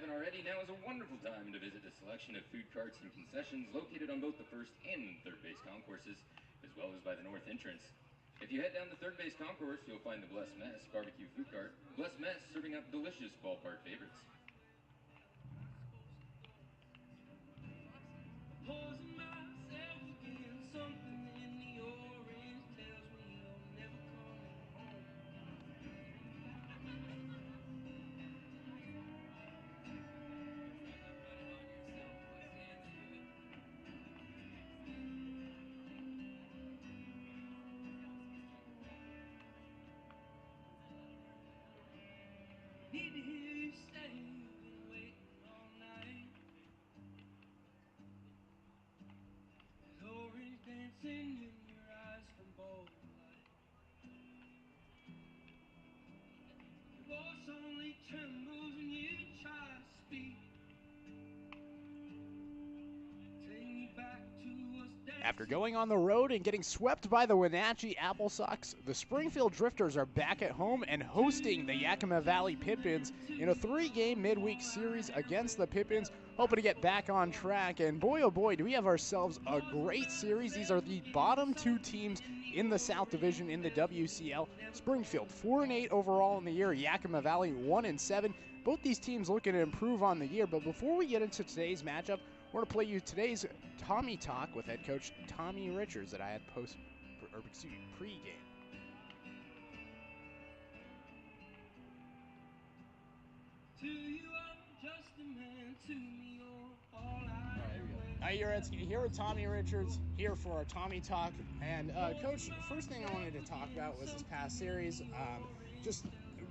haven't already, now is a wonderful time to visit a selection of food carts and concessions located on both the first and third base concourses, as well as by the north entrance. If you head down the third base concourse, you'll find the Blessed Mess barbecue food cart. Blessed Mess serving up delicious ballpark favorites. Opposing myself against something in the orange tells me you're never coming home. Need to hear you say you've been waiting all night. There's orange dancing in your eyes from bold light. Your voice only trembles when you try to speak. Take me back to us dancing. After going on the road and getting swept by the Wenatchee Apple Sox, the Springfield Drifters are back at home and hosting the Yakima Valley Pippins in a 3-game midweek series against the Pippins, hoping to get back on track. And boy, oh boy, do we have ourselves a great series. These are the bottom 2 teams in the South Division in the WCL. Springfield 4-8 overall in the year, Yakima Valley 1-7. Both these teams looking to improve on the year. But before we get into today's matchup, we're going to play you today's Tommy Talk with head coach Tommy Richards that I had pregame. To you, I'm just a man. To me, you're all I Hi, you're here with Tommy Richards, here for our Tommy Talk. And Coach, first thing I wanted to talk about was this past series. Just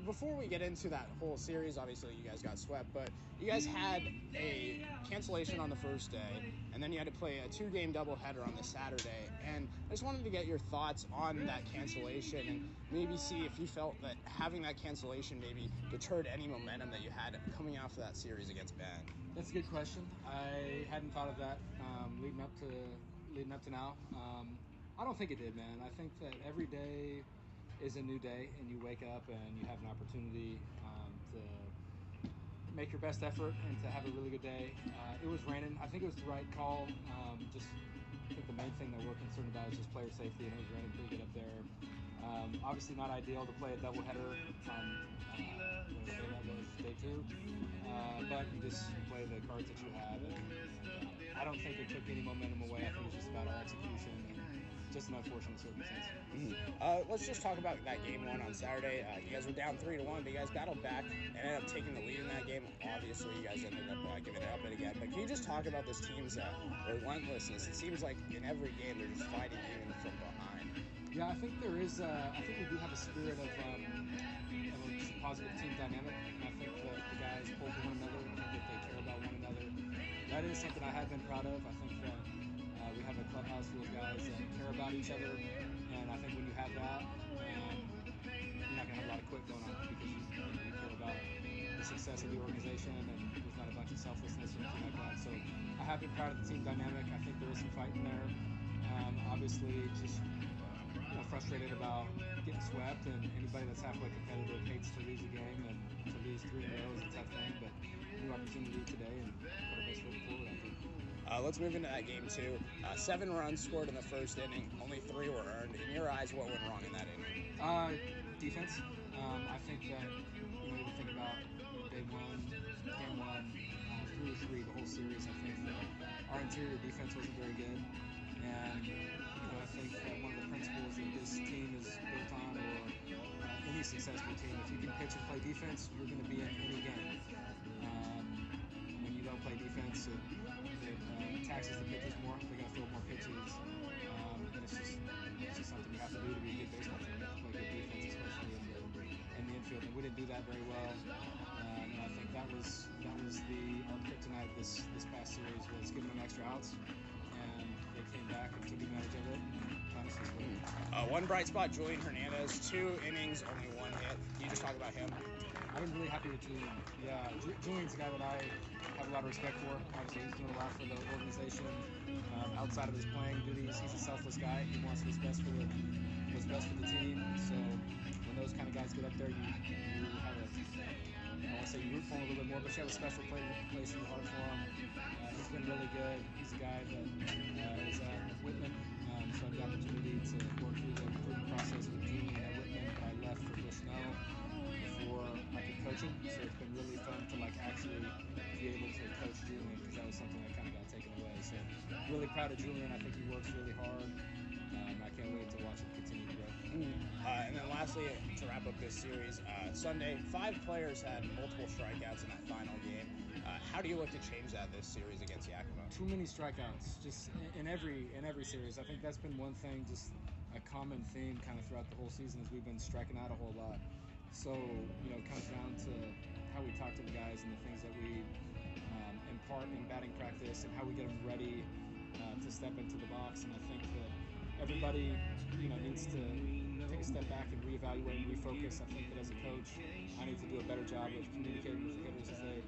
before we get into that whole series, obviously you guys got swept, but you guys had a cancellation on the first day, and then you had to play a 2-game doubleheader on the Saturday. And I just wanted to get your thoughts on that cancellation and maybe see if you felt that having that cancellation maybe deterred any momentum that you had coming off of that series against Bend. That's a good question. I hadn't thought of that leading up to now. I don't think it did, man. I think that every day is a new day, and you wake up and you have an opportunity to make your best effort and to have a really good day. It was raining. I think it was the right call. I think the main thing that we're concerned about is just player safety, and it was raining pretty good up there. Obviously not ideal to play a doubleheader on that was day 2, but you play the cards that you have, and I don't think it took any momentum away. I think it's just about our execution and just an unfortunate circumstance. Let's just talk about that game 1 on Saturday. You guys were down 3-1, but you guys battled back and ended up taking the lead in that game. Obviously, you guys ended up giving it up again. But can you just talk about this team's relentlessness? It seems like in every game they're just fighting even from behind. Yeah, I think there is. I think we do have a spirit of a positive team dynamic, and I think that the guys pull for one another. I think that they care about one another. That is something I have been proud of. I think that we have a clubhouse full of guys that care about each other, and I think when you have that, you're not going to have a lot of quit going on because you care about the success of the organization, and there's not a bunch of selflessness or anything like that. So I have been proud of the team dynamic. I think there is some fight in there. Obviously, just frustrated about getting swept, and anybody that's halfway competitive hates to lose a game, and to lose 3 in a row is a tough thing, but new opportunity today and put our best foot forward, I think. Let's move into that game 2. 7 runs scored in the first inning, only 3 were earned. In your eyes, what went wrong in that inning? Defense. I think that you think about day 1, game 1, through 3, the whole series. I think that our interior defense wasn't very good. And I think that one of the principles that this team is built on, or any successful team, if you can pitch and play defense, you're going to be in any game. When you don't play defense, it taxes the pitchers more. They got to throw more pitches, and it's just something you have to do to be a good baseball team. You have to play good defense, especially in the infield. And we didn't do that very well. And I think that was our kryptonite this past series, was giving them extra outs. And they came back and took advantage of it. One bright spot, Julian Hernandez, 2 innings, only 1 hit. Can you just talk about him? I've been really happy with Julian. Yeah, Julian's a guy that I have a lot of respect for. Obviously, he's doing a lot for the organization. Outside of his playing duties, he's a selfless guy. He wants what's best for the team. So when those kind of guys get up there, you have I want to say you root for him a little bit more, but you have a special place in your heart for him. He's been really good. He's a guy that is at Whitman, so I had the opportunity to work through the recruiting process with Julian at Whitman, but I left for Bushnell before I could coach him, so it's been really fun to actually be able to coach Julian, because that was something that kind of got taken away. So really proud of Julian. I think he works really hard. I can't wait to watch him continue to grow. And then lastly, to wrap up this series, Sunday, 5 players had multiple strikeouts in that final game. How do you look to change that this series against Yakima? Too many strikeouts, just in every series. I think that's been one thing, just a common theme kind of throughout the whole season, is we've been striking out a whole lot. So, it comes down to how we talk to the guys and the things that we impart in batting practice and how we get them ready to step into the box. And I think that everybody, needs to take a step back and reevaluate and refocus. I think that as a coach, I need to do a better job of communicating with the hitters as they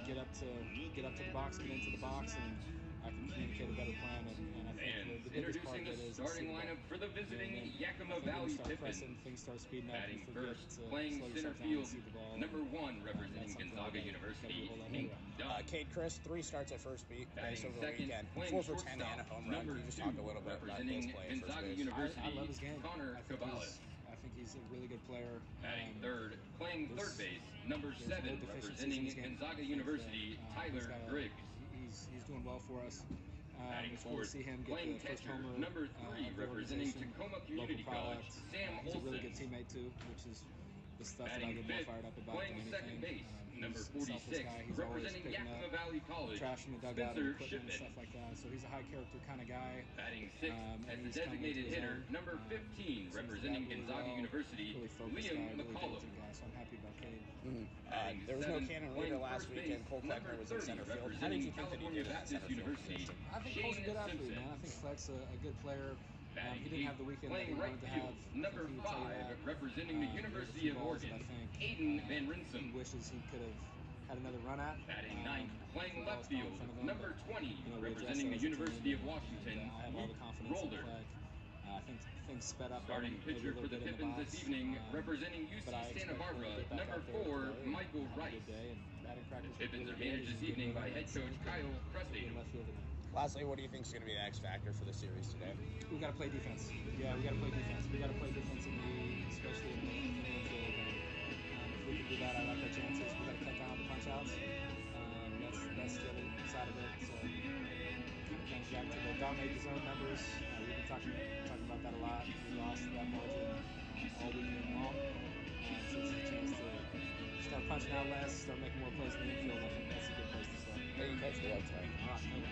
get up to the box, get into the box, and I can communicate a better plan. And I think the biggest part of it is starting lineup for the visiting Yakima Valley Pippins. Things start speeding up. Batting and forget first, to playing slow center yourself down field, and see the ball. number 1 representing Gonzaga University, Hank Dunn. Cade Chris, 3 starts at first base Batting over the second, weekend, playing 4 for 10 shortstop, and a home run. number Can you just 2 talk a little bit about his representing play at first Gonzaga base? University, I love his game. Connor Cabales. I think he's a really good player. Batting third, playing third base, number 7 representing Gonzaga University, Tyler Griggs. He's doing well for us. Batting It's cool to fourth, see him get playing the first catcher, homer. number 3 of the representing organization. Tacoma Local Community College, product. Sam He's a really Olson. good teammate too, which is the stuff that I Batting get more fifth, fired up about playing than second anything. base, number He's a selfless 46 guy. He's always representing picking Yakima up Valley College, trash in the dugout Spencer and equipment and Shipman. stuff like that. So he's a high character kind of guy. Batting sixth And as the he's coming designated into his hitter, own. number 15 Seems to representing bat really Gonzaga well. University, Really focused Liam guy, really McCollum. diligent guy. So I'm happy about Cade. There was no Seventh, Cannon playing Weaver last first weekend. base, Cole number Kleckner was in 30 center field. How did representing you think that he California did in that Baptist center field University, position? I think Cole's a Shane good athlete, Simpson. man. I think Fleck's a good player. Batting He didn't have the weekend that he playing right wanted to field, have. number I think he would tell you 5 that. representing the There's a University few of balls Oregon, that I think Hayden Van Rinsum. he wishes he could have had another run at. Batting ninth, playing the left ball's field, in front of him, number but, 20 we addressed representing that the as a University team, of Washington, and I have all Luke the confidence in Rolder. Fleck. I think things sped up. Starting maybe a pitcher little for the bit in Pippins box. this evening, representing UC But I Santa expect Barbara, him to get back number out there 4, and play Michael and have a Rice. good day, and batting practice The was Pippins really are good. managed He's this a good evening by runner. head coach Kyle He's a good Crestadel. left fielder. Lastly, what do you think is going to be the X factor for the series today? We got to play defense. Yeah, we got to play defense. We got to play defense in the, especially in the infield. And if we can do that, I like our chances. We got to cut down the punch outs. That's the other side of it. So comes back to the dominate the zone numbers. We've been talking about that a lot. We lost that margin all weekend long. So it's a chance to start punching out less, start making more plays in the infield. I think that's a good place to start. Thank you, Coach. Good luck tonight. All right, no problem.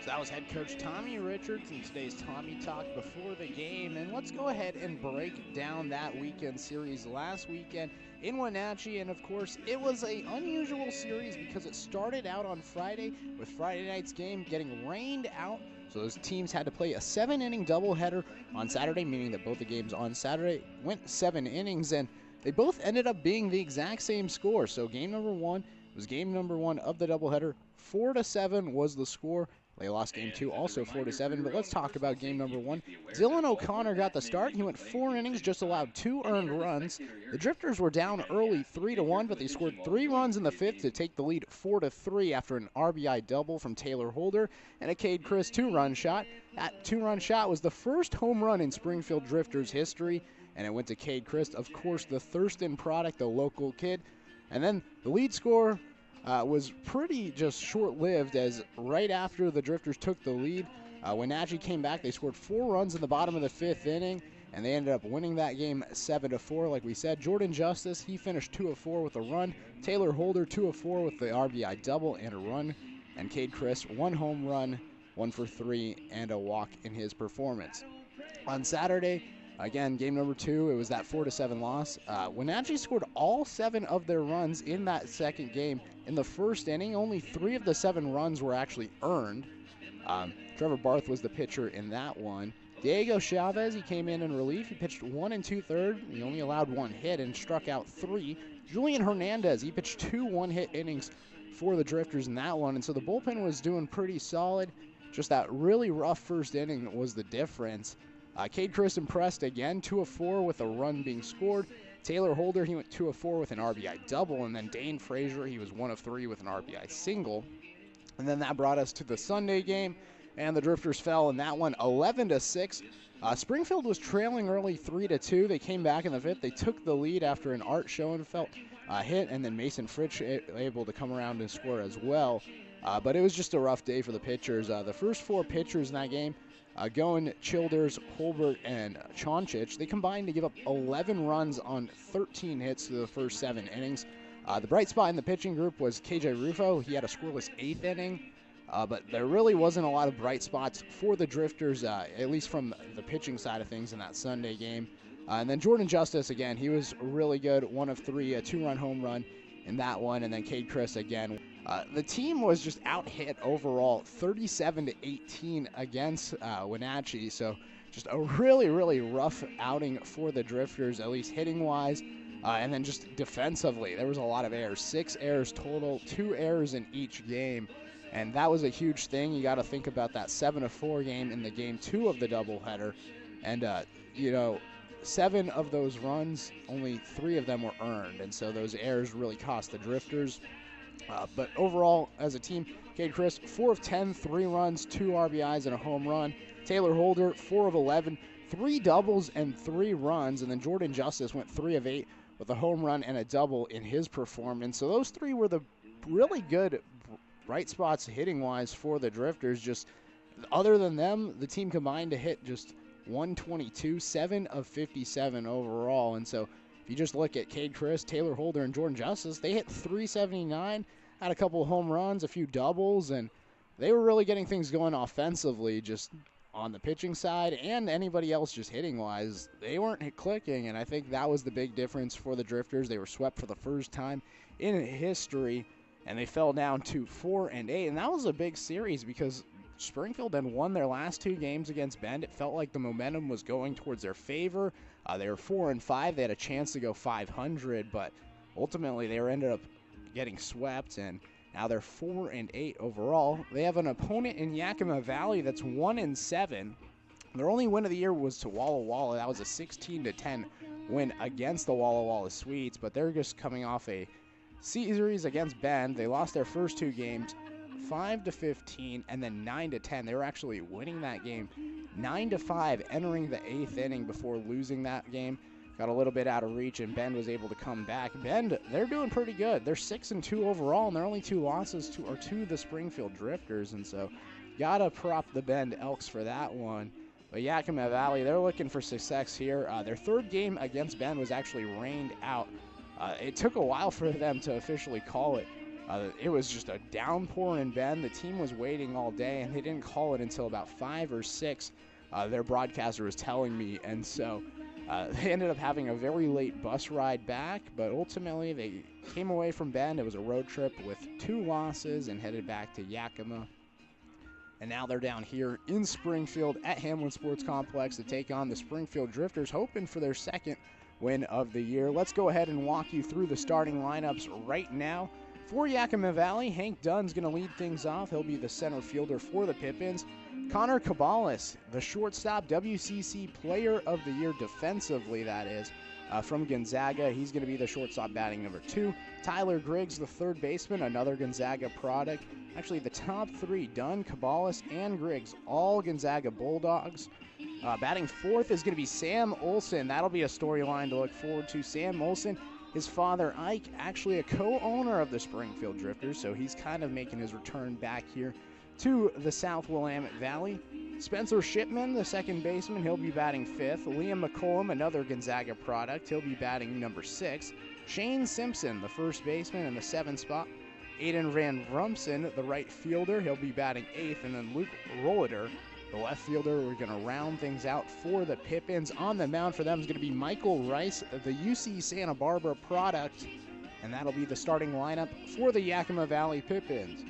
So that was head coach Tommy Richards in today's Tommy Talk before the game. And let's go ahead and break down that weekend series last weekend in Wenatchee. And of course, it was an unusual series because it started out on Friday with Friday night's game getting rained out. So those teams had to play a 7-inning doubleheader on Saturday, meaning that both the games on Saturday went 7 innings. And they both ended up being the exact same score. So game number 1 was game number 1 of the doubleheader. 4-7 was the score. They lost game 2 also 4-7, but let's talk about game number 1. Dylan O'Connor got the start. He went 4 innings, just allowed 2 earned runs. The Drifters were down early 3-1, but they scored 3 runs in the 5th to take the lead 4-3 after an RBI double from Taylor Holder and a Cade Chris 2-run shot. That 2-run shot was the first home run in Springfield Drifters history, and it went to Cade Chris, of course, the Thurston product, the local kid. And then the lead score was pretty just short-lived, as right after the Drifters took the lead, Wenatchee came back. They scored 4 runs in the bottom of the 5th inning, and they ended up winning that game 7-4. Like we said, Jordan Justice, he finished 2 of 4 with a run. Taylor Holder, 2 of 4 with the RBI double and a run. And Cade Chris, 1 home run, 1 for 3, and a walk in his performance. On Saturday, again, game number 2, it was that 4-7 loss. Wenatchee scored all 7 of their runs in that second game. In the first inning, only 3 of the 7 runs were actually earned. Trevor Barth was the pitcher in that one. Diego Chavez, he came in relief. He pitched 1 2/3. He only allowed 1 hit and struck out 3. Julian Hernandez, he pitched 2 one-hit innings for the Drifters in that one. And so the bullpen was doing pretty solid. Just that really rough first inning was the difference. Cade Chris impressed again, 2 of 4 with a run being scored. Taylor Holder, he went 2 of 4 with an RBI double, and then Dane Frazier, he was 1 of 3 with an RBI single. And then that brought us to the Sunday game, and the Drifters fell in that one 11-6. Springfield was trailing early 3-2. They came back in the fifth. They took the lead after an Art Schoenfeld hit, and then Mason Fritsch able to come around and score as well. But it was just a rough day for the pitchers. The first 4 pitchers in that game, Goen, Childers, Holbert, and Chonchich, they combined to give up 11 runs on 13 hits through the first 7 innings. The bright spot in the pitching group was KJ Rufo. He had a scoreless 8th inning. But there really wasn't a lot of bright spots for the Drifters, at least from the pitching side of things in that Sunday game. And then Jordan Justice, again, he was really good, 1 of 3, a 2-run home run in that one. And then Cade Chris again. The team was just out-hit overall, 37-18 against Wenatchee. So just a really, really rough outing for the Drifters, at least hitting-wise. And then just defensively, there was a lot of errors, 6 errors total, 2 errors in each game. And that was a huge thing. You got to think about that 7-4 game in the game 2 of the doubleheader. And, 7 of those runs, only 3 of them were earned. And so those errors really cost the Drifters. But overall, as a team, Cade Chris, 4 of 10, 3 runs, 2 RBIs, and a home run. Taylor Holder, 4 of 11, 3 doubles and 3 runs. And then Jordan Justice went 3 of 8 with a home run and a double in his performance. So those 3 were the really good bright spots hitting-wise for the Drifters. Just other than them, the team combined to hit just 122, 7 of 57 overall. And so if you just look at Cade Chris, Taylor Holder, and Jordan Justice, they hit 379, had a couple of home runs, a few doubles, and they were really getting things going offensively just on the pitching side, and anybody else just hitting-wise. They weren't clicking, and I think that was the big difference for the Drifters. They were swept for the first time in history, and they fell down to 4-8, and that was a big series because Springfield then won their last 2 games against Bend. It felt like the momentum was going towards their favor. They were 4-5. They had a chance to go 500, but ultimately they ended up getting swept, and now they're 4-8 overall. They have an opponent in Yakima Valley that's 1-7. Their only win of the year was to Walla Walla. That was a 16-10 win against the Walla Walla Swedes, but they're just coming off a series against Bend. They lost their first 2 games, 5-15, and then 9-10. They were actually winning that game 9-5, entering the 8th inning before losing that game. Got a little bit out of reach, and Bend was able to come back. Bend, they're doing pretty good. They're 6-2 overall, and their only 2 losses to the Springfield Drifters, and so gotta prop the Bend Elks for that one. But Yakima Valley, they're looking for success here. Their 3rd game against Bend was actually rained out. It took a while for them to officially call it. It was just a downpour in Bend. The team was waiting all day, and they didn't call it until about 5 or 6. Their broadcaster was telling me, and so they ended up having a very late bus ride back, but ultimately they came away from Bend. It was a road trip with 2 losses and headed back to Yakima. And now they're down here in Springfield at Hamlin Sports Complex to take on the Springfield Drifters, hoping for their 2nd win of the year. Let's go ahead and walk you through the starting lineups right now. For Yakima Valley, Hank Dunn's going to lead things off. He'll be the center fielder for the Pippins. Connor Cabales, the shortstop, WCC Player of the Year defensively, that is, from Gonzaga. He's going to be the shortstop batting number 2. Tyler Griggs, the 3rd baseman, another Gonzaga product. Actually, the top 3, Dunn, Cabales, and Griggs, all Gonzaga Bulldogs. Batting 4th is going to be Sam Olson. That'll be a storyline to look forward to. Sam Olson, his father Ike, actually a co-owner of the Springfield Drifters, so he's kind of making his return back here to the South Willamette Valley. Spencer Shipman, the 2nd baseman, he'll be batting 5th. Liam McCollum, another Gonzaga product, he'll be batting number 6. Shane Simpson, the 1st baseman in the 7th spot. Aiden Van Rumsen, the right fielder, he'll be batting 8th. And then Luke Rolliter, the left fielder. We're going to round things out for the Pippins. On the mound for them is going to be Michael Rice, the UC Santa Barbara product. And that'll be the starting lineup for the Yakima Valley Pippins.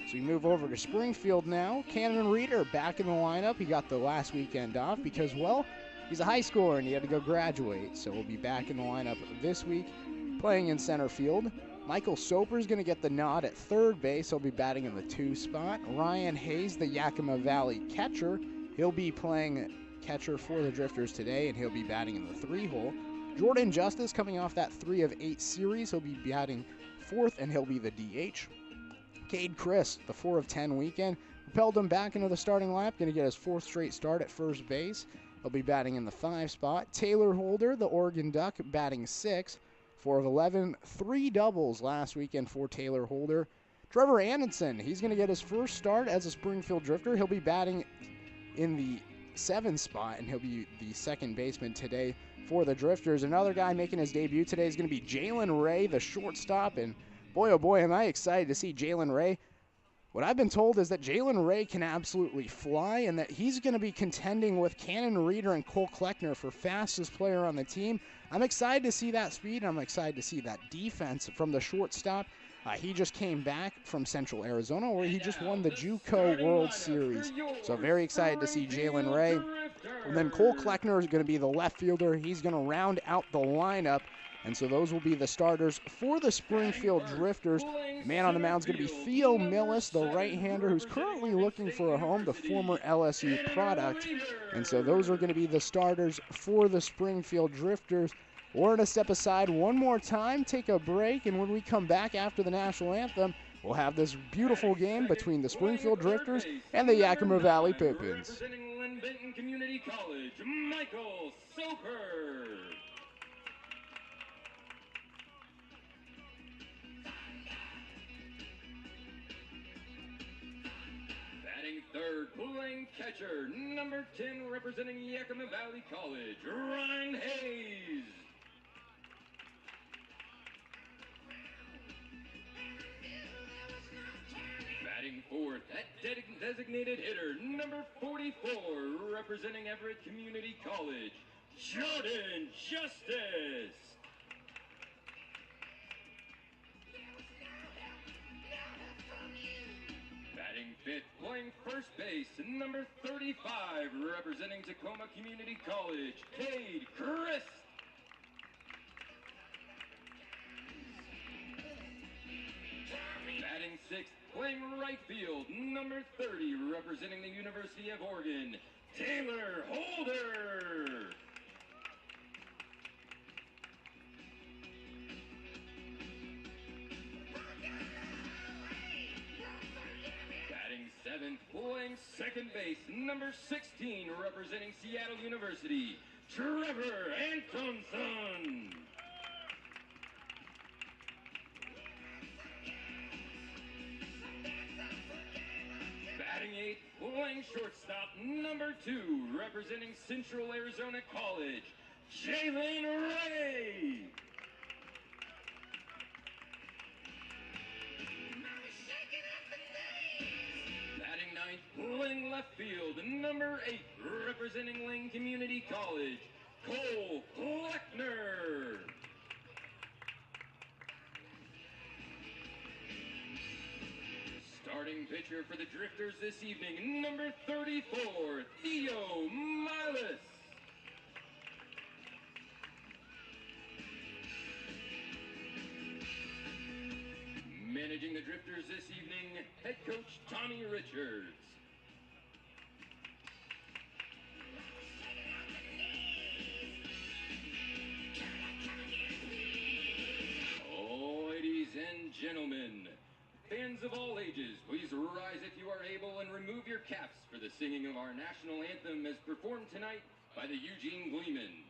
So we move over to Springfield now. Cannon Reeder back in the lineup. He got the last weekend off because, well, he's a high schooler and he had to go graduate. So we'll be back in the lineup this week, playing in center field. Michael Soper's going to get the nod at 3rd base. He'll be batting in the 2 spot. Ryan Hayes, the Yakima Valley catcher, he'll be playing catcher for the Drifters today, and he'll be batting in the 3 hole. Jordan Justice coming off that 3 of 8 series. He'll be batting 4th, and he'll be the DH. Cade Chris, the 4 of 10 weekend, propelled him back into the starting lineup, going to get his 4th straight start at first base. He'll be batting in the 5 spot. Taylor Holder, the Oregon Duck, batting 6, 4 of 11, 3 doubles last weekend for Taylor Holder. Trevor Anderson, he's going to get his first start as a Springfield Drifter. He'll be batting in the 7 spot, and he'll be the second baseman today for the Drifters. Another guy making his debut today is going to be Jalen Ray, the shortstop, and boy, oh boy, am I excited to see Jalen Ray. What I've been told is that Jalen Ray can absolutely fly, and that he's going to be contending with Cannon Reeder and Cole Kleckner for fastest player on the team. I'm excited to see that speed, and I'm excited to see that defense from the shortstop. He just came back from Central Arizona, where he just won the JUCO World Series. So very excited to see Jalen Ray. And then Cole Kleckner is going to be the left fielder. He's going to round out the lineup. And so those will be the starters for the Springfield Drifters. The man on the mound is going to be Theo Millis, the right-hander who's currently looking for a home, the former LSU product. And so those are going to be the starters for the Springfield Drifters. We're going to step aside one more time, take a break, and when we come back after the national anthem, we'll have this beautiful game between the Springfield Drifters and the Yakima Valley Pippins. Representing Lynn Benton Community College, Michael Soper. Batting third, pulling catcher, number 10, representing Yakima Valley College, Ryan Hayes. Batting fourth, that designated hitter, number 44, representing Everett Community College, Jordan Justice. Batting fifth, playing first base, number 35, representing Tacoma Community College, Cade Chris. Batting sixth, playing right field, number 30, representing the University of Oregon, Taylor Holder. Batting seventh, playing second base, number 16, representing Seattle University, Trevor Antonson. Batting eighth, playing shortstop, number 2, representing Central Arizona College, Jalen Ray. Batting ninth, playing left field, number 8, representing Lane Community College, Cole Kleckner. Starting pitcher for the Drifters this evening, number 34, Theo Millis. Managing the Drifters this evening, head coach Tommy Richards. Ladies and gentlemen, fans of all ages, please rise if you are able and remove your caps for the singing of our national anthem as performed tonight by the Eugene Gleeman.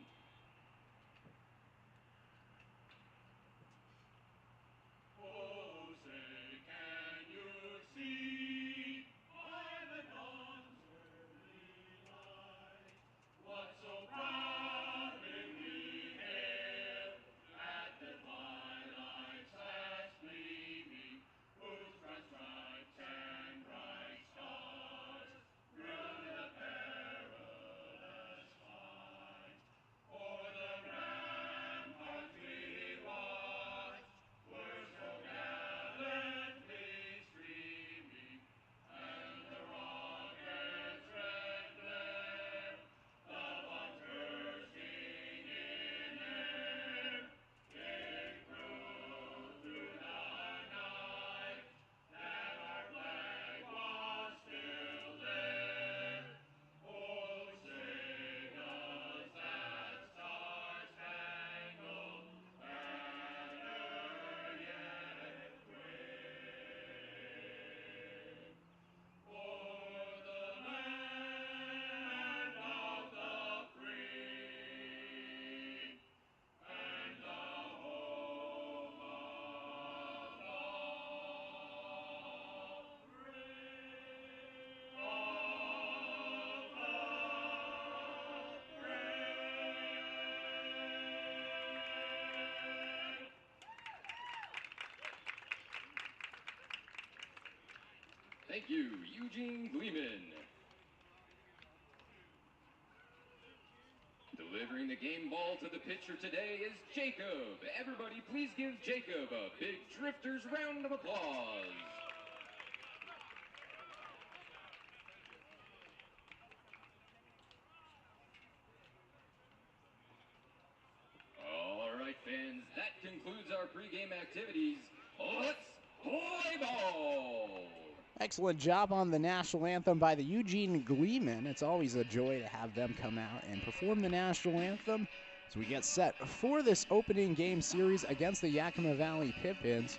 Thank you, Eugene Gleeman. Delivering the game ball to the pitcher today is Jacob. Everybody please give Jacob a big Drifters round of applause. All right, fans, that concludes our pregame activities. Let's play ball! Excellent job on the national anthem by the Eugene Gleeman. It's always a joy to have them come out and perform the national anthem as we get set for this opening game series against the Yakima Valley Pippins.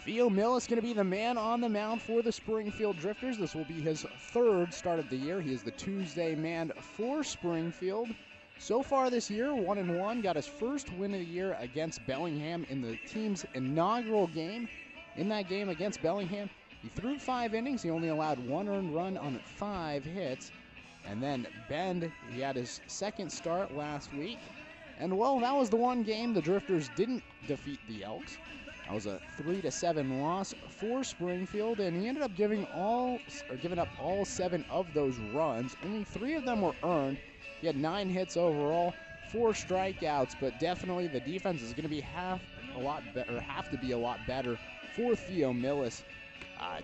Theo Millis going to be the man on the mound for the Springfield Drifters. This will be his third start of the year. He is the Tuesday man for Springfield. So far this year, 1-1, got his first win of the year against Bellingham in the team's inaugural game. In that game against Bellingham, he threw 5 innings. He only allowed 1 earned run on 5 hits. And then Bend, he had his second start last week. And, well, that was the one game the Drifters didn't defeat the Elks. That was a 3-7 loss for Springfield, and he ended up giving up all 7 of those runs. Only 3 of them were earned. He had 9 hits overall, 4 strikeouts, but definitely the defense is going to be have to be a lot better for Theo Millis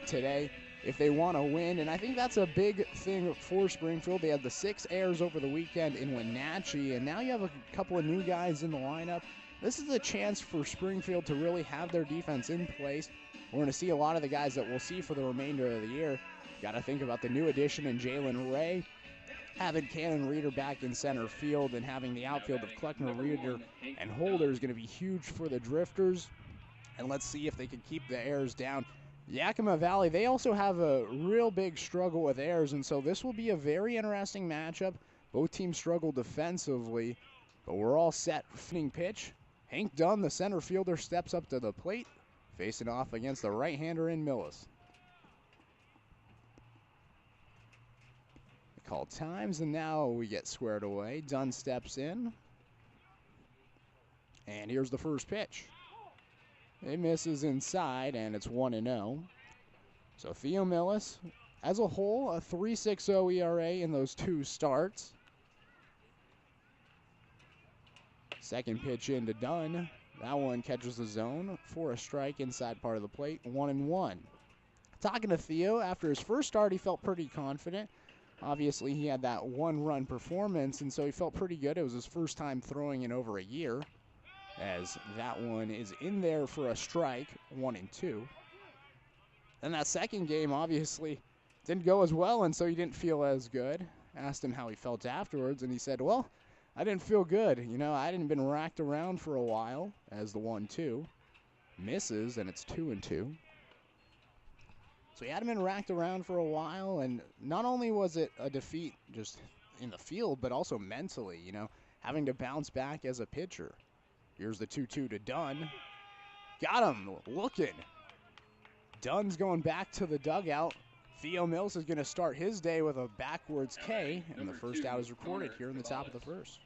today if they want to win. And I think that's a big thing for Springfield. They had the 6 errors over the weekend in Wenatchee, and now you have a couple of new guys in the lineup. This is a chance for Springfield to really have their defense in place. We're going to see a lot of the guys that we'll see for the remainder of the year. Got to think about the new addition in Jalen Ray, having Cannon Reeder back in center field, and having the outfield of Kleckner, Reeder, and Holder is going to be huge for the Drifters. And let's see if they can keep the errors down. Yakima Valley, they also have a real big struggle with errors, and so this will be a very interesting matchup. Both teams struggle defensively, but we're all set. Opening pitch. Hank Dunn, the center fielder, steps up to the plate, facing off against the right-hander in Millis. They call times, and now we get squared away. Dunn steps in. And here's the first pitch. It misses inside, and it's 1-0. So Theo Millis, as a whole, a 3.60 ERA in those 2 starts. Second pitch into Dunn. That one catches the zone for a strike inside part of the plate, 1-1. Talking to Theo, after his first start, he felt pretty confident. Obviously, he had that 1-run performance, and so he felt pretty good. It was his first time throwing in over a year, as that one is in there for a strike, 1-2. And that second game, obviously, didn't go as well, and so he didn't feel as good. Asked him how he felt afterwards, and he said, well, I didn't feel good. You know, I hadn't been racked around for a while, as the 1-2 misses, and it's 2-2. So he hadn't been racked around for a while, and not only was it a defeat just in the field, but also mentally, you know, having to bounce back as a pitcher. Here's the 2-2 to Dunn. Got him looking. Dunn's going back to the dugout. Theo Millis is going to start his day with a backwards K, and the first out is recorded here in the top of the first.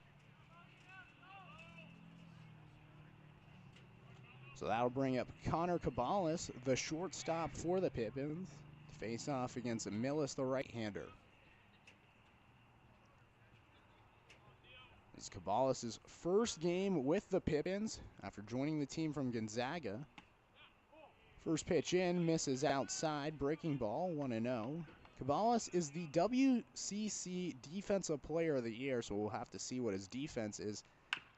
So that'll bring up Connor Cabales, the shortstop for the Pippins, to face off against Millis, the right-hander. This is Cabales' first game with the Pippins after joining the team from Gonzaga. First pitch in, misses outside, breaking ball, 1-0. Cabales is the WCC Defensive Player of the Year, so we'll have to see what his defense is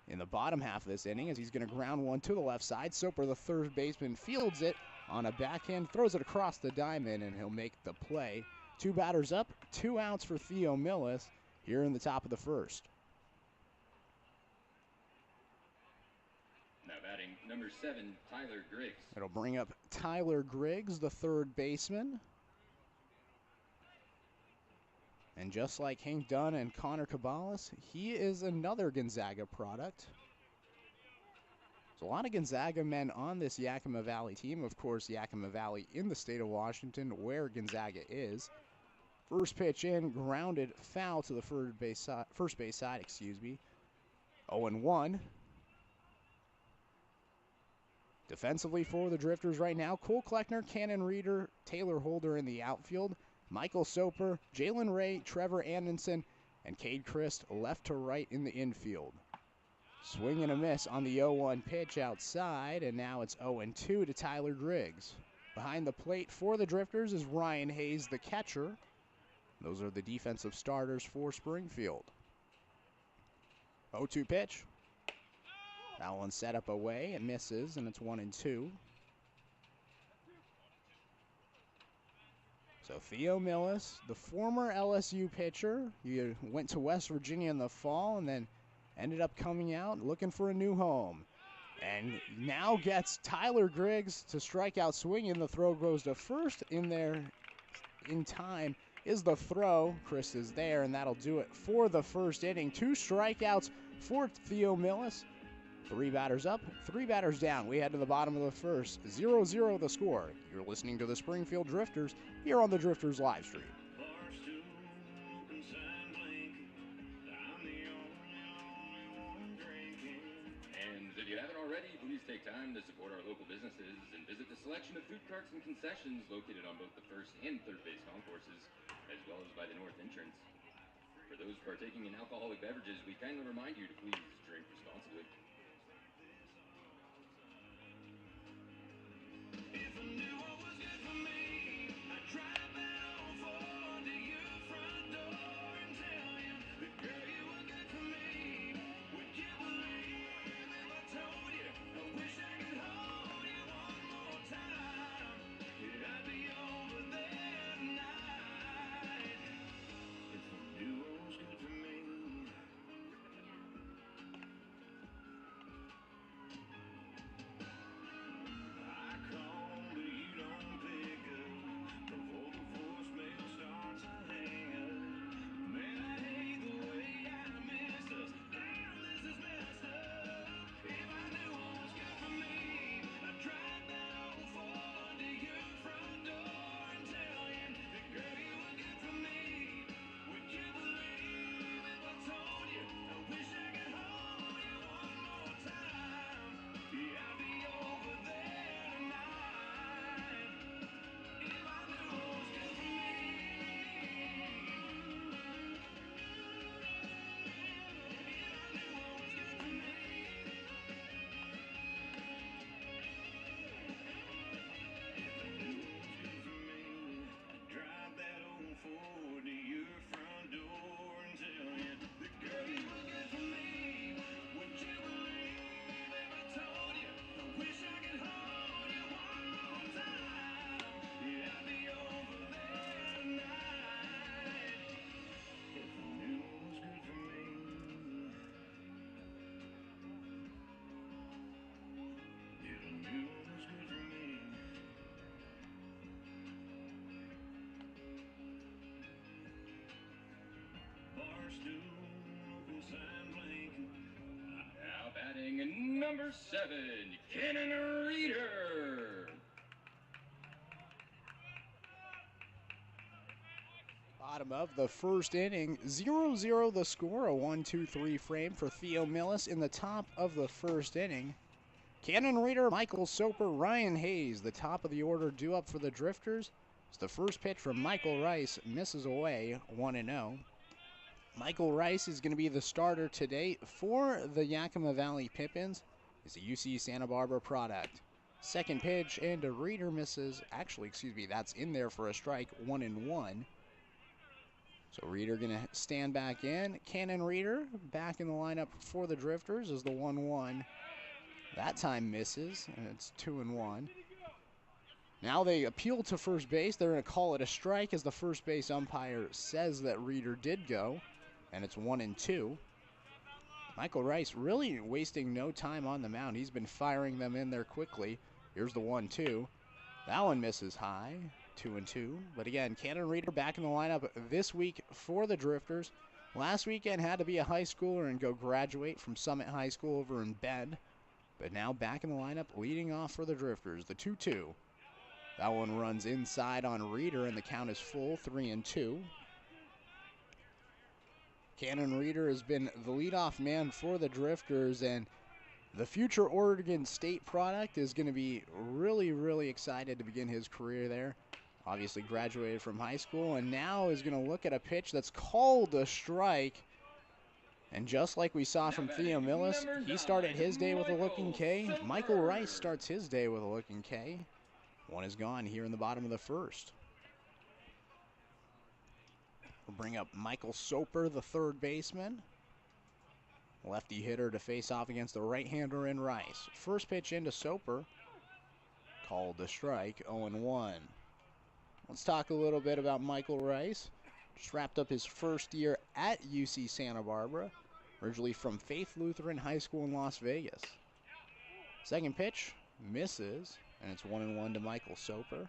in the bottom half of this inning, as he's going to ground one to the left side. Soper, the third baseman, fields it on a backhand, throws it across the diamond, and he'll make the play. 2 batters up, 2 outs for Theo Millis here in the top of the first. Now batting number 7, Tyler Griggs. It'll bring up Tyler Griggs, the third baseman. And just like Hank Dunn and Connor Cabales, he is another Gonzaga product. There's a lot of Gonzaga men on this Yakima Valley team. Of course, Yakima Valley in the state of Washington, where Gonzaga is. First pitch in, grounded foul to the first base side, 0-1. Defensively for the Drifters right now, Cole Kleckner, Cannon Reeder, Taylor Holder in the outfield, Michael Soper, Jalen Ray, Trevor Anderson, and Cade Christ left to right in the infield. Swing and a miss on the 0-1 pitch outside, and now it's 0-2 to Tyler Griggs. Behind the plate for the Drifters is Ryan Hayes, the catcher. Those are the defensive starters for Springfield. 0-2 pitch. That one set up away. It misses, and it's 1-2. So Theo Millis, the former LSU pitcher, he went to West Virginia in the fall and then ended up coming out looking for a new home. And now gets Tyler Griggs to strike out swinging. The throw goes to first. In there in time is the throw. Chris is there, and that'll do it for the first inning. 2 strikeouts for Theo Millis. 3 batters up, 3 batters down. We head to the bottom of the first. 0-0 the score. You're listening to the Springfield Drifters here on the Drifters live stream. And if you haven't already, please take time to support our local businesses and visit the selection of food carts and concessions located on both the first and third base concourses, as well as by the north entrance. For those partaking in alcoholic beverages, we kindly remind you to please drink responsibly. Now batting number 7, Cannon Reeder. Bottom of the first inning, 0-0 the score, a 1-2-3 frame for Theo Millis in the top of the first inning. Cannon Reeder, Michael Soper, Ryan Hayes, the top of the order due up for the Drifters. It's the first pitch from Michael Rice, misses away, 1-0. Michael Rice is going to be the starter today for the Yakima Valley Pippins. He's a UC Santa Barbara product. Second pitch, and a Reeder misses. Actually, excuse me, that's in there for a strike, 1-1. So Reeder going to stand back in. Cannon Reeder back in the lineup for the Drifters is the 1-1. That time misses, and it's 2-1. Now they appeal to first base. They're going to call it a strike as the first base umpire says that Reeder did go, and it's 1-2. Michael Rice really wasting no time on the mound. He's been firing them in there quickly. Here's the 1-2. That one misses high, 2-2. But again, Cannon Reeder back in the lineup this week for the Drifters. Last weekend had to be a high schooler and go graduate from Summit High School over in Bend. But now back in the lineup, leading off for the Drifters, the 2-2. That one runs inside on Reeder, and the count is full, 3-2. Cannon Reeder has been the leadoff man for the Drifters, and The future Oregon State product is going to be really, really excited to begin his career there. Obviously graduated from high school and now is going to look at a pitch that's called a strike. And just like we saw from Theo Millis, he started his day with a looking K. Michael Rice starts his day with a looking K. One is gone here in the bottom of the first. We'll bring up Michael Soper, the third baseman. Lefty hitter to face off against the right-hander in Rice. First pitch into Soper. Called the strike, 0-1. Let's talk a little bit about Michael Rice. Just wrapped up his first year at UC Santa Barbara. Originally from Faith Lutheran High School in Las Vegas. Second pitch, misses, and it's 1-1 to Michael Soper.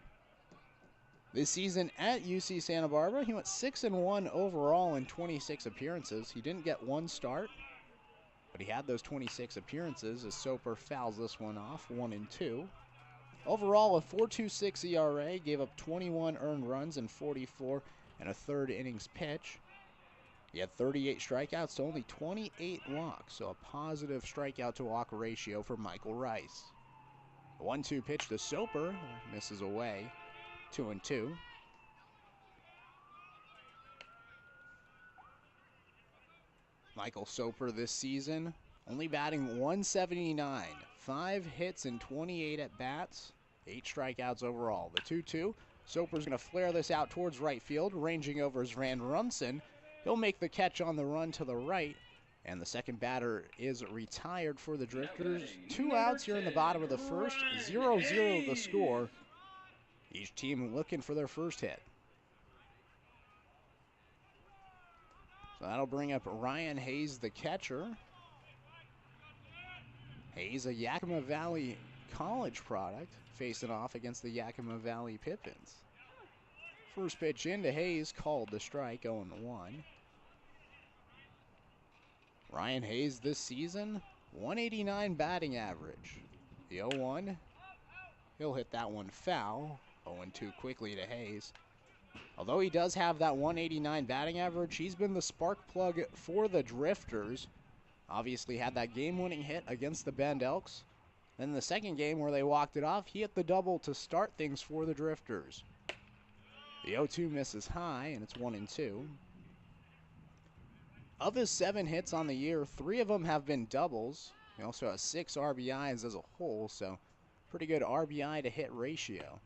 This season at UC Santa Barbara, he went 6-1 overall in 26 appearances. He didn't get one start, but he had those 26 appearances as Soper fouls this one off, 1-2. Overall, a 4.26 ERA, gave up 21 earned runs in 44 and a third innings pitch. He had 38 strikeouts to only 28 walks, so a positive strikeout to walk ratio for Michael Rice. The 1-2 pitch to Soper, misses away, 2-2. Michael Soper this season, only batting 179, 5 hits and 28 at-bats, 8 strikeouts overall. The 2-2, Soper's going to flare this out towards right field, ranging over is Van Rumson. He'll make the catch on the run to the right, and the second batter is retired for the Drifters. 2 outs here in the bottom of the first, 0-0 the score. Each team looking for their first hit. So that'll bring up Ryan Hayes, the catcher. Hayes, a Yakima Valley College product, facing off against the Yakima Valley Pippins. First pitch into Hayes, called the strike, 0-1. Ryan Hayes this season, 189 batting average. The 0-1, he'll hit that one foul. 0-2 quickly to Hayes. Although he does have that 189 batting average, he's been the spark plug for the Drifters. Obviously had that game-winning hit against the Bend Elks. Then the second game where they walked it off, he hit the double to start things for the Drifters. The 0-2 misses high, and it's 1-2. Of his 7 hits on the year, 3 of them have been doubles. He also has 6 RBIs as a whole, so pretty good RBI to hit ratio.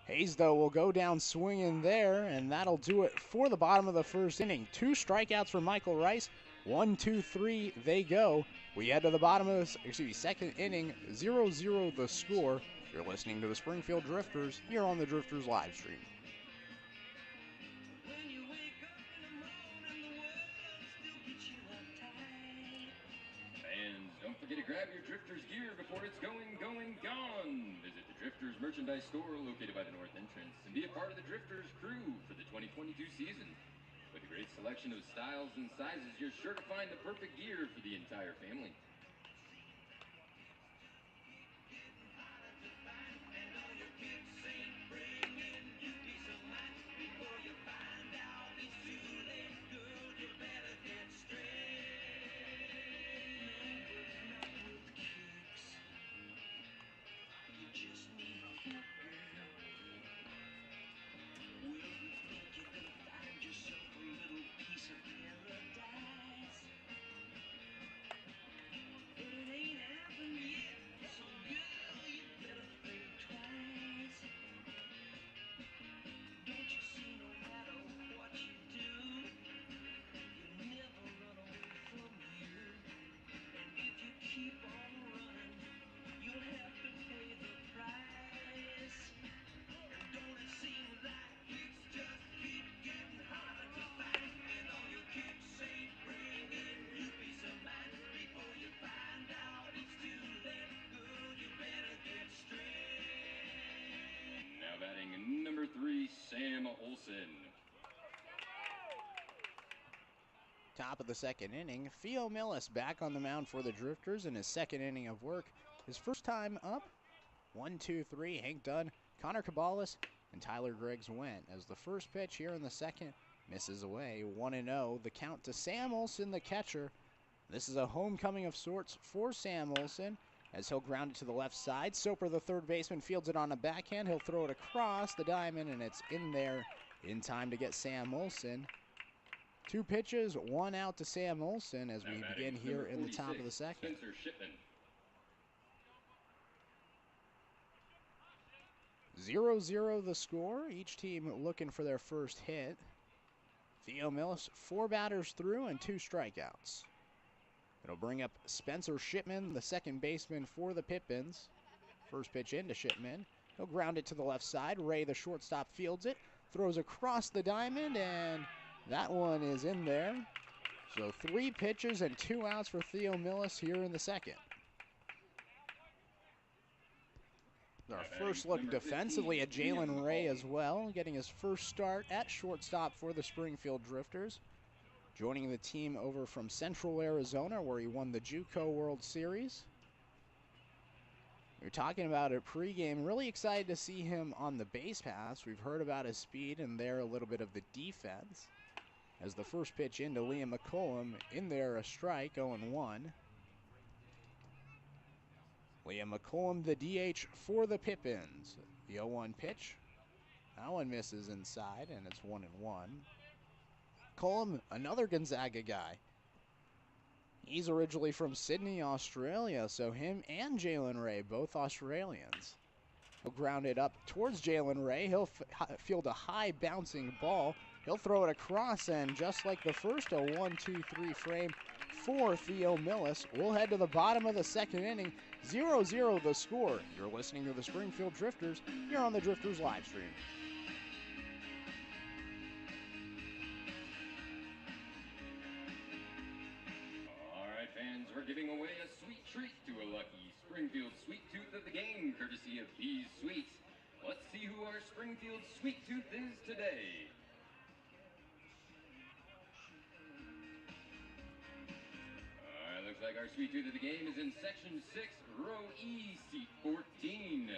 Hayes, though, will go down swinging there, and that'll do it for the bottom of the first inning. 2 strikeouts for Michael Rice. 1, 2, 3, they go. We head to the bottom of the second inning, 0-0 the score. You're listening to the Springfield Drifters here on the Drifters live stream. Don't forget to grab your Drifters gear before it's gone. Visit the Drifters merchandise store located by the north entrance and be a part of the Drifters crew for the 2022 season. With a great selection of styles and sizes, you're sure to find the perfect gear for the entire family. Number 3, Sam Olson. Top of the second inning, Theo Millis back on the mound for the Drifters in his second inning of work. His first time up, 1, 2, 3, Hank Dunn, Connor Cabales, and Tyler Griggs went. As the first pitch here in the second misses away, 1-0. The count to Sam Olson, the catcher. This is a homecoming of sorts for Sam Olson as he'll ground it to the left side. Soper, the third baseman, fields it on a backhand. He'll throw it across the diamond, and it's in there in time to get Sam Olson. 2 pitches, 1 out to Sam Olson as we begin here in the top of the second. 0-0 the score. Each team looking for their first hit. Theo Millis, 4 batters through and 2 strikeouts. It'll bring up Spencer Shipman, the second baseman for the Pippins. First pitch into Shipman. He'll ground it to the left side. Ray, the shortstop, fields it, throws across the diamond, and that one is in there. So 3 pitches and 2 outs for Theo Millis here in the second. Our first look defensively at Jalen Ray as well, getting his first start at shortstop for the Springfield Drifters. Joining the team over from Central Arizona, where he won the JUCO World Series. We were talking about it pregame. Really excited to see him on the base paths. We've heard about his speed and there a little bit of the defense. As the first pitch into Liam McCollum, in there a strike, 0-1. Liam McCollum, the DH for the Pippins. The 0-1 pitch. That one misses inside, and it's 1-1. McCollum, another Gonzaga guy. He's originally from Sydney, Australia, so him and Jalen Ray, both Australians. He'll ground it up towards Jalen Ray. He'll field a high bouncing ball. He'll throw it across, and just like the first, a 1-2-3 frame for Theo Millis. We'll head to the bottom of the second inning. 0-0 the score. You're listening to the Springfield Drifters here on the Drifters live stream. All right, fans, we're giving away a sweet treat to a lucky Springfield Sweet Tooth of the game, courtesy of Bees Sweets. Let's see who our Springfield Sweet Tooth is today. Looks like our sweet tooth of the game is in section 6, row E, seat 14.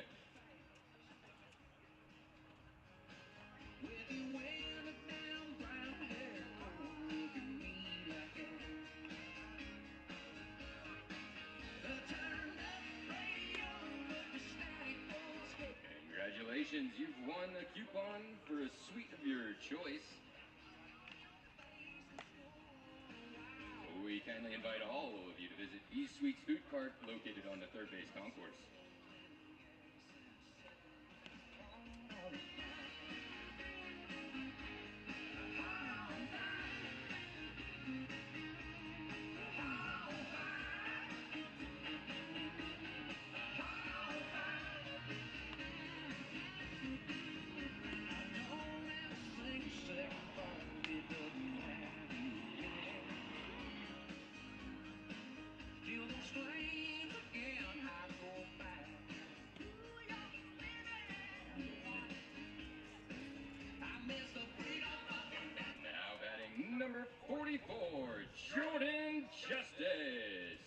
Congratulations, you've won a coupon for a sweet of your choice. We kindly invite all of you to visit Bees Sweets Food Cart located on the third base concourse. Number 44, Jordan Justice.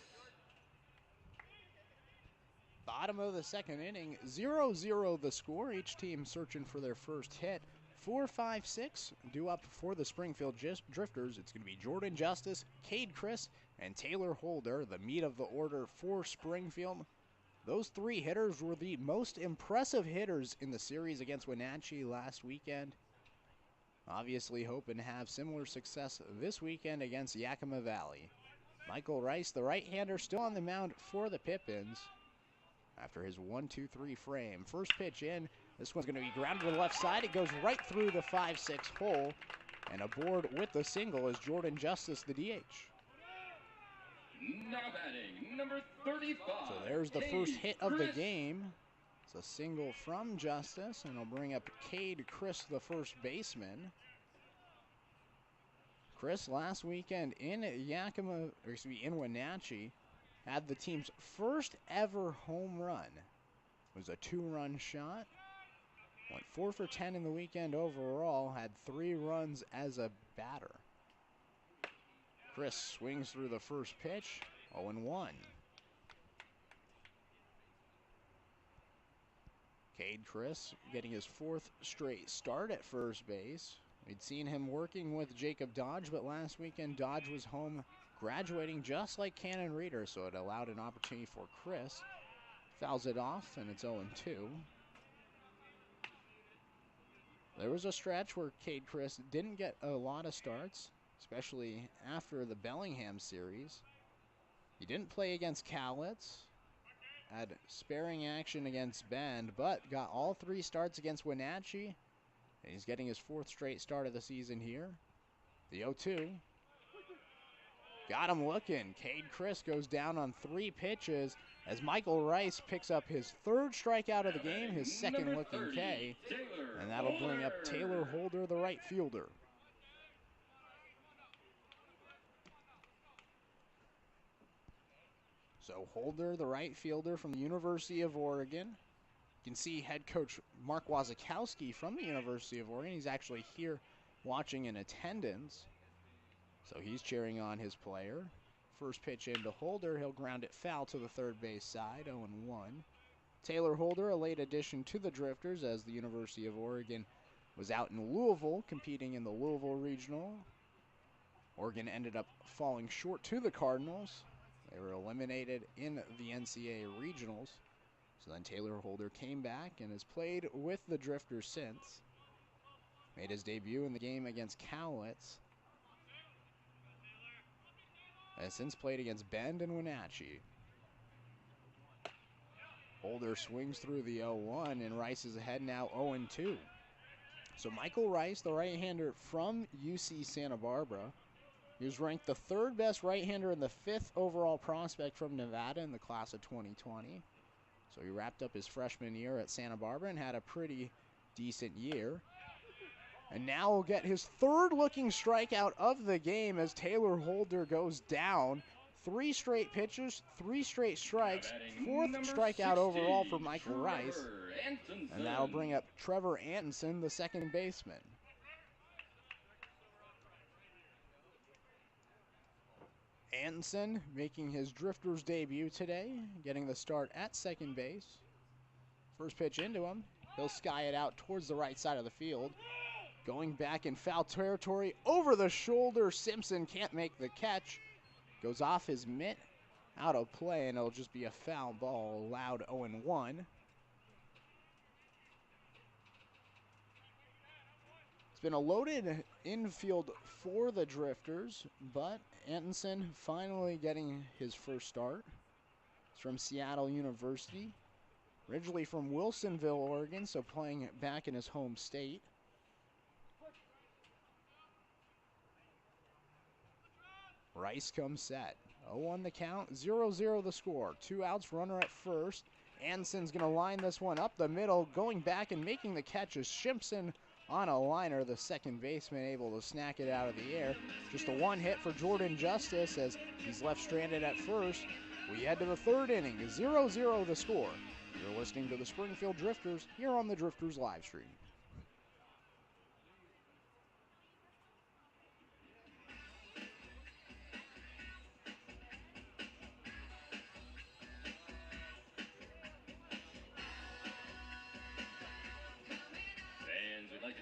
Bottom of the second inning, 0-0 the score. Each team searching for their first hit. 4-5-6 due up for the Springfield Drifters. It's going to be Jordan Justice, Cade Chris, and Taylor Holder, the meat of the order for Springfield. Those 3 hitters were the most impressive hitters in the series against Wenatchee last weekend. Obviously hoping to have similar success this weekend against Yakima Valley. Michael Rice, the right-hander, still on the mound for the Pippins after his 1-2-3 frame. First pitch in. This one's going to be grounded to the left side. It goes right through the 5-6 hole. And aboard with the single is Jordan Justice, the DH. Now batting, number 35. So there's the first hit of the game. It's a single from Justice, and it'll bring up Cade Chris, the first baseman. Chris last weekend in in Wenatchee, had the team's first ever home run. It was a 2-run shot. Went 4 for 10 in the weekend overall, had 3 runs as a batter. Chris swings through the first pitch, 0-1. Cade Chris getting his 4th straight start at first base. We'd seen him working with Jacob Dodge, but last weekend Dodge was home graduating just like Cannon Reader, so it allowed an opportunity for Chris. Fouls it off, and it's 0-2. There was a stretch where Cade Chris didn't get a lot of starts, especially after the Bellingham series. He didn't play against Cowlitz, had sparing action against Bend, but got all 3 starts against Wenatchee. And he's getting his 4th straight start of the season here. The 0-2. Got him looking. Cade Chris goes down on 3 pitches as Michael Rice picks up his 3rd strikeout of the game, his 2nd looking K. And that'll bring up Taylor Holder, the right fielder. So Holder, the right fielder from the University of Oregon. You can see head coach Mark Wazakowski from the University of Oregon. He's actually here watching in attendance. So he's cheering on his player. First pitch into Holder. He'll ground it foul to the third base side, 0-1. Taylor Holder, a late addition to the Drifters as the University of Oregon was out in Louisville competing in the Louisville Regional. Oregon ended up falling short to the Cardinals. They were eliminated in the NCAA Regionals. So then Taylor Holder came back and has played with the Drifters since. Made his debut in the game against Cowlitz. Has since played against Bend and Wenatchee. Holder swings through the 0-1 and Rice is ahead now 0-2. So Michael Rice, the right-hander from UC Santa Barbara. He was ranked the 3rd best right-hander and the 5th overall prospect from Nevada in the class of 2020. So he wrapped up his freshman year at Santa Barbara and had a pretty decent year. And now we'll get his 3rd looking strikeout of the game as Taylor Holder goes down. 3 straight pitches, 3 straight strikes, 4th strikeout overall for Michael Rice. And that'll bring up Trevor Antonsen, the second baseman. Antonsen making his Drifters debut today, getting the start at second base. First pitch into him. He'll sky it out towards the right side of the field. Going back in foul territory, over the shoulder. Simpson can't make the catch. Goes off his mitt, out of play, and it'll just be a foul ball, allowed 0-1. It's been a loaded infield for the Drifters, but Antonsen finally getting his first start. He's from Seattle University, originally from Wilsonville, Oregon, so playing back in his home state. Rice comes set. 0-1 the count, 0-0 the score. 2 outs, runner at first. Antonsen's going to line this one up the middle. Going back and making the catch is Shimpson on a liner. The second baseman able to snack it out of the air. Just a 1 hit for Jordan Justice as he's left stranded at first. We head to the 3rd inning. 0-0 the score. You're listening to the Springfield Drifters here on the Drifters live stream.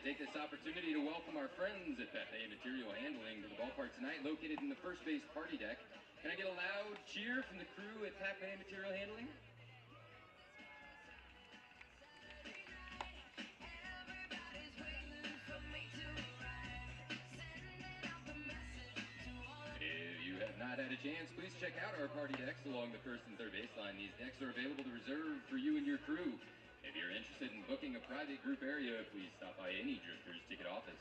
Take this opportunity to welcome our friends at Pepe Material Handling to the ballpark tonight, located in the first base party deck. Can I get a loud cheer from the crew at Pepe Material Handling? If you have not had a chance, please check out our party decks along the first and third baseline. These decks are available to reserve for you and your crew. If you're interested in booking a private group area, please stop by any Drifters ticket office.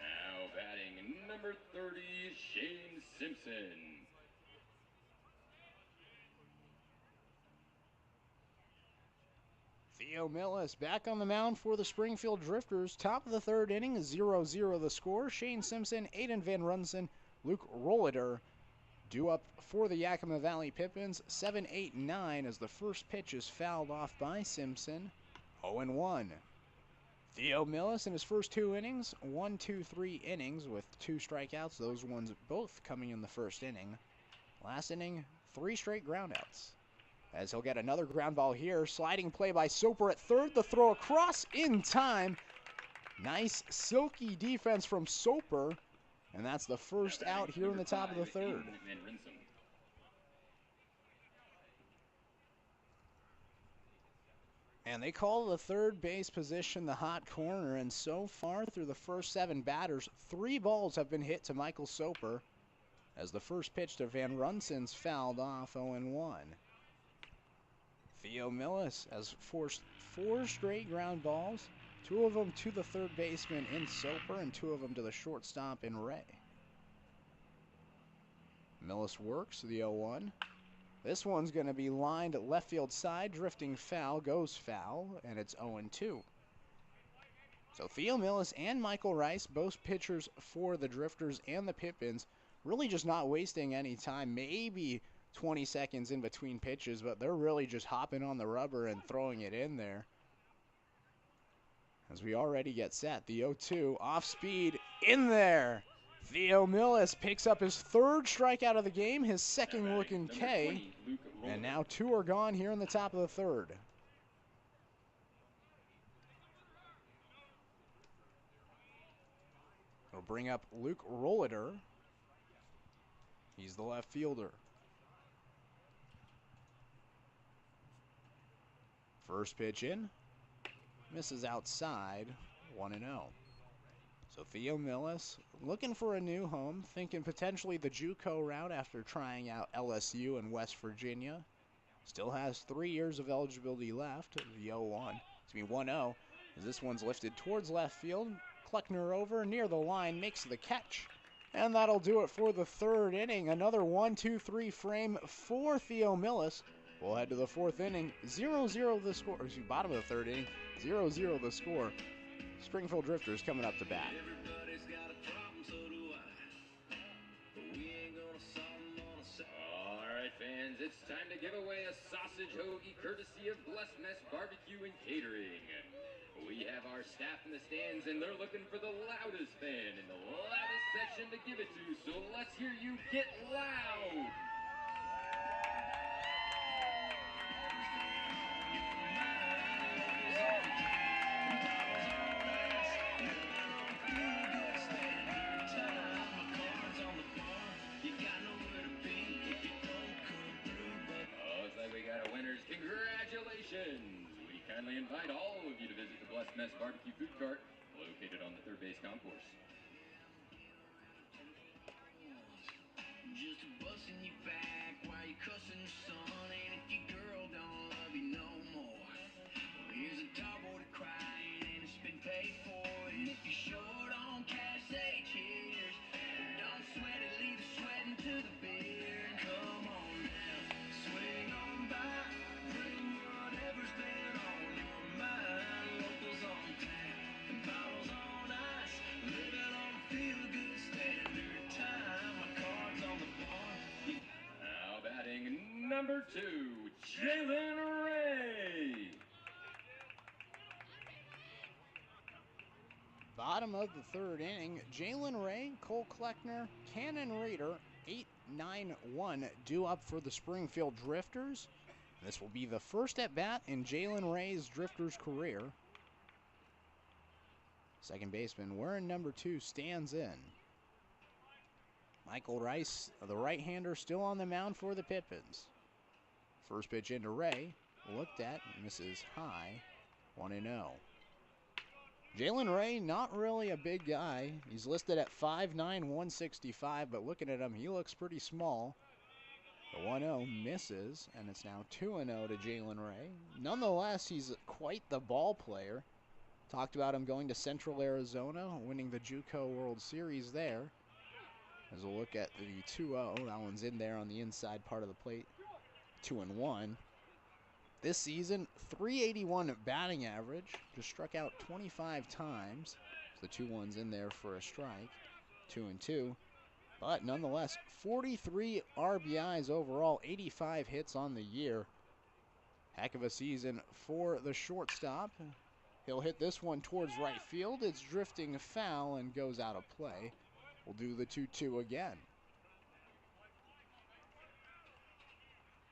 Now batting number 30, Shane Simpson. Theo Millis back on the mound for the Springfield Drifters. Top of the 3rd inning, 0-0 the score. Shane Simpson, Aiden Van Runsen, Luke Rolliter due up for the Yakima Valley Pippins. 7-8-9 as the first pitch is fouled off by Simpson. 0-1. Theo Millis in his first 2 innings, 1-2-3 innings with 2 strikeouts. Those ones both coming in the first inning. Last inning, 3 straight groundouts. As he'll get another ground ball here. Sliding play by Soper at third. The throw across in time. Nice silky defense from Soper. And that's the first out here in the top of the third. And they call the third base position the hot corner. And so far through the first 7 batters, 3 balls have been hit to Michael Soper. As the first pitch to Van Runsen's fouled off 0-1. Theo Millis has forced 4 straight ground balls, 2 of them to the third baseman in Soper and 2 of them to the shortstop in Ray. Millis works the 0-1. This one's going to be lined left field side, drifting foul, goes foul, and it's 0-2. So Theo Millis and Michael Rice, both pitchers for the Drifters and the Pippins, really just not wasting any time. Maybe 20 seconds in between pitches, but they're really just hopping on the rubber and throwing it in there. As we already get set, the 0-2 off speed in there. Theo Millis picks up his 3rd strikeout of the game, his 2nd look in K, and now 2 are gone here in the top of the 3rd. We'll bring up Luke Rolliter. He's the left fielder. First pitch in, misses outside, 1-0. So Theo Millis looking for a new home, thinking potentially the JUCO route after trying out LSU and West Virginia. Still has 3 years of eligibility left. The 0-1. It's going to be 1-0 as this one's lifted towards left field. Kleckner over near the line, makes the catch. And that'll do it for the 3rd inning. Another 1-2-3 frame for Theo Millis. We'll head to the 4th inning. 0-0 the score. Excuse me, bottom of the 3rd inning. 0-0 the score. Springfield Drifters coming up to bat. Everybody's got a problem, so do I. But we ain't gonna solve them on a All right, fans, it's time to give away a sausage hoagie courtesy of Blessed Mess Barbecue and Catering. We have our staff in the stands, and they're looking for the loudest fan in the loudest section to give it to. So let's hear you get loud. Looks like we got a winners. Congratulations. We kindly invite all of you to visit the Blessed Mess Barbecue Food Cart located on the third base concourse. just busting you back while you cussing your son. And if your girl don't love you no more, well, here's a towel to cry in and it's been paid for. And if you're short on cash, say cheers. Don't sweat it, leave the sweating to the beer. Come on now, swing on by, bring whatever's been on your mind. Locals on tap and bottles on ice, living on a feel-good standard time. My cards on the bar. Now batting number 2, Jalen Ray. Bottom of the 3rd inning, Jalen Ray, Cole Kleckner, Cannon Raider, 8-9-1 due up for the Springfield Drifters. This will be the first at bat in Jalen Ray's Drifters career. Second baseman wearing number 2 stands in. Michael Rice, the right-hander, still on the mound for the Pippins. First pitch into Ray, looked at, misses high, 1-0. Jalen Ray, not really a big guy. He's listed at 5'9", 165, but looking at him, he looks pretty small. The 1-0 misses, and it's now 2-0 to Jalen Ray. Nonetheless, he's quite the ball player. Talked about him going to Central Arizona, winning the JUCO World Series there. As we'll look at the 2-0, that one's in there on the inside part of the plate. 2-1. This season, 381 batting average, just struck out 25 times. So the 2-1's in there for a strike, 2-2. But nonetheless, 43 RBIs overall, 85 hits on the year. Heck of a season for the shortstop. He'll hit this one towards right field. It's drifting foul and goes out of play. We'll do the 2-2 again.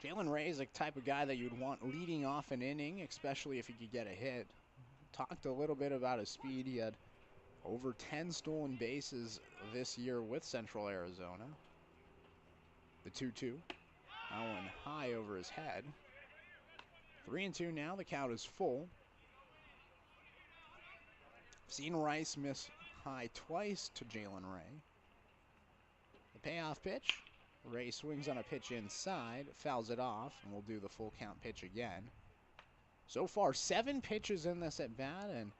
Jalen Ray is the type of guy that you'd want leading off an inning, especially if he could get a hit. Talked a little bit about his speed. He had over 10 stolen bases this year with Central Arizona. The 2-2. That one high over his head. 3-2 now. The count is full. Seen Rice miss high twice to Jalen Ray. The payoff pitch. Ray swings on a pitch inside, fouls it off, and we'll do the full count pitch again. So far, 7 pitches in this at bat, and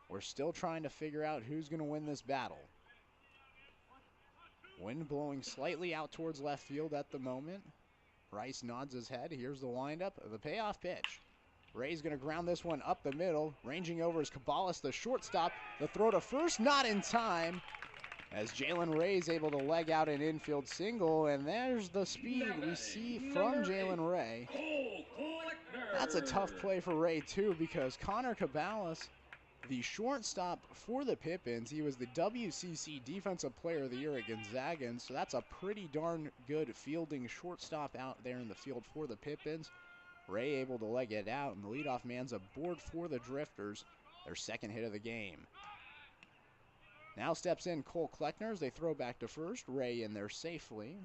we're still trying to figure out who's going to win this battle. Wind blowing slightly out towards left field at the moment. Rice nods his head. Here's the windup of the payoff pitch. Ray's going to ground this one up the middle. Ranging over is Caballas, the shortstop. The throw to first, not in time, as Jalen Ray is able to leg out an infield single, and there's the speed we see from Jalen Ray. That's a tough play for Ray, too, because Connor Caballas, the shortstop for the Pippins, he was the WCC Defensive Player of the Year at Gonzaga, and so that's a pretty darn good fielding shortstop out there in the field for the Pippins. Ray able to leg it out, and the leadoff man's aboard for the Drifters, their second hit of the game. Now steps in Cole Kleckner as they throw back to first. Ray in there safely.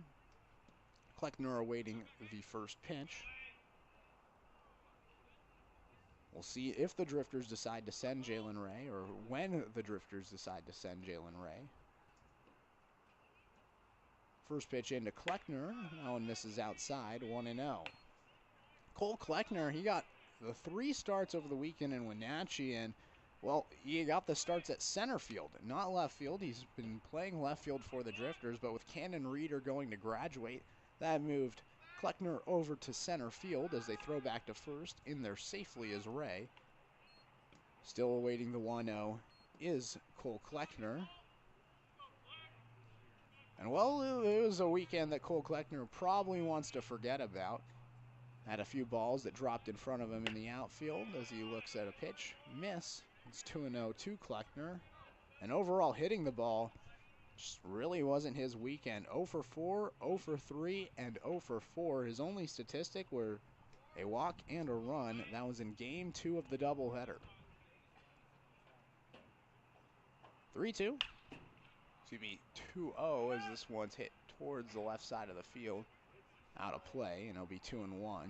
Kleckner awaiting the first pitch. We'll see if the Drifters decide to send Jalen Ray, or when the Drifters decide to send Jalen Ray. First pitch into Kleckner. That one misses outside, 1-0. Cole Kleckner, he got the 3 starts over the weekend in Wenatchee, and well, he got the starts at center field, not left field. He's been playing left field for the Drifters, but with Cannon Reeder going to graduate, that moved Kleckner over to center field as they throw back to first. In there safely is Ray. Still awaiting the 1-0 is Cole Kleckner. And well, it was a weekend that Cole Kleckner probably wants to forget about. Had a few balls that dropped in front of him in the outfield as he looks at a pitch. Miss. It's 2-0 to Kleckner. And overall hitting the ball just really wasn't his weekend. 0 for 4, 0 for 3, and 0 for 4. His only statistic were a walk and a run. That was in game 2 of the doubleheader. 3-2. Excuse me, 2-0 as this one's hit towards the left side of the field. Out of play, and it'll be 2-1.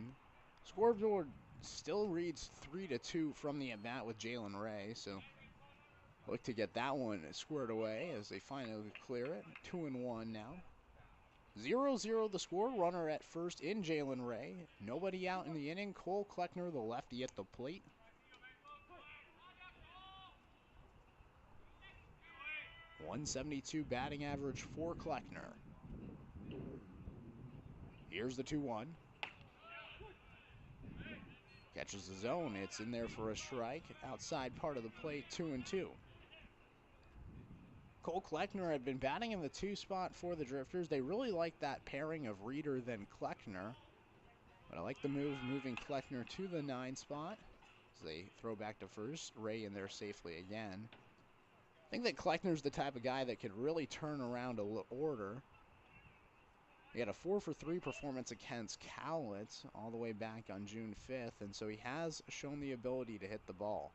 Scoreboard still reads 3-2 from the at-bat with Jalen Ray, so look to get that one squared away as they finally clear it. 2-1 now. 0-0 the score. Runner at first in Jalen Ray. Nobody out in the inning. Cole Kleckner, the lefty, at the plate. .172 batting average for Kleckner. Here's the 2-1. Catches the zone. It's in there for a strike. Outside part of the plate, 2-2. Cole Kleckner had been batting in the 2 spot for the Drifters. They really like that pairing of Reeder than Kleckner. But I like the move, moving Kleckner to the 9 spot. As they throw back to first. Ray in there safely again. I think that Kleckner's the type of guy that could really turn around an order. He had a 4 for 3 performance against Cowlitz all the way back on June 5th, and so he has shown the ability to hit the ball.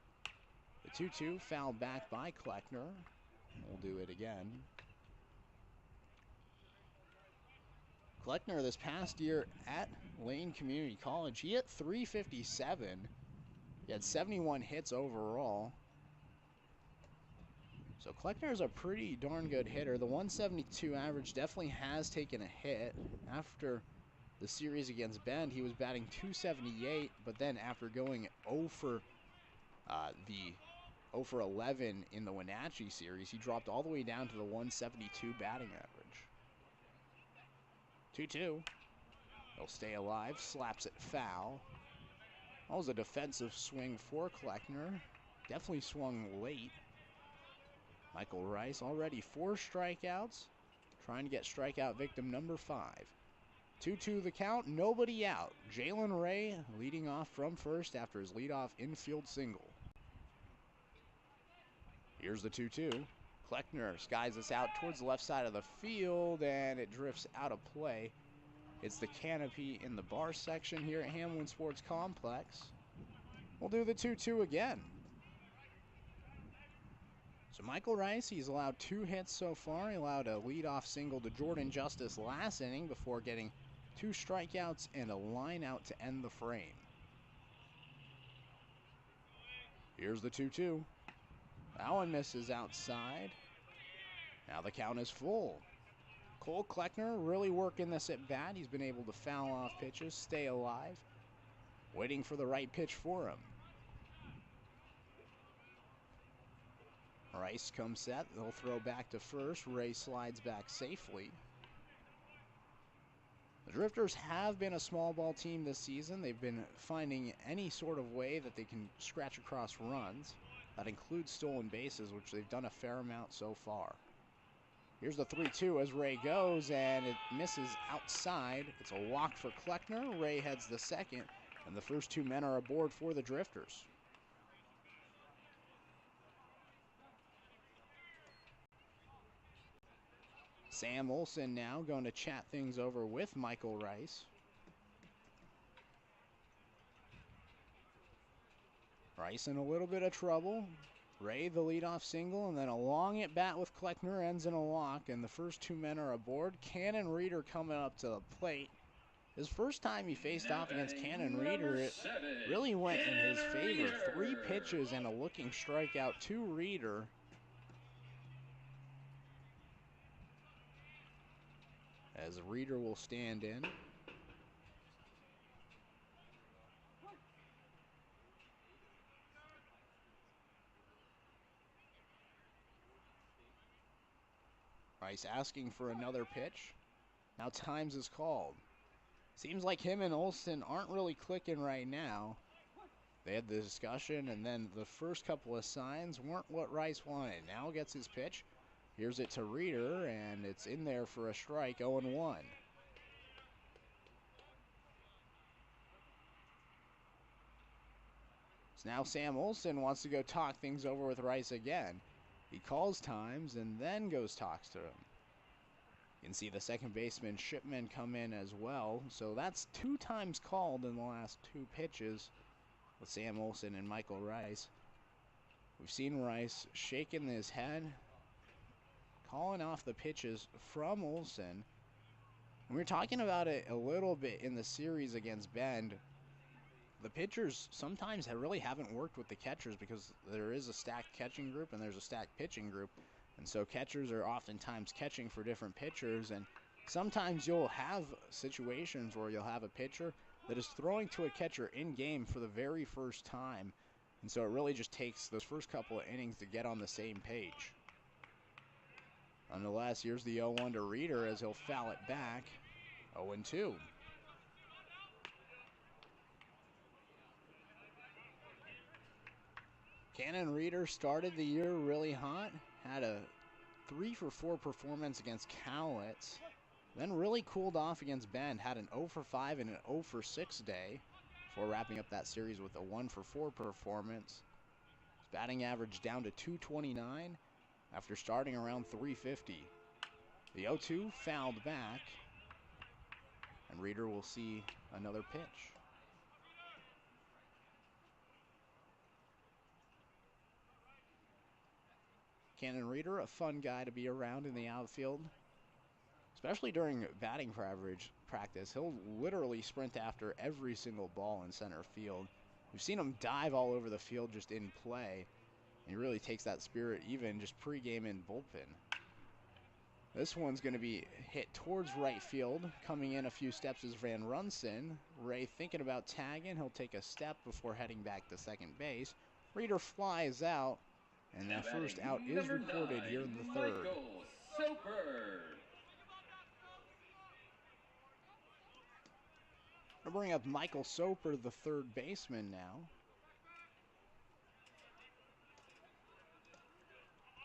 The 2-2 fouled back by Kleckner. We'll do it again. Kleckner this past year at Lane Community College, he hit .357. He had 71 hits overall. So Kleckner is a pretty darn good hitter. The .172 average definitely has taken a hit. After the series against Bend, he was batting .278, but then after going 0 for 11 in the Wenatchee series, he dropped all the way down to the .172 batting average. 2-2. He'll stay alive, slaps it foul. That was a defensive swing for Kleckner. Definitely swung late. Michael Rice already 4 strikeouts, trying to get strikeout victim number 5. 2-2 the count, nobody out. Jalen Ray leading off from first after his leadoff infield single. Here's the 2-2. Kleckner skies us out towards the left side of the field, and it drifts out of play. It's the canopy in the bar section here at Hamlin Sports Complex. We'll do the 2-2 again. So Michael Rice, he's allowed 2 hits so far. He allowed a leadoff single to Jordan Justice last inning before getting 2 strikeouts and a line out to end the frame. Here's the 2-2. That one misses outside. Now the count is full. Cole Kleckner really working this at bat. He's been able to foul off pitches, stay alive, waiting for the right pitch for him. Rice comes set. They'll throw back to first. Ray slides back safely. The Drifters have been a small ball team this season. They've been finding any sort of way that they can scratch across runs. That includes stolen bases, which they've done a fair amount so far. Here's the 3-2 as Ray goes, and it misses outside. It's a walk for Kleckner. Ray heads the second, and the first 2 men are aboard for the Drifters. Sam Olson now going to chat things over with Michael Rice. Rice in a little bit of trouble. Ray the leadoff single, and then a long at bat with Kleckner ends in a walk, and the first 2 men are aboard. Cannon Reeder coming up to the plate. His first time he faced off against Cannon Reeder, it really went in his favor. 3 pitches and a looking strikeout to Reeder. As Reeder will stand in. Rice asking for another pitch. Now times is called. Seems like him and Olson aren't really clicking right now. They had the discussion, and then the first couple of signs weren't what Rice wanted. Now gets his pitch. Here's it to Reeder, and it's in there for a strike, 0-1. So now Sam Olson wants to go talk things over with Rice again. He calls times and then goes talks to him. You can see the second baseman Shipman come in as well. So that's 2 times called in the last 2 pitches with Sam Olson and Michael Rice. We've seen Rice shaking his head, calling off the pitches from Olson. And we were talking about it a little bit in the series against Bend. The pitchers sometimes really haven't worked with the catchers because there is a stacked catching group and there's a stacked pitching group. And so catchers are oftentimes catching for different pitchers. And sometimes you'll have situations where you'll have a pitcher that is throwing to a catcher in game for the very first time. And so it really just takes those first couple of innings to get on the same page. Nonetheless, here's the 0-1 to Reeder as he'll foul it back. 0-2. Cannon Reeder started the year really hot. Had a 3-for-4 performance against Cowlitz. Then really cooled off against Bend. Had an 0-for-5 and an 0-for-6 day before wrapping up that series with a 1-for-4 performance. His batting average down to .229 after starting around .350. The 0-2 fouled back, and Reeder will see another pitch. Cannon Reeder, a fun guy to be around in the outfield, especially during batting practice. He'll literally sprint after every single ball in center field. We've seen him dive all over the field just in play. And he really takes that spirit even just pregame and bullpen. This one's going to be hit towards right field. Coming in a few steps is Van Runson. Ray thinking about tagging. He'll take a step before heading back to second base. Reeder flies out. And that first out is recorded here in the third. Michael Soper. We'll bring up Michael Soper, the third baseman now.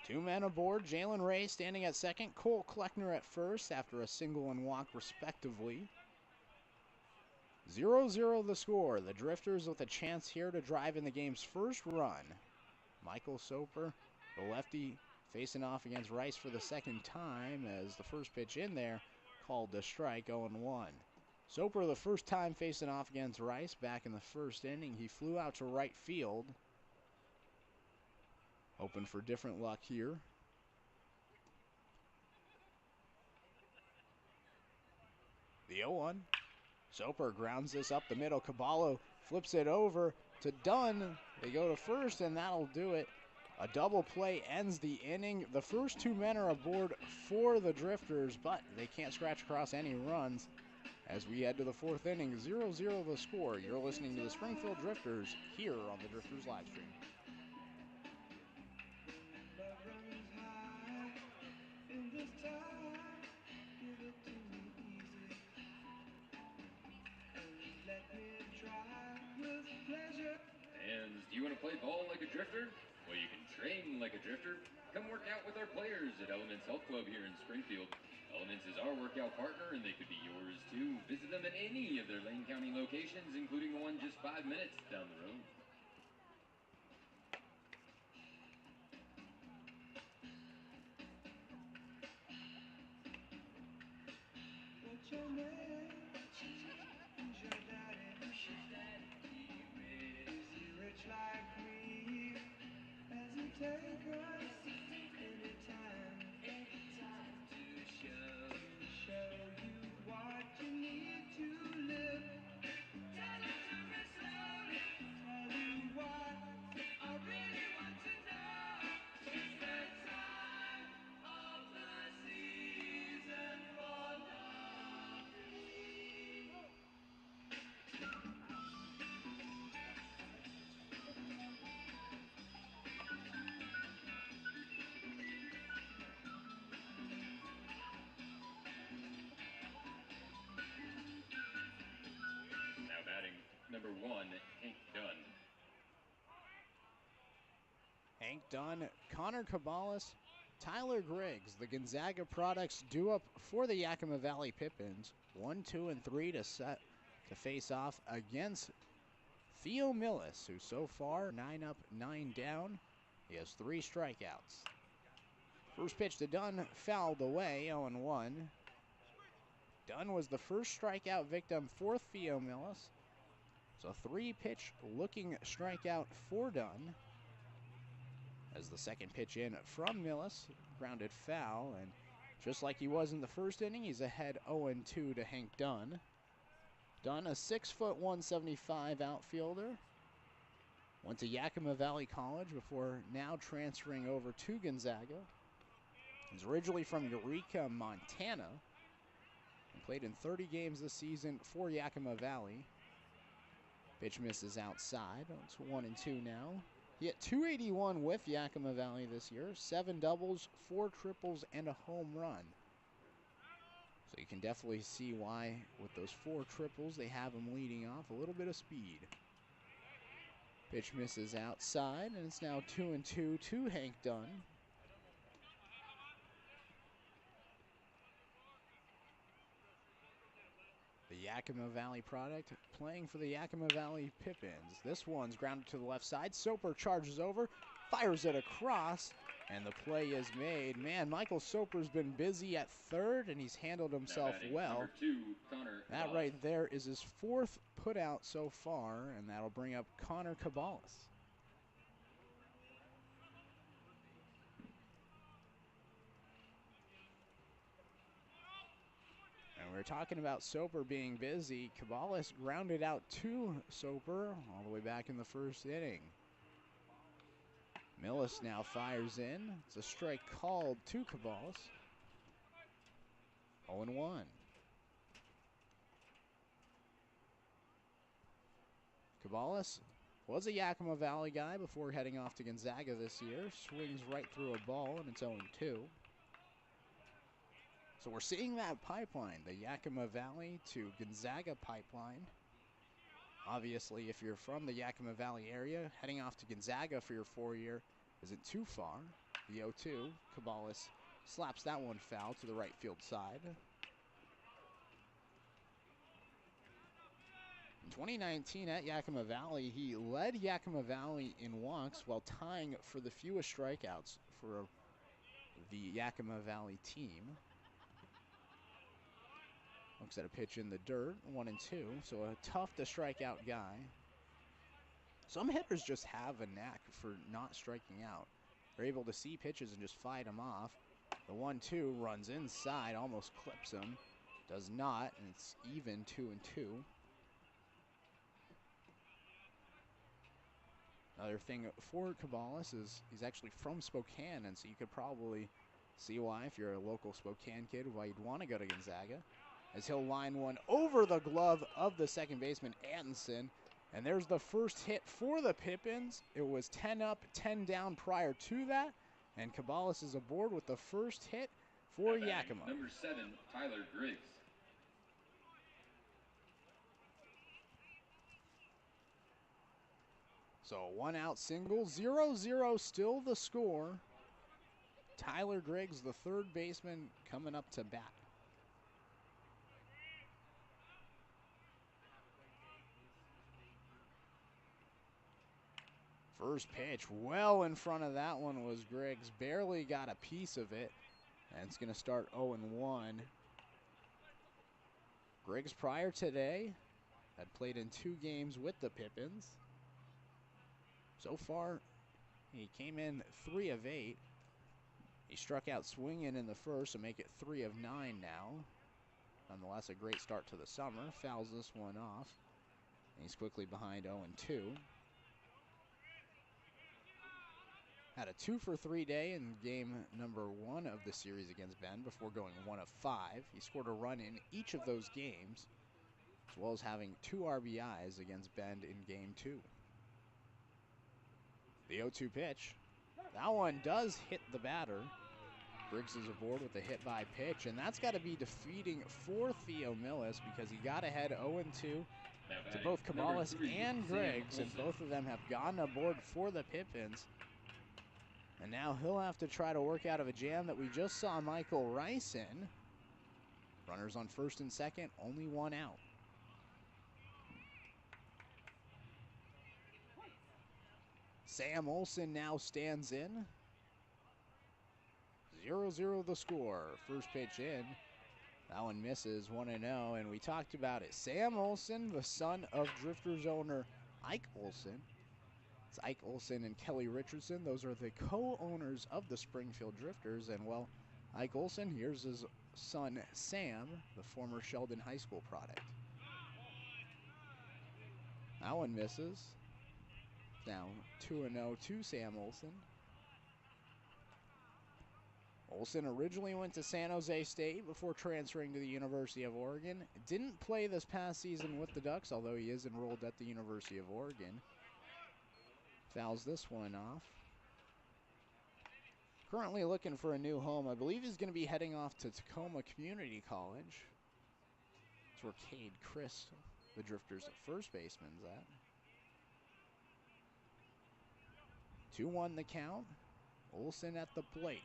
2 men aboard. Jalen Ray standing at second. Cole Kleckner at first after a single and walk respectively. 0-0 the score. The Drifters with a chance here to drive in the game's first run. Michael Soper The lefty facing off against Rice for the second time as the first pitch in there called the strike, 0-1. Soper the first time facing off against Rice back in the first inning. He flew out to right field. Hoping for different luck here. The 0-1. Soper grounds this up the middle. Caballo flips it over to Dunn. They go to first, and that'll do it. A double play ends the inning. The first two men are aboard for the Drifters, but they can't scratch across any runs as we head to the fourth inning. 0-0 the score. You're listening to the Springfield Drifters here on the Drifters live stream. Fans, do you want to play ball like a drifter? Well, you can train like a drifter. Come work out with our players at Elements Health Club here in Springfield. Elements is our workout partner, and they could be yours too. Visit them at any of their Lane County locations, including the one just 5 minutes down the road. What's your name? Who's your daddy? Is he rich like me? Has he take us anytime to show you what you need to live? Tell it to me slowly. Tell you what I really want to know. It's the time of the season for love. Now batting, number 1, Hank Dunn. Hank Dunn, Connor Caballas, Tyler Griggs, the Gonzaga products due up for the Yakima Valley Pippins. 1, 2, and 3 to face off against Theo Millis, who so far 9 up, 9 down. He has 3 strikeouts. First pitch to Dunn fouled away, 0-1. Dunn was the first strikeout victim for Theo Millis. So 3-pitch looking strikeout for Dunn. As the second pitch in from Millis, grounded foul, and just like he was in the first inning, he's ahead 0-2 to Hank Dunn. Dunn, a 6'1", 175 outfielder. Went to Yakima Valley College before now transferring over to Gonzaga. He's originally from Eureka, Montana, and played in 30 games this season for Yakima Valley. Pitch misses outside. It's 1-2 now. He hit .281 with Yakima Valley this year. 7 doubles, 4 triples, and a home run. So you can definitely see why with those 4 triples they have him leading off. A little bit of speed. Pitch misses outside, and it's now 2-2 to Hank Dunn. The Yakima Valley product playing for the Yakima Valley Pippins. This one's grounded to the left side. Soper charges over, fires it across, and the play is made. Man, Michael Soper's been busy at third, and he's handled himself well. Number 2, Connor That Caballas. right there is his 4th putout so far, and that'll bring up Connor Caballas. And we're talking about Soper being busy. Caballas grounded out to Soper all the way back in the first inning. Millis now fires in. It's a strike called to Caballas. 0-1. Caballas was a Yakima Valley guy before heading off to Gonzaga this year. Swings right through a ball, and it's 0-2. So we're seeing that pipeline, the Yakima Valley to Gonzaga pipeline. Obviously, if you're from the Yakima Valley area, heading off to Gonzaga for your 4-year isn't too far. The 0-2, Caballas slaps that one foul to the right field side. In 2019 at Yakima Valley, he led Yakima Valley in walks while tying for the fewest strikeouts for the Yakima Valley team. Looks at a pitch in the dirt, 1-2, so a tough to strike out guy. Some hitters just have a knack for not striking out. They're able to see pitches and just fight them off. The 1-2 runs inside, almost clips him. Does not, and it's even 2-2. Another thing for Cabales is he's actually from Spokane, and so you could probably see why, if you're a local Spokane kid, why you'd want to go to Gonzaga. As he'll line one over the glove of the second baseman, Atkinson. And there's the first hit for the Pippins. It was 10 up, 10 down prior to that. And Cabales is aboard with the first hit for Yakima. Number 7, Tyler Griggs. So 1 out single, 0-0 still the score. Tyler Griggs, the third baseman, coming up to bat. First pitch, well in front of that one was Griggs. Barely got a piece of it. And it's going to start 0-1. Griggs prior today had played in 2 games with the Pippins. So far, he came in 3 of 8. He struck out swinging in the first to make it 3 of 9 now. Nonetheless, a great start to the summer. Fouls this one off. And he's quickly behind 0-2. Had a 2 for 3 day in game number 1 of the series against Bend before going 1 of 5. He scored a run in each of those games, as well as having 2 RBIs against Bend in game 2. The 0-2 pitch. That one does hit the batter. Briggs is aboard with a hit by pitch, and that's got to be defeating for Theo Millis because he got ahead 0-2 to both Cabales and Griggs, and both of them have gone aboard for the Pippins. And now he'll have to try to work out of a jam that we just saw Michael Rice in. Runners on first and second, only 1 out. Sam Olson now stands in. 0-0 the score. First pitch in. That one misses, 1-0, and we talked about it. Sam Olson, the son of Drifters owner Ike Olson. It's Ike Olson and Kelly Richardson. Those are the co-owners of the Springfield Drifters. And, well, Ike Olson, here's his son, Sam, the former Sheldon High School product. That one misses. Now 2-0 to Sam Olson. Olson originally went to San Jose State before transferring to the University of Oregon. Didn't play this past season with the Ducks, although he is enrolled at the University of Oregon. Fouls this one off. Currently looking for a new home. I believe he's going to be heading off to Tacoma Community College. That's where Cade Chris, the Drifters' first baseman's at. 2-1 the count. Olson at the plate.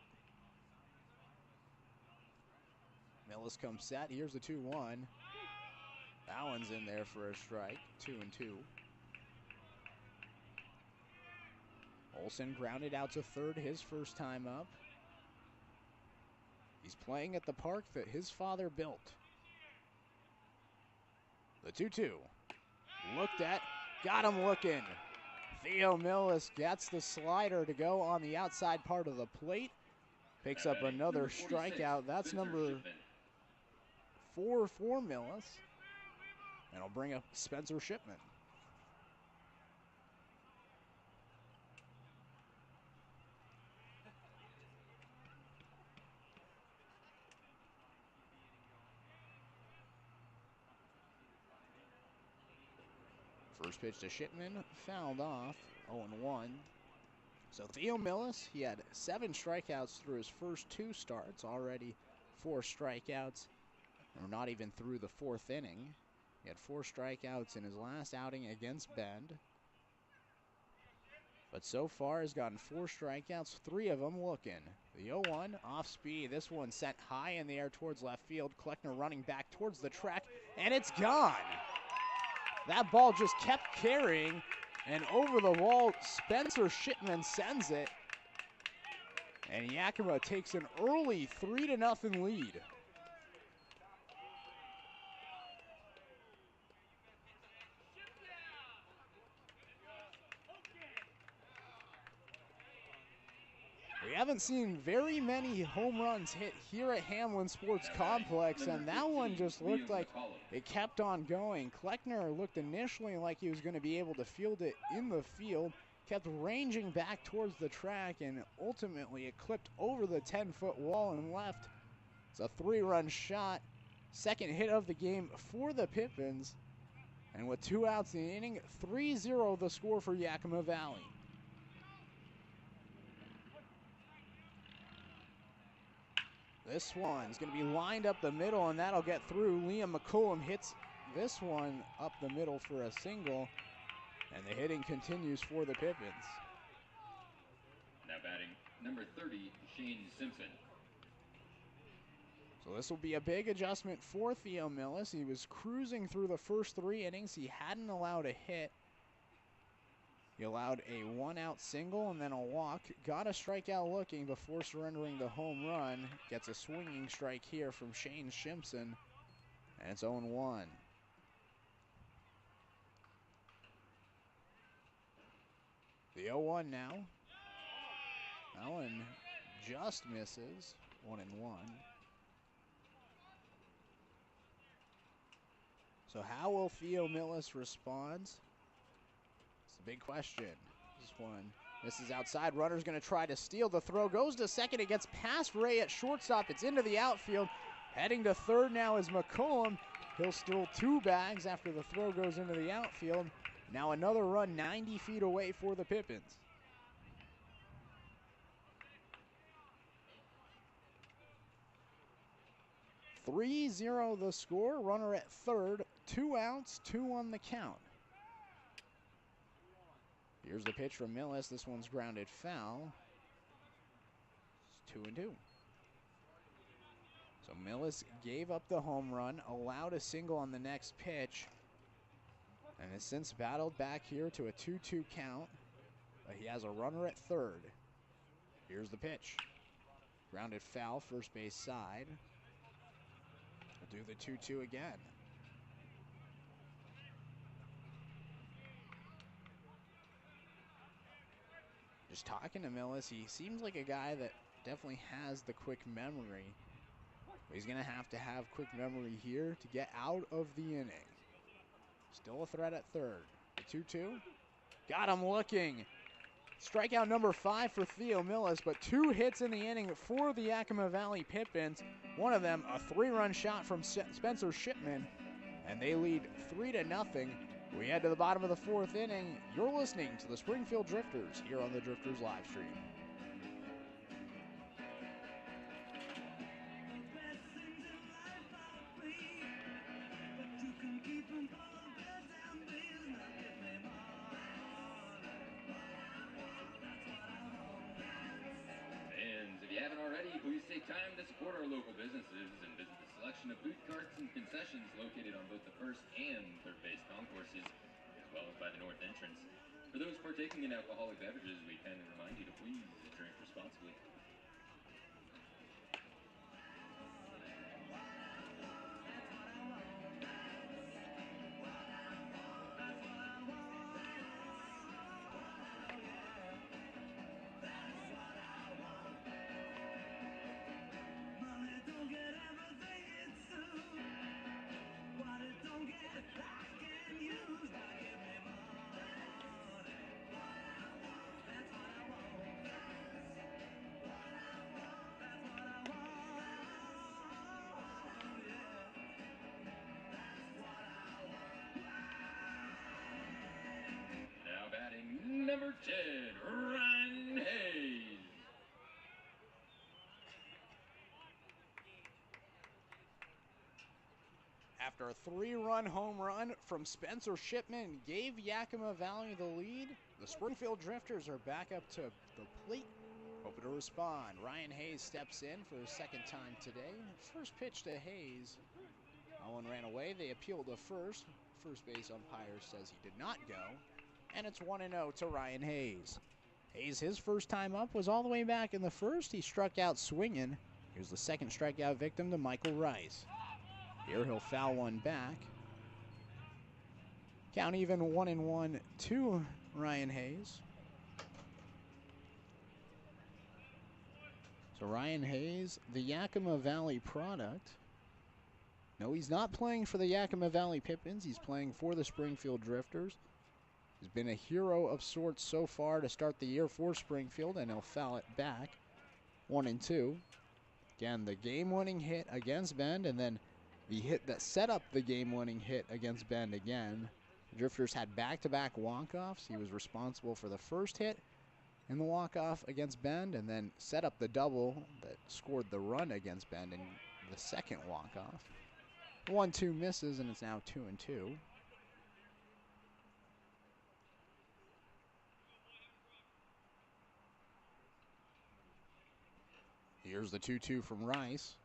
Millis comes set. Here's the 2-1. That one's in there for a strike. 2-2. Olson grounded out to third his first time up. He's playing at the park that his father built. The 2-2. Looked at. Got him looking. Theo Millis gets the slider to go on the outside part of the plate. Picks up another strikeout. That's number 4 for Millis. And it'll bring up Spencer Shipman. First pitch to Shipman, fouled off, 0-1. So Theo Millis, he had 7 strikeouts through his first 2 starts, already 4 strikeouts. We're not even through the 4th inning. He had 4 strikeouts in his last outing against Bend. But so far has gotten 4 strikeouts, 3 of them looking. The 0-1 off speed. This one sent high in the air towards left field. Kleckner running back towards the track, and it's gone. That ball just kept carrying, and over the wall, Spencer Shipman sends it. And Yakima takes an early 3-0 lead. We haven't seen very many home runs hit here at Hamlin Sports Complex, and that one just looked like it kept on going. Kleckner looked initially like he was going to be able to field it in the field, kept ranging back towards the track, and ultimately it clipped over the 10-foot wall and left. It's a 3-run shot, second hit of the game for the Pippins, and with 2 outs in the inning, 3-0 the score for Yakima Valley. This one's going to be lined up the middle, and that'll get through. Liam McCullum hits this one up the middle for a single, and the hitting continues for the Pippins. Now batting, number 30, Shane Simpson. So this will be a big adjustment for Theo Millis. He was cruising through the first 3 innings. He hadn't allowed a hit. He allowed a 1-out single and then a walk. Got a strikeout looking before surrendering the home run. Gets a swinging strike here from Shane Simpson, and it's 0-1. The 0-1 now. Allen just misses, 1-1. So how will Theo Millis respond? It's a big question. This one misses outside. Runner's going to try to steal. The throw goes to second. It gets past Ray at shortstop. It's into the outfield. Heading to third now is McCullum. He'll steal 2 bags after the throw goes into the outfield. Now another run 90 feet away for the Pippins. "3-0 the score. Runner at third. 2 outs, 2 on the count. Here's the pitch from Millis. This one's grounded foul. It's 2-2. So Millis gave up the home run, allowed a single on the next pitch, and has since battled back here to a 2-2 count. But he has a runner at third. Here's the pitch. Grounded foul, first base side. We'll do the 2-2 again. Just talking to Millis, he seems like a guy that definitely has the quick memory. But he's going to have quick memory here to get out of the inning. Still a threat at third. The 2-2. Got him looking. Strikeout number 5 for Theo Millis, but 2 hits in the inning for the Yakima Valley Pippins. One of them, a 3-run shot from Spencer Shipman, and they lead 3-0. We head to the bottom of the 4th inning. You're listening to the Springfield Drifters here on the Drifters live stream. Fans, if you haven't already, please take time to support our local businesses and visit the selection of food carts and concessions located on both the first and third base concourses, as well as by the north entrance. For those partaking in alcoholic beverages, we kindly remind you to please drink responsibly. Number 10, Ryan Hayes. After a 3-run home run from Spencer Shipman gave Yakima Valley the lead, the Springfield Drifters are back up to the plate, hoping to respond. Ryan Hayes steps in for his 2nd time today. First pitch to Hayes. No one ran away. They appealed to first. First base umpire says he did not go. And it's 1-0 to Ryan Hayes. Hayes, his first time up was all the way back in the first. He struck out swinging. Here's the second strikeout victim to Michael Rice. Here he'll foul one back. Count even 1-1 to Ryan Hayes. So Ryan Hayes, the Yakima Valley product. No, he's not playing for the Yakima Valley Pippins. He's playing for the Springfield Drifters. He's been a hero of sorts so far to start the year for Springfield, and he'll foul it back. 1-2. Again, the game-winning hit against Bend, and then the hit that set up the game-winning hit against Bend again. The Drifters had back-to-back walk-offs. He was responsible for the first hit in the walk-off against Bend, and then set up the double that scored the run against Bend in the second walk-off. 1-2 misses, and it's now 2-2. Here's the 2-2 from Rice.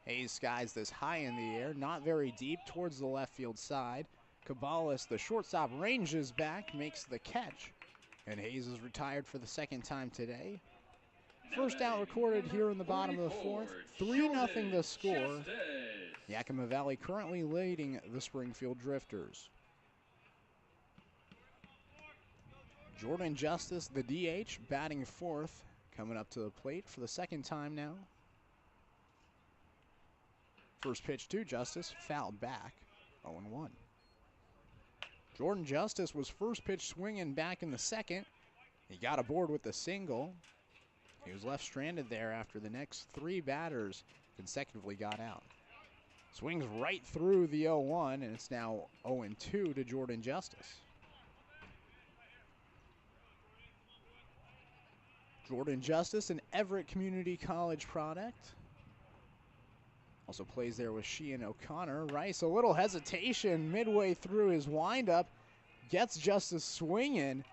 Hayes skies this high in the air, not very deep, towards the left field side. Cabales, the shortstop, ranges back, makes the catch. And Hayes is retired for the second time today. First out recorded here in the bottom of the fourth. 3-0 the score. Yakima Valley currently leading the Springfield Drifters. Jordan Justice, the DH, batting fourth, coming up to the plate for the second time now. First pitch to Justice, fouled back, 0-1. Jordan Justice was first pitch swinging back in the second. He got aboard with the single. He was left stranded there after the next three batters consecutively got out. Swings right through the 0-1, and it's now 0-2 to Jordan Justice. Jordan Justice, an Everett Community College product. Also plays there with Sheehan O'Connor. Rice, a little hesitation midway through his windup. Gets Justice swinging.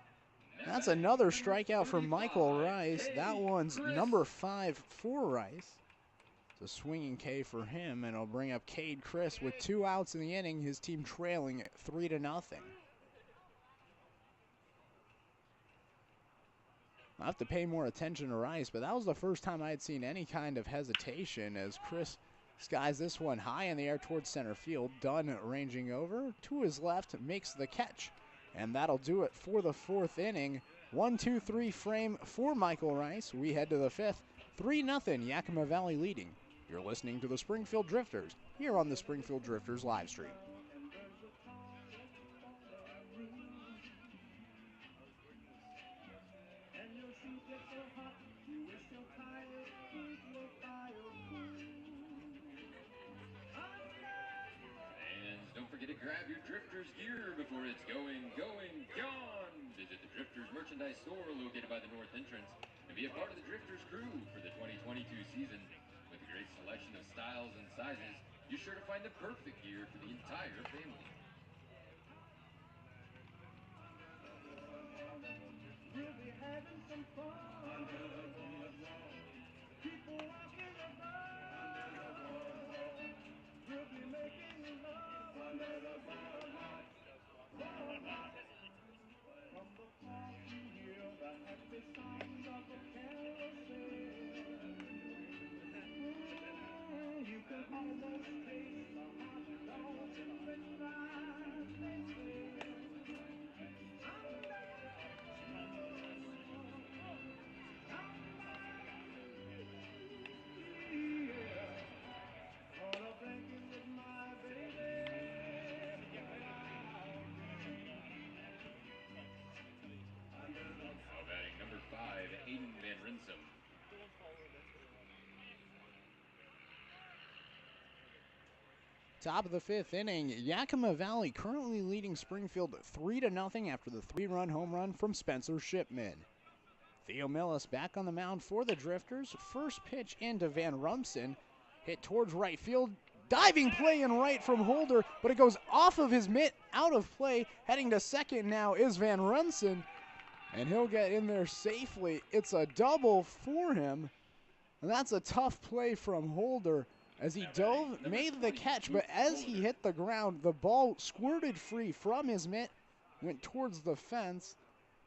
That's another strikeout for Michael Rice. That one's number 5 for Rice. It's a swinging K for him, and it'll bring up Cade Chris with 2 outs in the inning. His team trailing 3-0. I'll have to pay more attention to Rice, but that was the first time I had seen any kind of hesitation as Chris skies this one high in the air towards center field. Dunn ranging over to his left, makes the catch. And that'll do it for the fourth inning. 1-2-3 frame for Michael Rice. We head to the fifth. 3-0 Yakima Valley leading. You're listening to the Springfield Drifters here on the Springfield Drifters live stream. Grab your Drifters gear before it's going, gone. Visit the Drifters merchandise store located by the north entrance and be a part of the Drifters crew for the 2022 season. With a great selection of styles and sizes, you're sure to find the perfect gear for the entire family. We'll be having some fun under the boardwalk. People walking above. We'll be making love under the boardwalk. From the park you hear the happy sounds of a carousel. You can almost taste the hot dogs and french fries they sell. Top of the fifth inning, Yakima Valley currently leading Springfield 3-0 after the 3-run home run from Spencer Shipman. Theo Millis back on the mound for the Drifters. First pitch into Van Rumson, hit towards right field. Diving play in right from Holder, but it goes off of his mitt, out of play. Heading to second now is Van Rumson, and he'll get in there safely. It's a double for him, and that's a tough play from Holder. As he dove, made the catch, but as he hit the ground, the ball squirted free from his mitt, went towards the fence,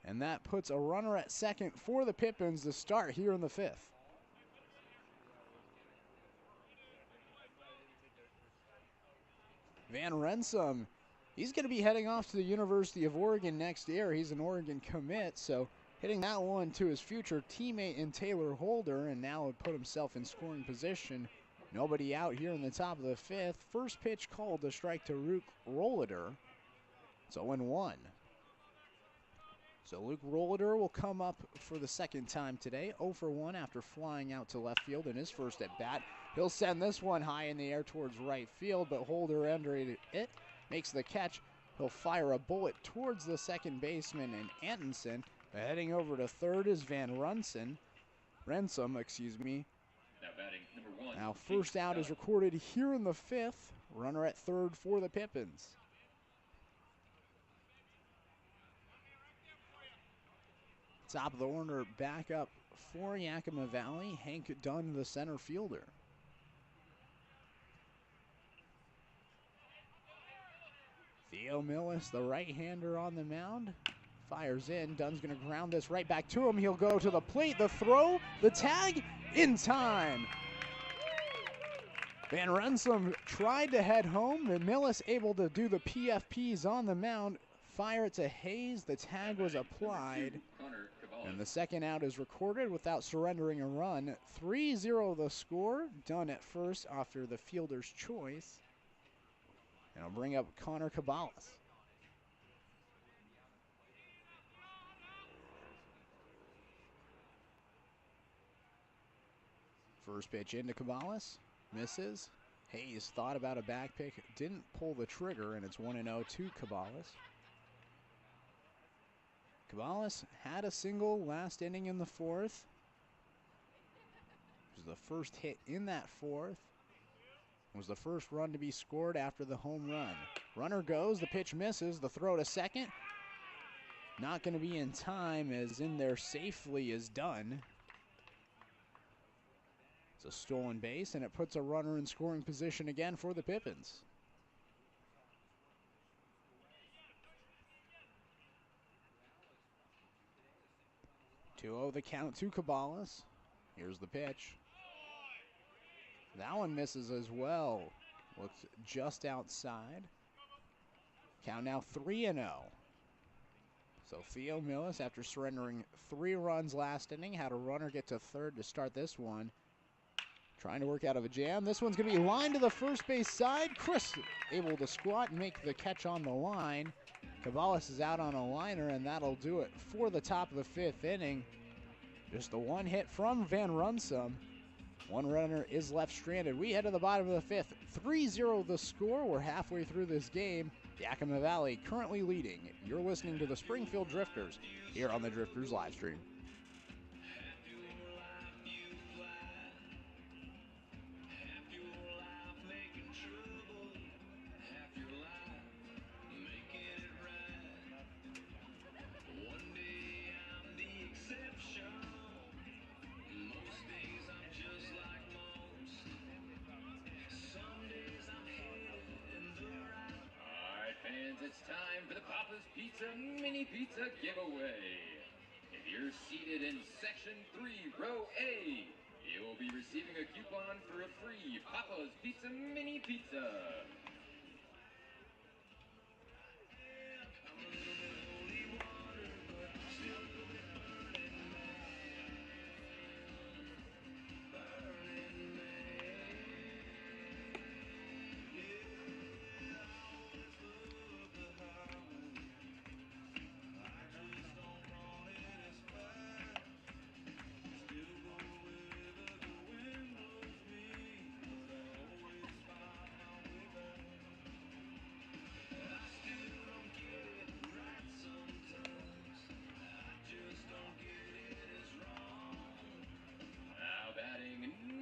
And that puts a runner at second for the Pippins to start here in the 5th. Van Rensom, he's going to be heading off to the University of Oregon next year. He's an Oregon commit, so hitting that one to his future teammate in Taylor Holder, and now would put himself in scoring position. Nobody out here in the top of the 5th. First pitch called to strike to Luke Rollader. It's 0-1. So Luke Rollader will come up for the second time today. 0 for 1 after flying out to left field in his first at bat. He'll send this one high in the air towards right field, but Holder underrated it, makes the catch. He'll fire a bullet towards the second baseman and Antonsen. Heading over to third is Van Rensom. Now batting number 1. Now first out is recorded here in the 5th. Runner at third for the Pippins. Top of the order back up for Yakima Valley. Hank Dunn, the center fielder. Theo Millis, the right-hander on the mound. Fires in. Dunn's going to ground this right back to him. He'll go to the plate. The throw, the tag, in time. Van Rensom tried to head home, and Millis able to do the PFPs on the mound. Fire it to Hayes. The tag was applied. And the second out is recorded without surrendering a run. 3-0 the score. Dunn at first after the fielder's choice. And I'll bring up Connor Cabales. First pitch into Cabales. Misses. Hayes thought about a back pick. Didn't pull the trigger, and it's 1-0 to Cabales. Cabales had a single last inning in the 4th. It was the first hit in that 4th. It was the first run to be scored after the home run. Runner goes, the pitch misses, the throw to second. Not going to be in time, as in there safely is done. It's a stolen base, and it puts a runner in scoring position again for the Pippins. 2-0 the count to Cabales. Here's the pitch. That one misses as well. Looks just outside. Count now 3-0. So Theo Millis, after surrendering 3 runs last inning, had a runner get to third to start this one. Trying to work out of a jam. This one's going to be lined to the first base side. Chris able to squat and make the catch on the line. Cabales is out on a liner, and that'll do it for the top of the 5th inning. Just the one hit from Van Rensom. One runner is left stranded. We head to the bottom of the 5th. 3-0 the score. We're halfway through this game. Yakima Valley currently leading. You're listening to the Springfield Drifters here on the Drifters live stream. It's time for the Papa's Pizza Mini Pizza Giveaway. If you're seated in Section 3, Row A, you will be receiving a coupon for a free Papa's Pizza Mini Pizza.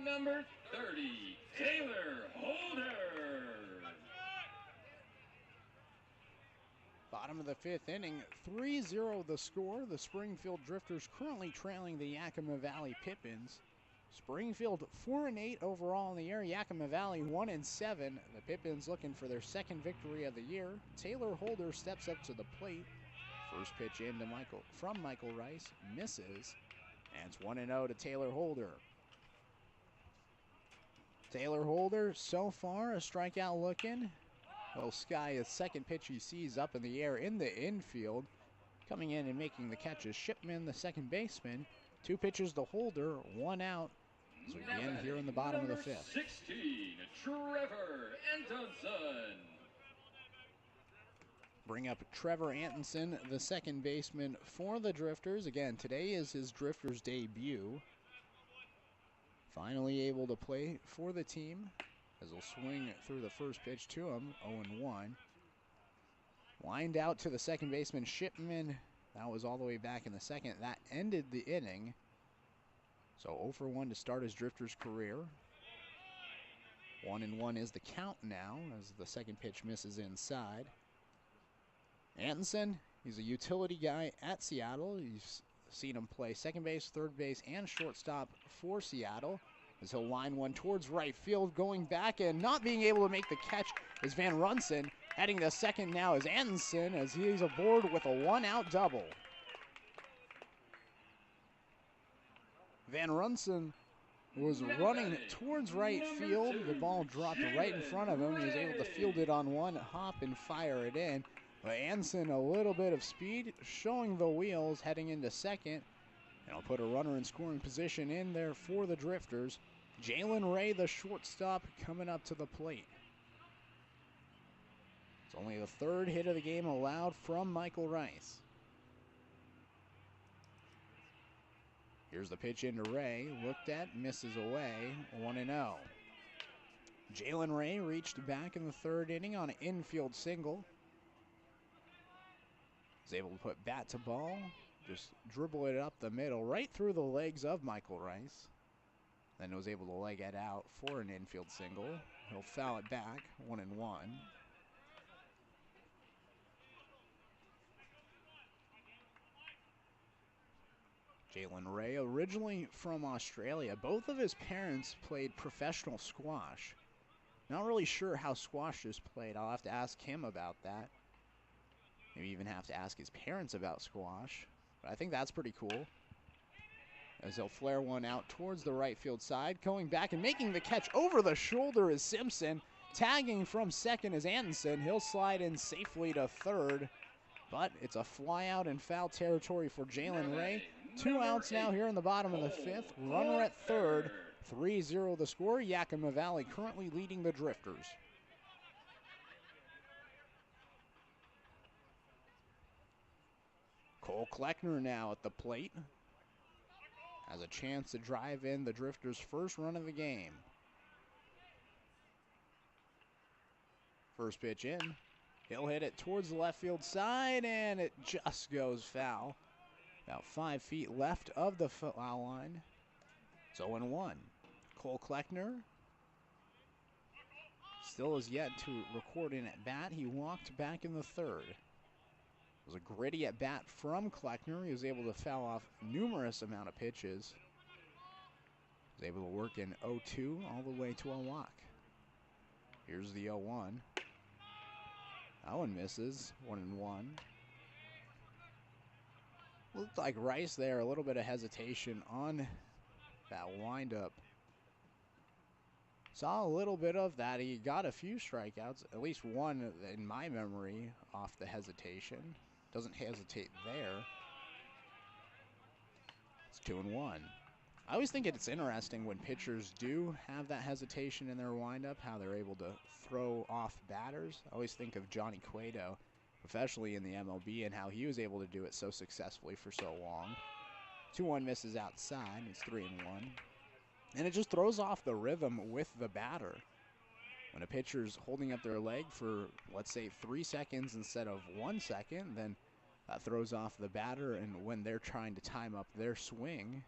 Number 30, Taylor Holder. Bottom of the 5th inning, 3-0 the score. The Springfield Drifters currently trailing the Yakima Valley Pippins. Springfield 4-8 overall in the year. Yakima Valley 1-7. The Pippins looking for their second victory of the year. Taylor Holder steps up to the plate. First pitch into from Michael Rice, misses, and it's 1-0 to Taylor Holder. Taylor Holder, so far, a strikeout looking. Well, Sky, a second pitch he sees up in the air in the infield. Coming in and making the catch is Shipman, the second baseman. 2 pitches to Holder, 1 out. As we begin here in the bottom of the 5th. 16, Trevor Antonson. Bring up Trevor Antonson, the second baseman for the Drifters. Again, today is his Drifters debut. Finally able to play for the team as he'll swing through the first pitch to him, 0-1. Wind out to the second baseman, Shipman. That was all the way back in the second. That ended the inning. So 0-1 to start his Drifters career. 1-1 is the count now as the second pitch misses inside. Antonson, he's a utility guy at Seattle. You've seen him play second base, third base, and shortstop for Seattle. As he'll line one towards right field, going back and not being able to make the catch is Van Runson. Heading to second now is Antonson as he's aboard with a 1-out double. Van Runson was running towards right field. The ball dropped right in front of him. He was able to field it on one hop and fire it in. But Antonson, a little bit of speed, showing the wheels, heading into second. And I'll put a runner in scoring position in there for the Drifters. Jalen Ray, the shortstop, coming up to the plate. It's only the 3rd hit of the game allowed from Michael Rice. Here's the pitch into Ray. Looked at, misses away, 1-0. Jalen Ray reached back in the 3rd inning on an infield single. Was able to put bat to ball, just dribble it up the middle, right through the legs of Michael Rice. Then was able to leg it out for an infield single. He'll foul it back, 1-1. Jalen Ray, originally from Australia. Both of his parents played professional squash. Not really sure how squash is played. I'll have to ask him about that. Maybe even have to ask his parents about squash. But I think that's pretty cool. As he'll flare one out towards the right field side. Going back and making the catch over the shoulder is Simpson. Tagging from second is Antonson. He'll slide in safely to third. But it's a fly out in foul territory for Jalen Ray. 2 outs now here in the bottom of the 5th. Runner at third. 3-0 the score. Yakima Valley currently leading the Drifters. Cole Kleckner now at the plate. Has a chance to drive in the Drifters' first run of the game. First pitch in. He'll hit it towards the left field side, and it just goes foul. About 5 feet left of the foul line. It's 0-1. Cole Kleckner still is yet to record an at-bat. He walked back in the 3rd. It was a gritty at-bat from Kleckner. He was able to foul off numerous amount of pitches. He was able to work in 0-2 all the way to a walk. Here's the 0-1. That one misses, 1-1. Looked like Rice there, a little bit of hesitation on that windup. Saw a little bit of that. He got a few strikeouts, at least one in my memory off the hesitation. Doesn't hesitate there. It's 2-1. I always think it's interesting when pitchers do have that hesitation in their windup, how they're able to throw off batters. I always think of Johnny Cueto, professionally in the MLB, and how he was able to do it so successfully for so long. 2-1 misses outside. It's 3-1. And it just throws off the rhythm with the batter. When a pitcher's holding up their leg for, let's say, 3 seconds instead of 1 second, then that throws off the batter, and when they're trying to time up their swing,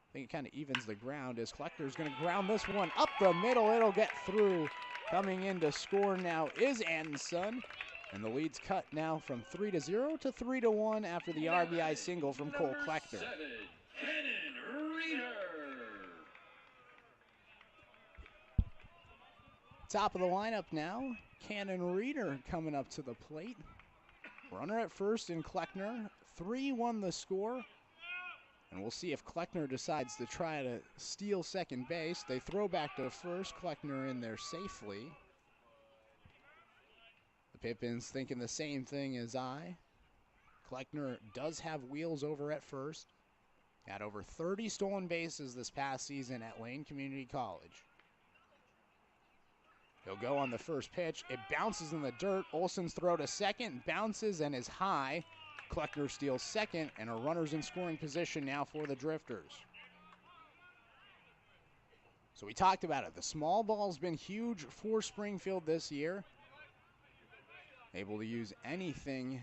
I think it kind of evens the ground as Kleckner's going to ground this one up the middle. It'll get through. Coming in to score now is Antonson. And the lead's cut now from 3-0 to 3-1 after the RBI single from Cole Kleckner. 7, Cannon Reader. Top of the lineup now, Cannon Reader coming up to the plate. Runner at first in Kleckner. 3-1 the score. And we'll see if Kleckner decides to try to steal second base. They throw back to first. Kleckner in there safely. The Pippins thinking the same thing as I. Kleckner does have wheels over at first. Had over 30 stolen bases this past season at Lane Community College. He'll go on the first pitch. It bounces in the dirt. Olson's throw to second, bounces and is high. Kleckner steals second, and a runner's in scoring position now for the Drifters. So we talked about it. The small ball's been huge for Springfield this year. Able to use anything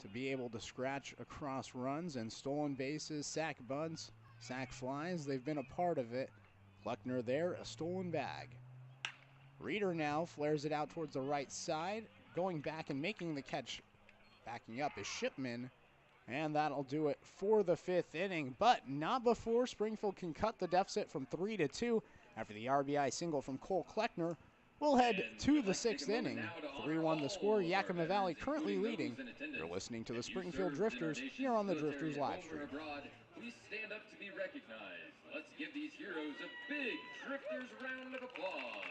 to be able to scratch across runs and stolen bases, sack bunts, sack flies. They've been a part of it. Kleckner there, a stolen bag. Reeder now flares it out towards the right side. Going back and making the catch, backing up is Shipman. And that'll do it for the 5th inning, but not before Springfield can cut the deficit from 3-2 after the RBI single from Cole Kleckner. We'll head to the 6th inning. 3-1 the score. Yakima Valley currently leading. You're listening to the Springfield Drifters here on the Drifters live stream. Please stand up to be recognized. Let's give these heroes a big Drifters round of applause.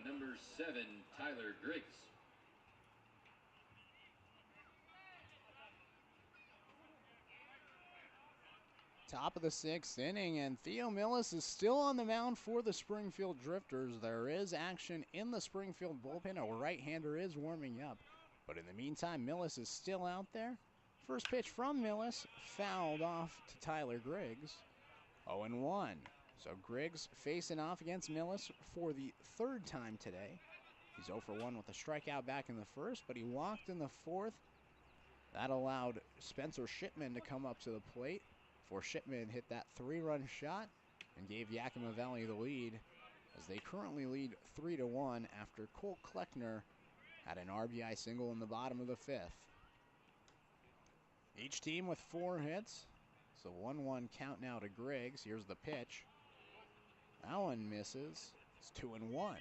Number 7, Tyler Griggs. Top of the 6th inning, and Theo Millis is still on the mound for the Springfield Drifters. There is action in the Springfield bullpen. A right-hander is warming up. But in the meantime, Millis is still out there. First pitch from Millis, fouled off to Tyler Griggs. 0-1. So Griggs facing off against Millis for the 3rd time today. He's 0 for 1 with a strikeout back in the 1st, but he walked in the 4th. That allowed Spencer Shipman to come up to the plate before Shipman hit that 3-run shot and gave Yakima Valley the lead as they currently lead 3-1 after Cole Kleckner had an RBI single in the bottom of the 5th. Each team with 4 hits. So 1-1 count now to Griggs. Here's the pitch. That one misses. It's 2-1.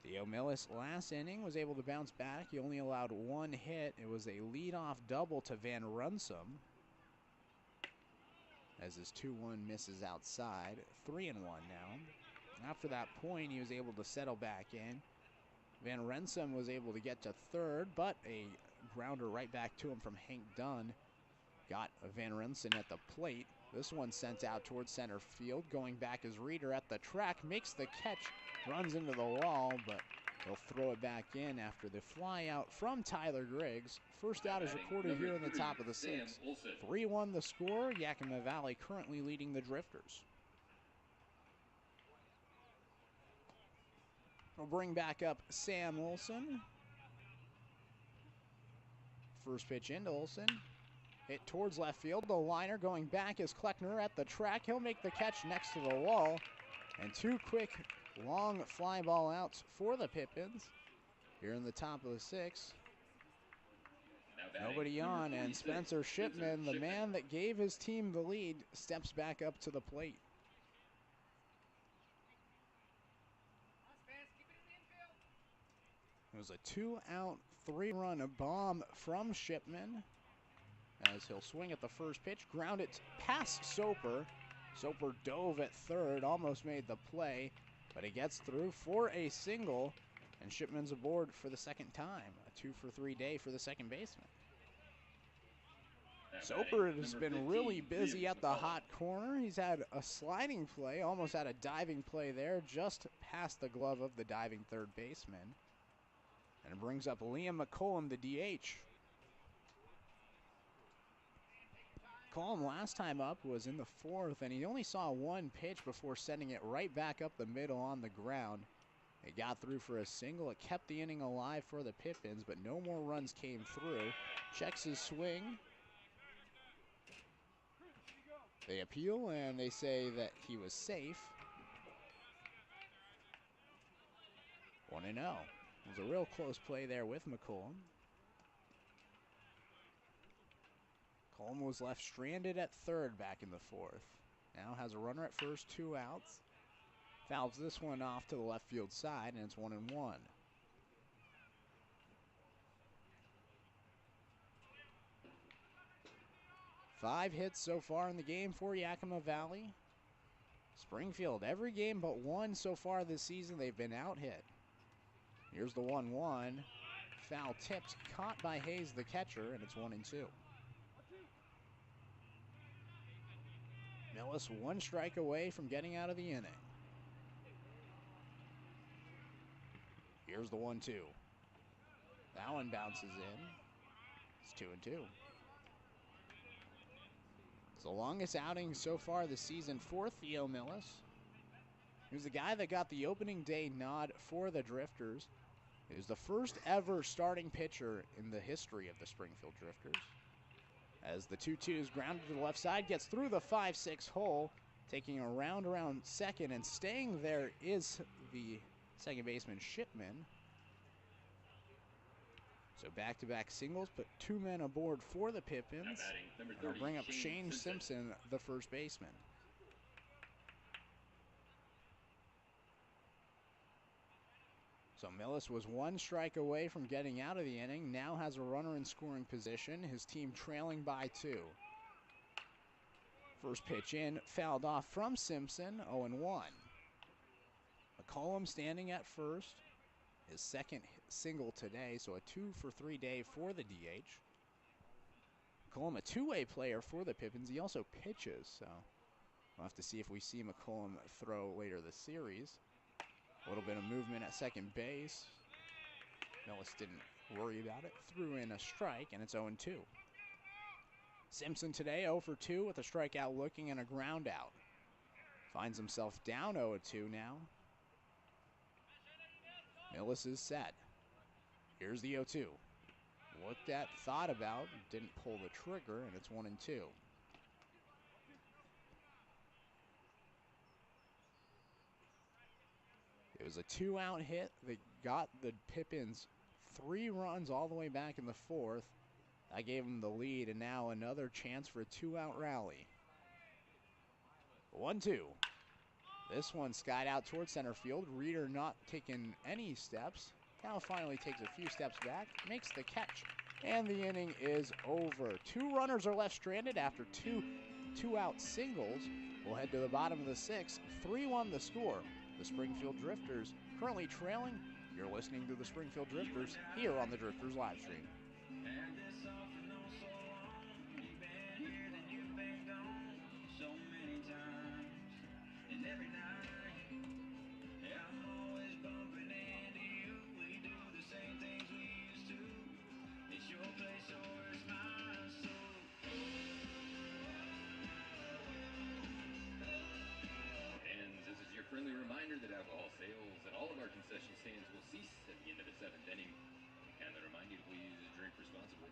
Theo Millis last inning was able to bounce back. He only allowed 1 hit. It was a leadoff double to Van Runsum. As his 2-1 misses outside. 3-1 now. After that point, he was able to settle back in. Van Runsum was able to get to 3rd, but a grounder right back to him from Hank Dunn got Van Rensen at the plate. This one sent out towards center field. Going back is Reeder at the track, makes the catch, runs into the wall, but he'll throw it back in after the fly out from Tyler Griggs. First out is recorded here in the top of the 6th. 3-1 the score. Yakima Valley currently leading the Drifters. We'll bring back up Sam Olson. First pitch into Olson. Hit towards left field. The liner going back is Kleckner at the track. He'll make the catch next to the wall. And 2 quick, long fly ball outs for the Pippins. Here in the top of the 6th. Nobody on, and Spencer Shipman, the man that gave his team the lead, steps back up to the plate. was a 2-out, 3-run bomb from Shipman, as he'll swing at the first pitch, ground it past Soper. Soper dove at third, almost made the play, but he gets through for a single, and Shipman's aboard for the second time. A 2-for-3 day for the second baseman. Soper has been really busy at the hot corner. He's had a sliding play, almost had a diving play there, just past the glove of the diving third baseman. And it brings up Liam McCollum, the DH. McCollum last time up was in the fourth, and he only saw one pitch before sending it right back up the middle on the ground. It got through for a single. It kept the inning alive for the Pippins, but no more runs came through. Checks his swing. They appeal, and they say that he was safe. 1-0. It was a real close play there with McCollum. McCollum was left stranded at third back in the fourth. Now has a runner at first, 2 outs. Fouls this one off to the left field side, and it's 1-1. Five hits so far in the game for Yakima Valley. Springfield, every game but one so far this season, they've been out hit. Here's the 1-1. Foul tipped, caught by Hayes, the catcher, and it's 1-2. Millis 1 strike away from getting out of the inning. Here's the 1-2. That one bounces in. It's 2-2. It's the longest outing so far this season for Theo Millis. He was the guy that got the opening day nod for the Drifters. He was the first ever starting pitcher in the history of the Springfield Drifters. As the 2-2 is grounded to the left side, gets through the 5-6 hole, taking a round around second, and staying there is the second baseman Shipman. So back-to-back singles, put 2 men aboard for the Pippins. They'll bring up Shane Simpson, the first baseman. So Millis was 1 strike away from getting out of the inning, now has a runner in scoring position, his team trailing by 2. First pitch in, fouled off from Simpson, 0-1. McCollum standing at first, his second single today, so a 2-for-3 day for the DH. McCollum, a two-way player for the Pippins. He also pitches, so we'll have to see if we see McCollum throw later this series. A little bit of movement at second base. Millis didn't worry about it. Threw in a strike, and it's 0-2. Simpson today 0-for-2 with a strikeout looking and a ground out. Finds himself down 0-2 now. Millis is set. Here's the 0-2. Looked at, thought about, didn't pull the trigger, and it's 1-2. It was a 2-out hit that got the Pippins 3 runs all the way back in the fourth. That gave them the lead, and now another chance for a 2-out rally. 1-2. This one skied out towards center field. Reeder not taking any steps. Now finally takes a few steps back, makes the catch, and the inning is over. 2 runners are left stranded after 2 2-out singles. We'll head to the bottom of the 6th. 3-1 the score. The Springfield Drifters currently trailing. You're listening to the Springfield Drifters here on the Drifters live stream. Friendly reminder that alcohol sales at all of our concession stands will cease at the end of the 7th inning. And I remind you to please drink responsibly.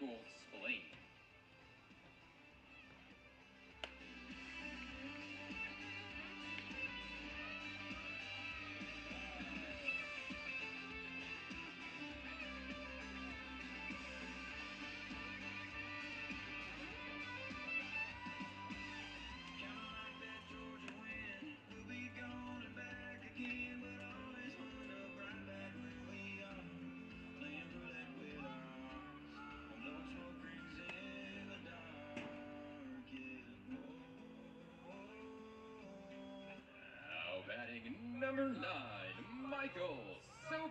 Michael Spillane. Batting number 9, Michael Soper.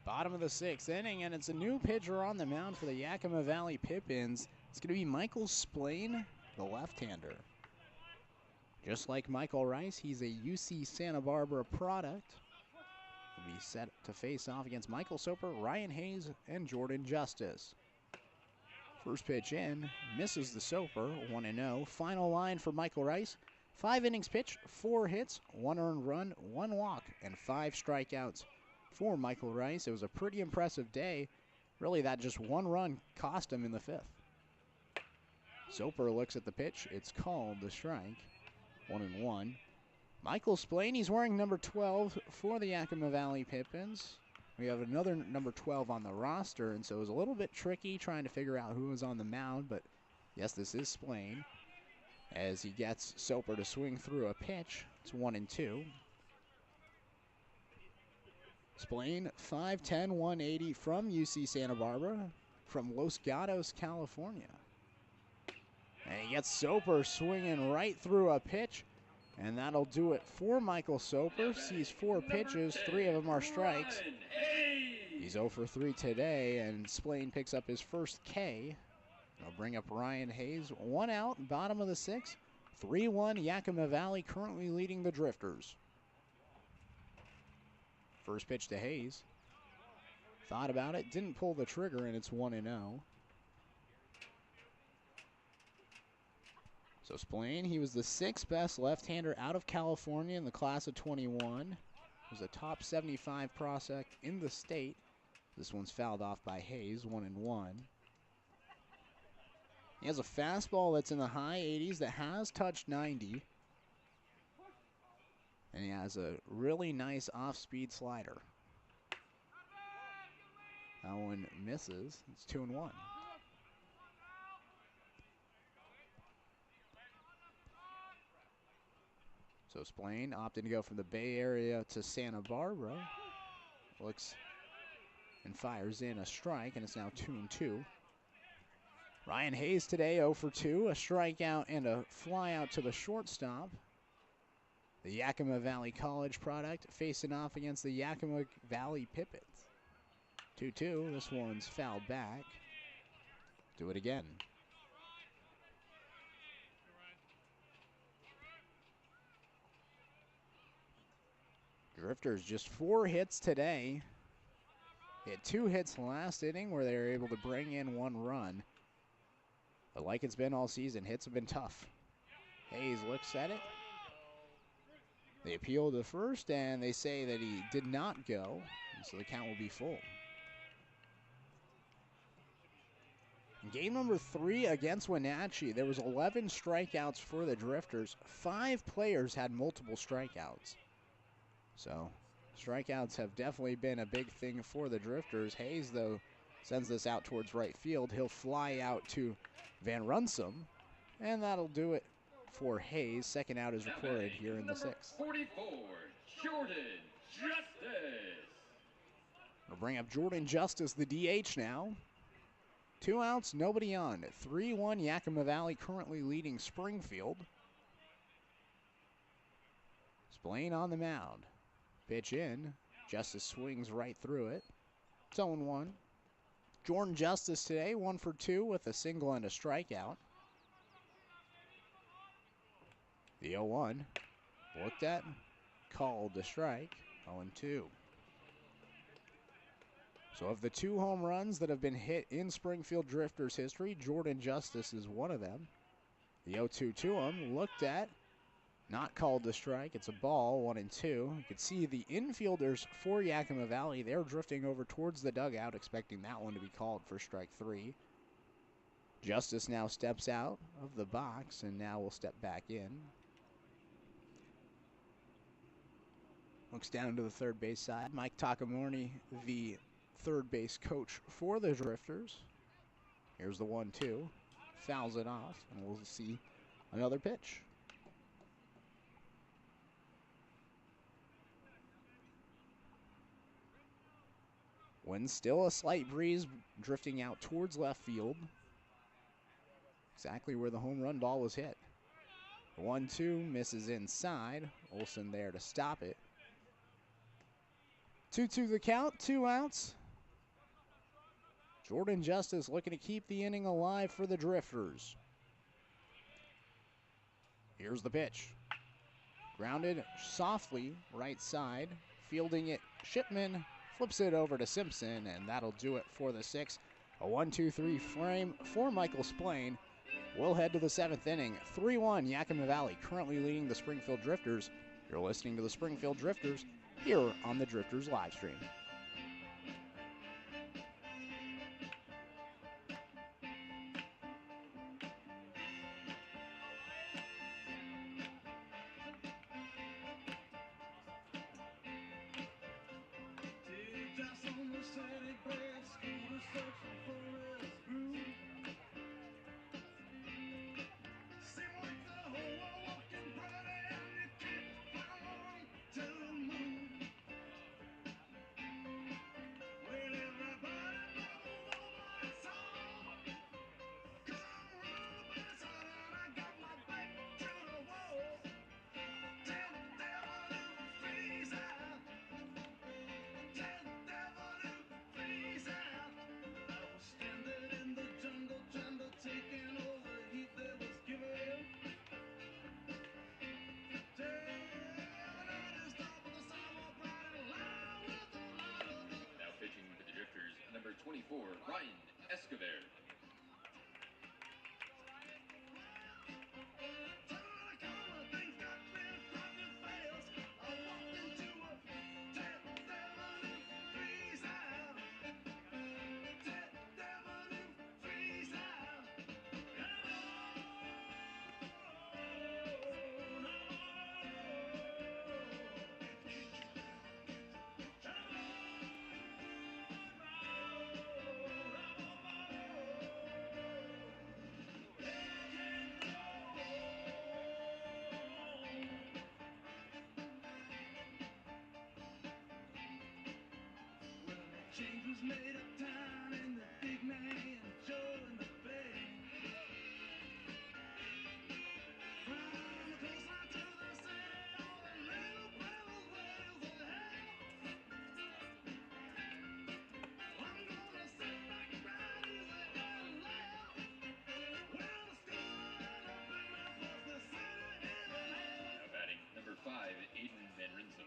Bottom of the 6th inning, and it's a new pitcher on the mound for the Yakima Valley Pippins. It's going to be Michael Spillane, the left-hander. Just like Michael Rice, he's a UC Santa Barbara product. He'll be set to face off against Michael Soper, Ryan Hayes, and Jordan Justice. First pitch in, misses the Soper, 1-0. Final line for Michael Rice, 5 innings pitched, 4 hits, 1 earned run, 1 walk, and 5 strikeouts for Michael Rice. It was a pretty impressive day. Really, that just 1 run cost him in the 5th. Soper looks at the pitch. It's called the strike, 1-1. Michael Spillane, he's wearing number 12 for the Yakima Valley Pippins. We have another number 12 on the roster, and so it was a little bit tricky trying to figure out who was on the mound, but yes, this is Spillane. As he gets Soper to swing through a pitch, it's 1-2. Spillane, 5'10", 180 from UC Santa Barbara, from Los Gatos, California. And he gets Soper swinging right through a pitch, and that'll do it for Michael Soper. Sees 4 pitches, 3 of them are strikes. He's 0 for 3 today, and Spillane picks up his first K. It'll bring up Ryan Hayes. 1 out, bottom of the 6th. 3-1, Yakima Valley currently leading the Drifters. First pitch to Hayes. Thought about it, didn't pull the trigger, and it's 1-0. So Spillane, he was the 6th best left-hander out of California in the class of 21. He was a top 75 prospect in the state. This one's fouled off by Hayes, 1-1. He has a fastball that's in the high 80s that has touched 90. And he has a really nice off-speed slider. That one misses. It's 2-1. So Spillane opting to go from the Bay Area to Santa Barbara. Looks and fires in a strike, and it's now 2-2. Ryan Hayes today 0 for 2, a strikeout and a fly out to the shortstop. The Yakima Valley College product facing off against the Yakima Valley Pippins. 2-2, this one's fouled back. Do it again. Drifters just 4 hits today. They had 2 hits last inning where they were able to bring in 1 run. But like it's been all season, hits have been tough. Hayes looks at it. They appeal to first, and they say that he did not go, so the count will be full. In game number 3 against Wenatchee, there was 11 strikeouts for the Drifters. 5 players had multiple strikeouts. So strikeouts have definitely been a big thing for the Drifters. Hayes, though, sends this out towards right field. He'll fly out to Van Runsum, and that'll do it for Hayes. Second out is recorded here in the 6th. 44, Jordan Justice. We'll bring up Jordan Justice, the DH now. 2 outs, nobody on. 3-1, Yakima Valley currently leading Springfield. Spillane on the mound. Pitch in. Justice swings right through it. It's 0-1. Jordan Justice today, 1 for 2 with a single and a strikeout. The 0-1. Looked at, called the strike. 0-2. So of the 2 home runs that have been hit in Springfield Drifters history, Jordan Justice is one of them. The 0-2 to him, looked at, Not called to strike. It's a ball, 1-2. You can see the infielders for Yakima Valley. They're drifting over towards the dugout, expecting that one to be called for strike 3. Justice now steps out of the box and now will step back in. Looks down to the third base side. Mike Takamorni, the third base coach for the Drifters. Here's the 1-2. Fouls it off, and we'll see another pitch. Wind still a slight breeze drifting out towards left field. Exactly where the home run ball was hit. 1-2 misses inside. Olsen there to stop it. 2-2 the count, 2 outs. Jordan Justice looking to keep the inning alive for the Drifters. Here's the pitch. Grounded softly, right side. Fielding it, Shipman flips it over to Simpson, and that'll do it for the 6th. A 1-2-3 frame for Michael Splain. We'll head to the 7th inning. 3-1 Yakima Valley currently leading the Springfield Drifters. You're listening to the Springfield Drifters here on the Drifters live stream. Number 24, Ryan Escobar. Change was made uptown in the big man Joe in the bay. From the coastline to the city, all the little fellas wails of hell. I'm gonna sit back right easy and laugh. Well, the school and the payment plus the city in hell. Now batting number 5, Aiden Van Rinsum.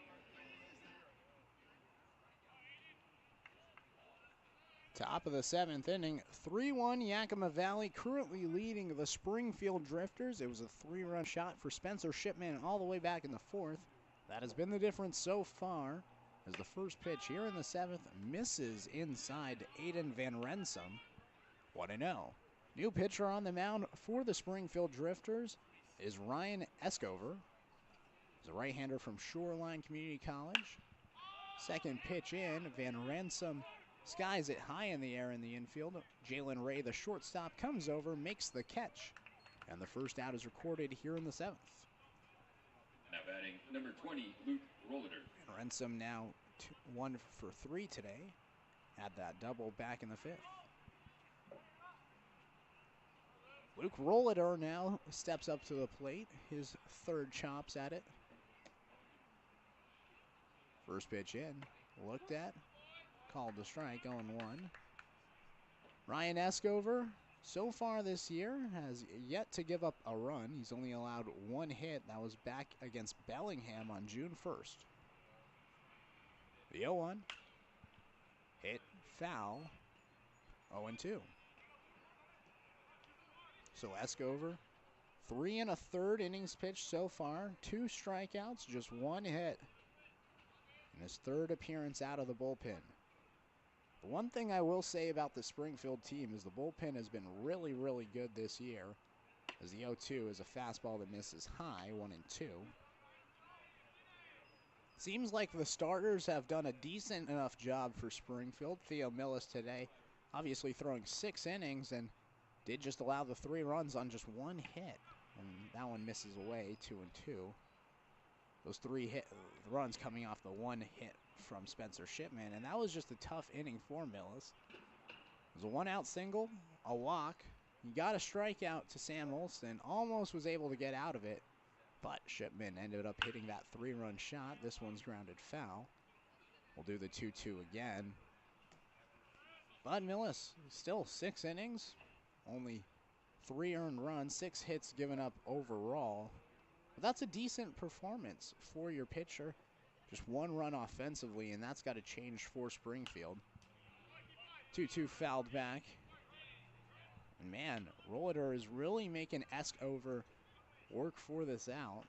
Top of the 7th inning, 3-1 Yakima Valley currently leading the Springfield Drifters. It was a 3-run shot for Spencer Shipman all the way back in the 4th. That has been the difference so far, as the first pitch here in the 7th misses inside to Aiden Van Rinsum. 1-0. New pitcher on the mound for the Springfield Drifters is Ryan Escobar. He's a right-hander from Shoreline Community College. Second pitch in, Van Rinsum skies it high in the air in the infield. Jalen Ray, the shortstop, comes over, makes the catch. And the first out is recorded here in the 7th. Now batting number 20, Luke Rolliter. Ransom now 1 for 3 today. Had that double back in the 5th. Luke Rolliter now steps up to the plate. His 3rd chops at it. First pitch in, looked at. Called to strike, 0-1. Ryan Escobar, so far this year, has yet to give up a run. He's only allowed 1 hit. That was back against Bellingham on June 1st. The 0-1. Hit, foul, 0-2. So Escobar 3 1/3 innings pitched so far. 2 strikeouts, just 1 hit. In his 3rd appearance out of the bullpen. The one thing I will say about the Springfield team is the bullpen has been really, really good this year, as the 0-2 is a fastball that misses high, 1-2. Seems like the starters have done a decent enough job for Springfield. Theo Millis today, obviously throwing 6 innings, and did just allow the 3 runs on just 1 hit. And that one misses away, 2-2. Those 3 runs coming off the 1 hit from Spencer Shipman, and that was just a tough inning for Millis. It was a 1-out single, a walk. He got a strikeout to Sam Olson, almost was able to get out of it, but Shipman ended up hitting that 3-run shot. This one's grounded foul. We'll do the 2-2 again. But Millis, still 6 innings, only 3 earned runs, 6 hits given up overall. But that's a decent performance for your pitcher. Just 1 run offensively, and that's got to change for Springfield. 2-2 fouled back. And man, Rollator is really making Eskover work for this out.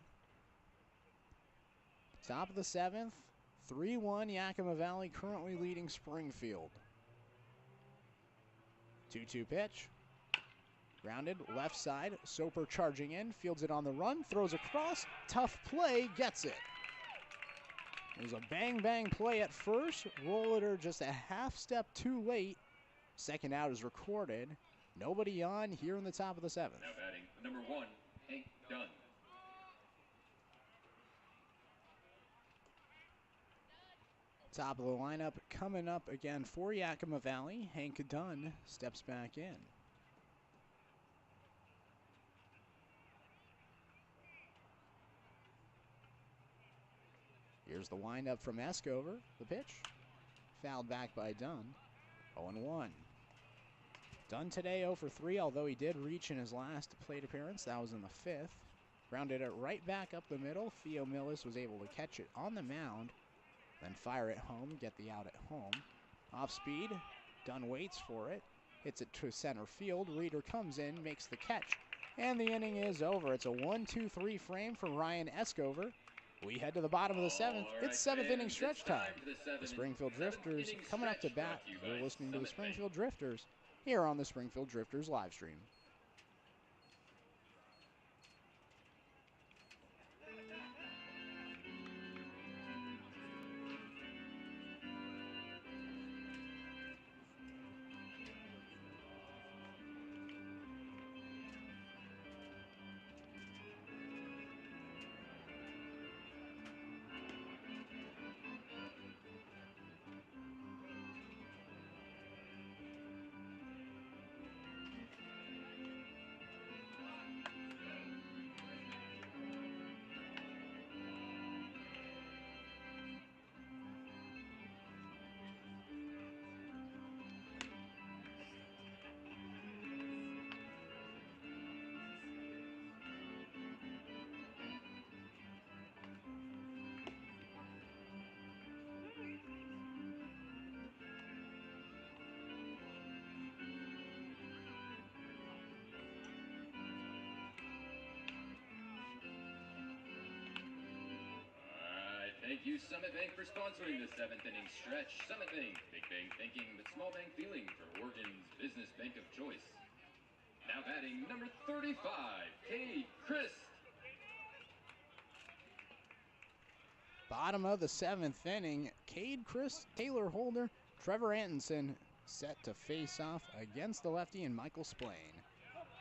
Top of the 7th, 3-1 Yakima Valley currently leading Springfield. 2-2 pitch. Grounded, left side, Soper charging in, fields it on the run, throws across, tough play, gets it. It was a bang-bang play at first. Rollator just a half step too late. 2nd out is recorded. Nobody on here in the top of the 7th. Now batting number 1, Hank Dunn. Top of the lineup coming up again for Yakima Valley. Hank Dunn steps back in. Here's the windup from Eskover. The pitch. Fouled back by Dunn. 0-1. Dunn today 0 for 3, although he did reach in his last plate appearance. That was in the 5th. Grounded it right back up the middle. Theo Millis was able to catch it on the mound, then fire it home, get the out at home. Off speed. Dunn waits for it. Hits it to center field. Reeder comes in, makes the catch, and the inning is over. It's a 1-2-3 frame for Ryan Eskover. We head to the bottom of the 7th. It's 7th inning stretch time. The Springfield Drifters coming up to bat. You're listening to the Springfield Drifters here on the Springfield Drifters live stream. Thank you, Summit Bank, for sponsoring the 7th inning stretch. Summit Bank, big bang thinking, but small bank feeling for Oregon's business bank of choice. Now batting number 35, Cade Christ. Bottom of the 7th inning, Cade Christ, Taylor Holder, Trevor Antonson set to face off against the lefty and Michael Splain.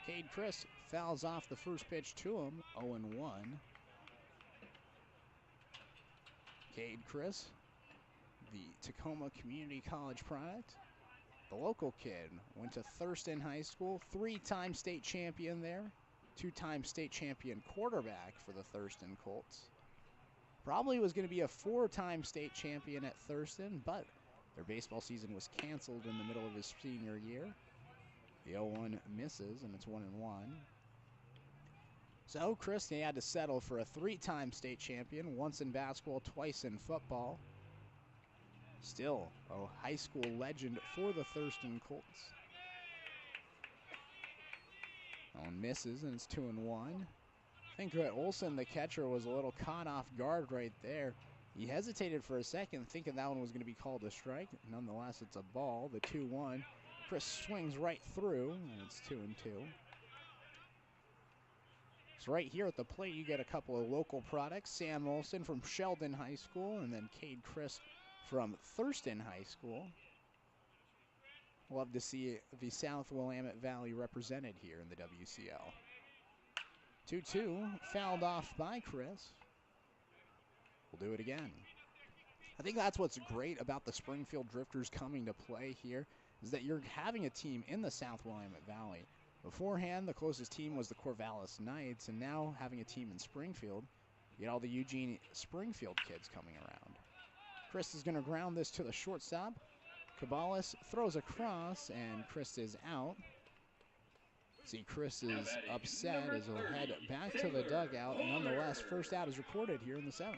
Cade Christ fouls off the first pitch to him, 0-1. Cade Christ, the Tacoma Community College product. The local kid went to Thurston High School, 3-time state champion there, 2-time state champion quarterback for the Thurston Colts. Probably was going to be a 4-time state champion at Thurston, but their baseball season was canceled in the middle of his senior year. The 0-1 misses, and it's 1-1. So Christie had to settle for a 3-time state champion, once in basketball, twice in football. Still a high school legend for the Thurston Colts. On misses, and it's 2-1. I think Olsen, the catcher, was a little caught off guard right there. He hesitated for a second, thinking that one was going to be called a strike. Nonetheless, it's a ball, the 2-1. Chris swings right through, and it's 2-2. So right here at the plate, you get a couple of local products. Sam Olsen from Sheldon High School, and then Cade Chris from Thurston High School. Love to see the South Willamette Valley represented here in the WCL. 2-2, fouled off by Chris. We'll do it again. I think that's what's great about the Springfield Drifters coming to play here, is that you're having a team in the South Willamette Valley. Beforehand, the closest team was the Corvallis Knights, and now having a team in Springfield, you get all the Eugene Springfield kids coming around. Chris is going to ground this to the shortstop. Caballas throws across, and Chris is out. See, Chris is upset as he'll head back to the dugout. Nonetheless, first out is recorded here in the 7th.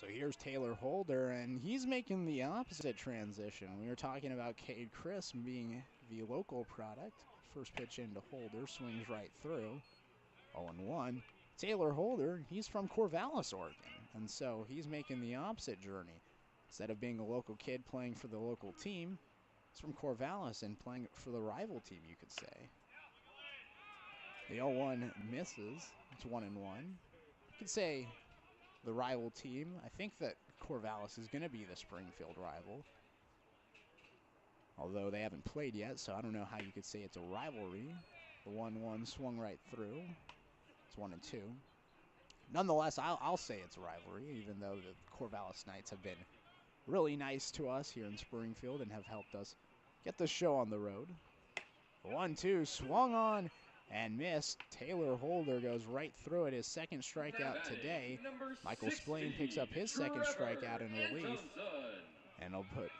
So here's Taylor Holder, and he's making the opposite transition. We were talking about Cade Chris being the local product. First pitch into Holder, swings right through. 0-1. Taylor Holder, he's from Corvallis, Oregon, and so he's making the opposite journey. Instead of being a local kid playing for the local team, he's from Corvallis and playing for the rival team, you could say. The 0-1 misses. It's 1-1. You could say the rival team. I think that Corvallis is going to be the Springfield rival, although they haven't played yet, so I don't know how you could say it's a rivalry. The 1-1 swung right through. It's 1-2. Nonetheless, I'll say it's a rivalry, even though the Corvallis Knights have been really nice to us here in Springfield and have helped us get the show on the road. 1-2, swung on and missed. Taylor Holder goes right through it, his second strikeout today. Michael Splain picks up his second strikeout in relief, and he'll put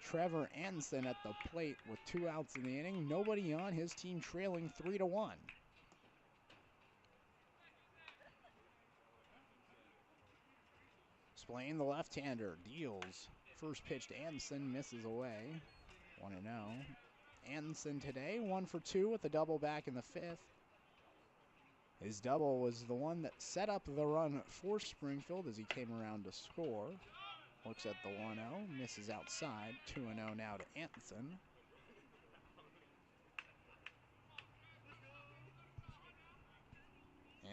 Trevor Anson at the plate with 2 outs in the inning. Nobody on his team, trailing 3-1. Splain, the left-hander, deals. First pitch to Anson, misses away. 1-0. Anson today, 1 for 2 with a double back in the 5th. His double was the one that set up the run for Springfield as he came around to score. Looks at the 1-0, misses outside. 2-0 now to Anson.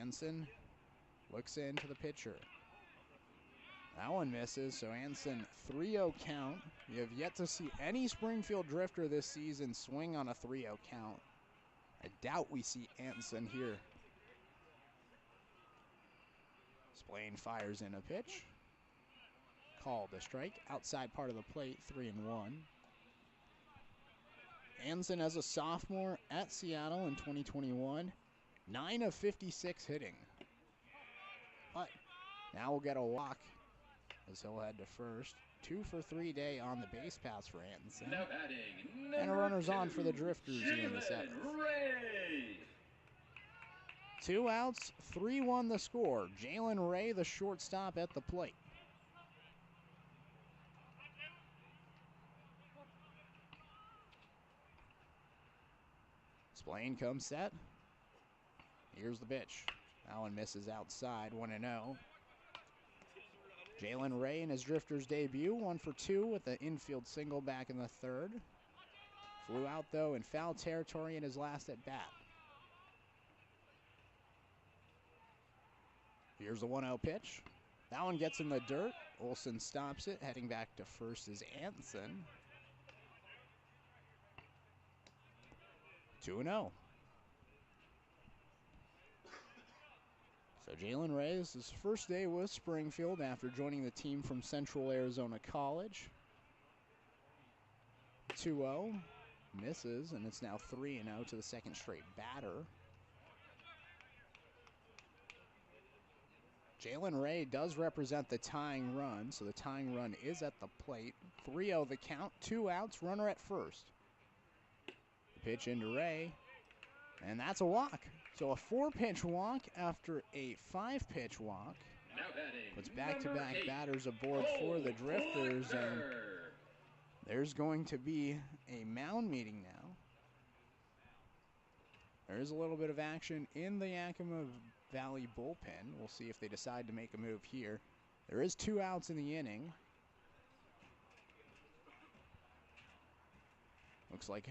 Anson looks into the pitcher. That one misses, so Anson 3-0 count. You have yet to see any Springfield Drifter this season swing on a 3-0 count. I doubt we see Anson here. Splain fires in a pitch. Called a strike. Outside part of the plate, 3-1. Anson as a sophomore at Seattle in 2021. 9 of 56 hitting. But now we'll get a walk as he'll head to first. 2 for 3 day on the base pass for Anson. Now batting, And a runner's on for the Drifters here in the 7th. 2 outs, 3-1 the score. Jalen Ray, the shortstop, at the plate. Splain comes set. Here's the pitch. That one misses outside, 1-0. Jalen Ray in his Drifters debut, 1 for 2 with the infield single back in the 3rd. Flew out, though, in foul territory in his last at-bat. Here's the 1-0 pitch. That one gets in the dirt. Olsen stops it. Heading back to first is Anson. 2-0. So Jalen Ray, this is his first day with Springfield after joining the team from Central Arizona College. 2-0, misses, and it's now 3-0 to the second straight batter. Jalen Ray does represent the tying run, so the tying run is at the plate. 3-0 the count, 2 outs, runner at first. Pitch into Ray, and that's a walk. So a 4-pitch walk after a 5-pitch walk. Now batting, Puts back-to-back batters aboard for the Drifters, and There's going to be a mound meeting now. There is a little bit of action in the Yakima Valley bullpen. We'll see if they decide to make a move here. There is 2 outs in the inning. Looks like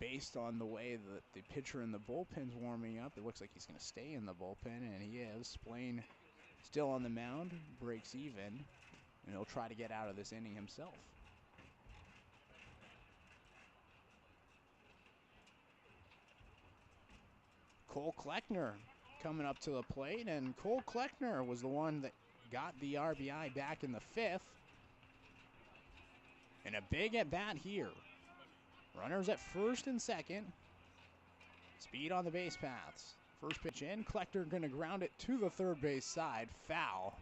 based on the way that the pitcher in the bullpen's warming up, it looks like he's going to stay in the bullpen, and he is. Splain still on the mound, breaks even, and he'll try to get out of this inning himself. Cole Kleckner coming up to the plate, and Cole Kleckner was the one that got the RBI back in the 5th. And a big at-bat here. Runners at first and second. Speed on the base paths. First pitch in, Kleckner going to ground it to the third base side, foul.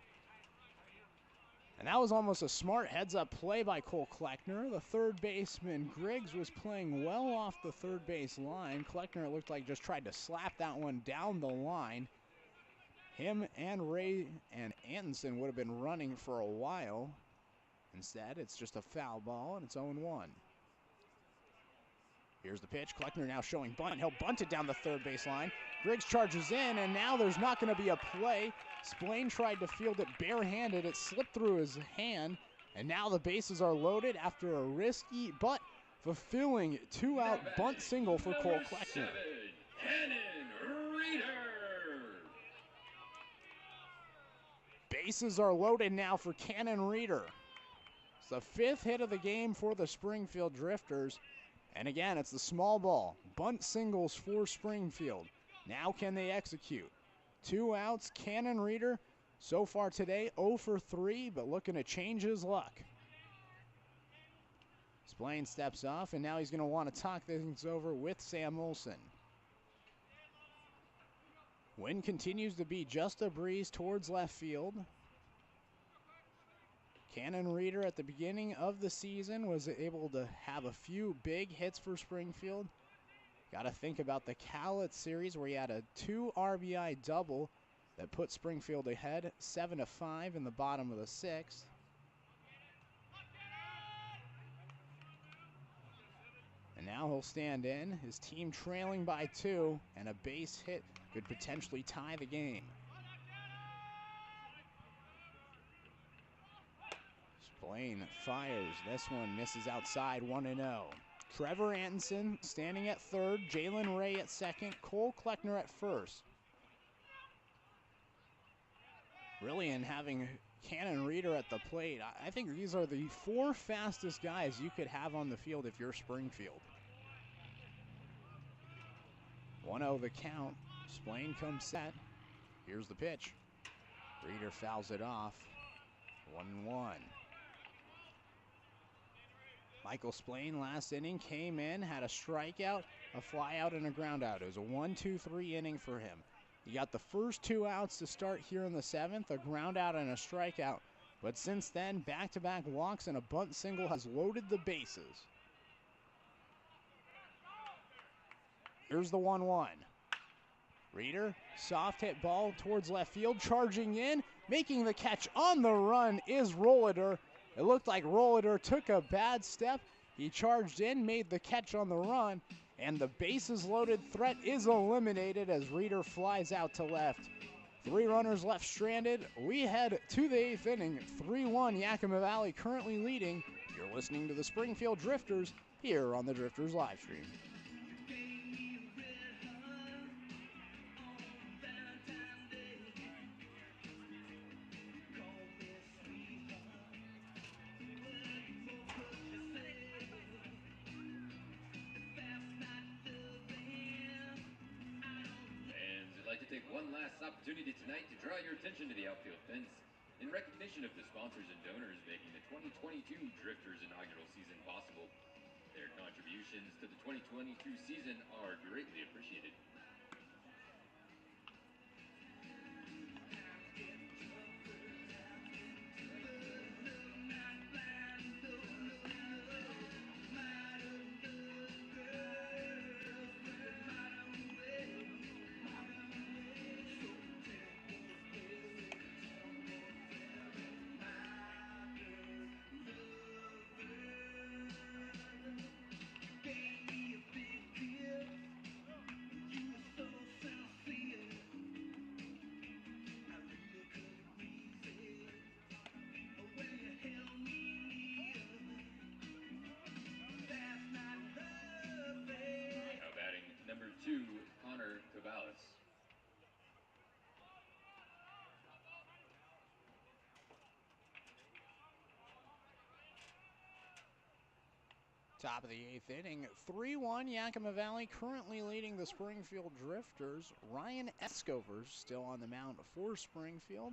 And that was almost a smart heads-up play by Cole Kleckner. The third baseman, Griggs, was playing well off the third base line. Kleckner, it looked like, just tried to slap that one down the line. Him and Ray and Anderson would have been running for a while. Instead, it's just a foul ball, and it's 0-1. Here's the pitch. Kleckner now showing bunt. He'll bunt it down the third base line. Griggs charges in, and now there's not going to be a play. Splain tried to field it barehanded. It slipped through his hand, and now the bases are loaded after a risky but fulfilling 2-out bunt single for Cole Kleckner. Bases are loaded now for Cannon Reeder. It's the 5th hit of the game for the Springfield Drifters. And again, it's the small ball. Bunt singles for Springfield. Now can they execute? 2 outs, Cannon Reeder. So far today, 0 for 3, but looking to change his luck. Splain steps off, and now he's going to want to talk things over with Sam Olson. Wind continues to be just a breeze towards left field. Cannon Reeder at the beginning of the season was able to have a few big hits for Springfield. Got to think about the Cowlitz series where he had a 2 RBI double that put Springfield ahead 7-5 in the bottom of the 6th. And now he'll stand in, his team trailing by 2, and a base hit could potentially tie the game. Splain fires. This one misses outside, 1-0. Trevor Anderson standing at third, Jalen Ray at second, Cole Kleckner at first. Really, in having Cannon Reeder at the plate, I think these are the 4 fastest guys you could have on the field if you're Springfield. 1-0 the count. Splain comes set. Here's the pitch. Reeder fouls it off. 1-1. Michael Splain last inning came in, had a strikeout, a flyout, and a groundout. It was a 1-2-3 inning for him. He got the first 2 outs to start here in the 7th, a groundout and a strikeout. But since then, back-to-back walks and a bunt single has loaded the bases. Here's the 1-1. Reeder, soft hit ball towards left field, charging in, making the catch on the run is Rollader. It looked like Rollader took a bad step. He charged in, made the catch on the run, and the bases loaded threat is eliminated as Reeder flies out to left. 3 runners left stranded. We head to the 8th inning. 3-1 Yakima Valley currently leading. You're listening to the Springfield Drifters here on the Drifters live stream. Take one last opportunity tonight to draw your attention to the outfield fence in recognition of the sponsors and donors making the 2022 Drifters inaugural season possible. Their contributions to the 2022 season are greatly appreciated. Top of the 8th inning, 3-1 Yakima Valley, currently leading the Springfield Drifters. Ryan Escover's still on the mound for Springfield.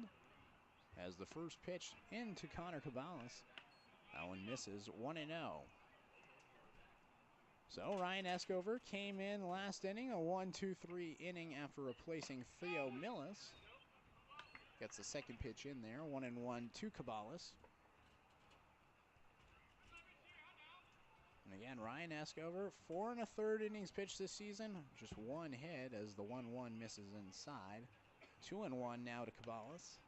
As the first pitch into Connor Cabales. That one misses, 1-0. So Ryan Escover came in last inning, a 1-2-3 inning after replacing Theo Millis. Gets the second pitch in there, 1-1 to Cabales. And again, Ryan Escover, 4 1/3 innings pitched this season, just one hit as the 1-1 misses inside. 2-1 now to Cabales.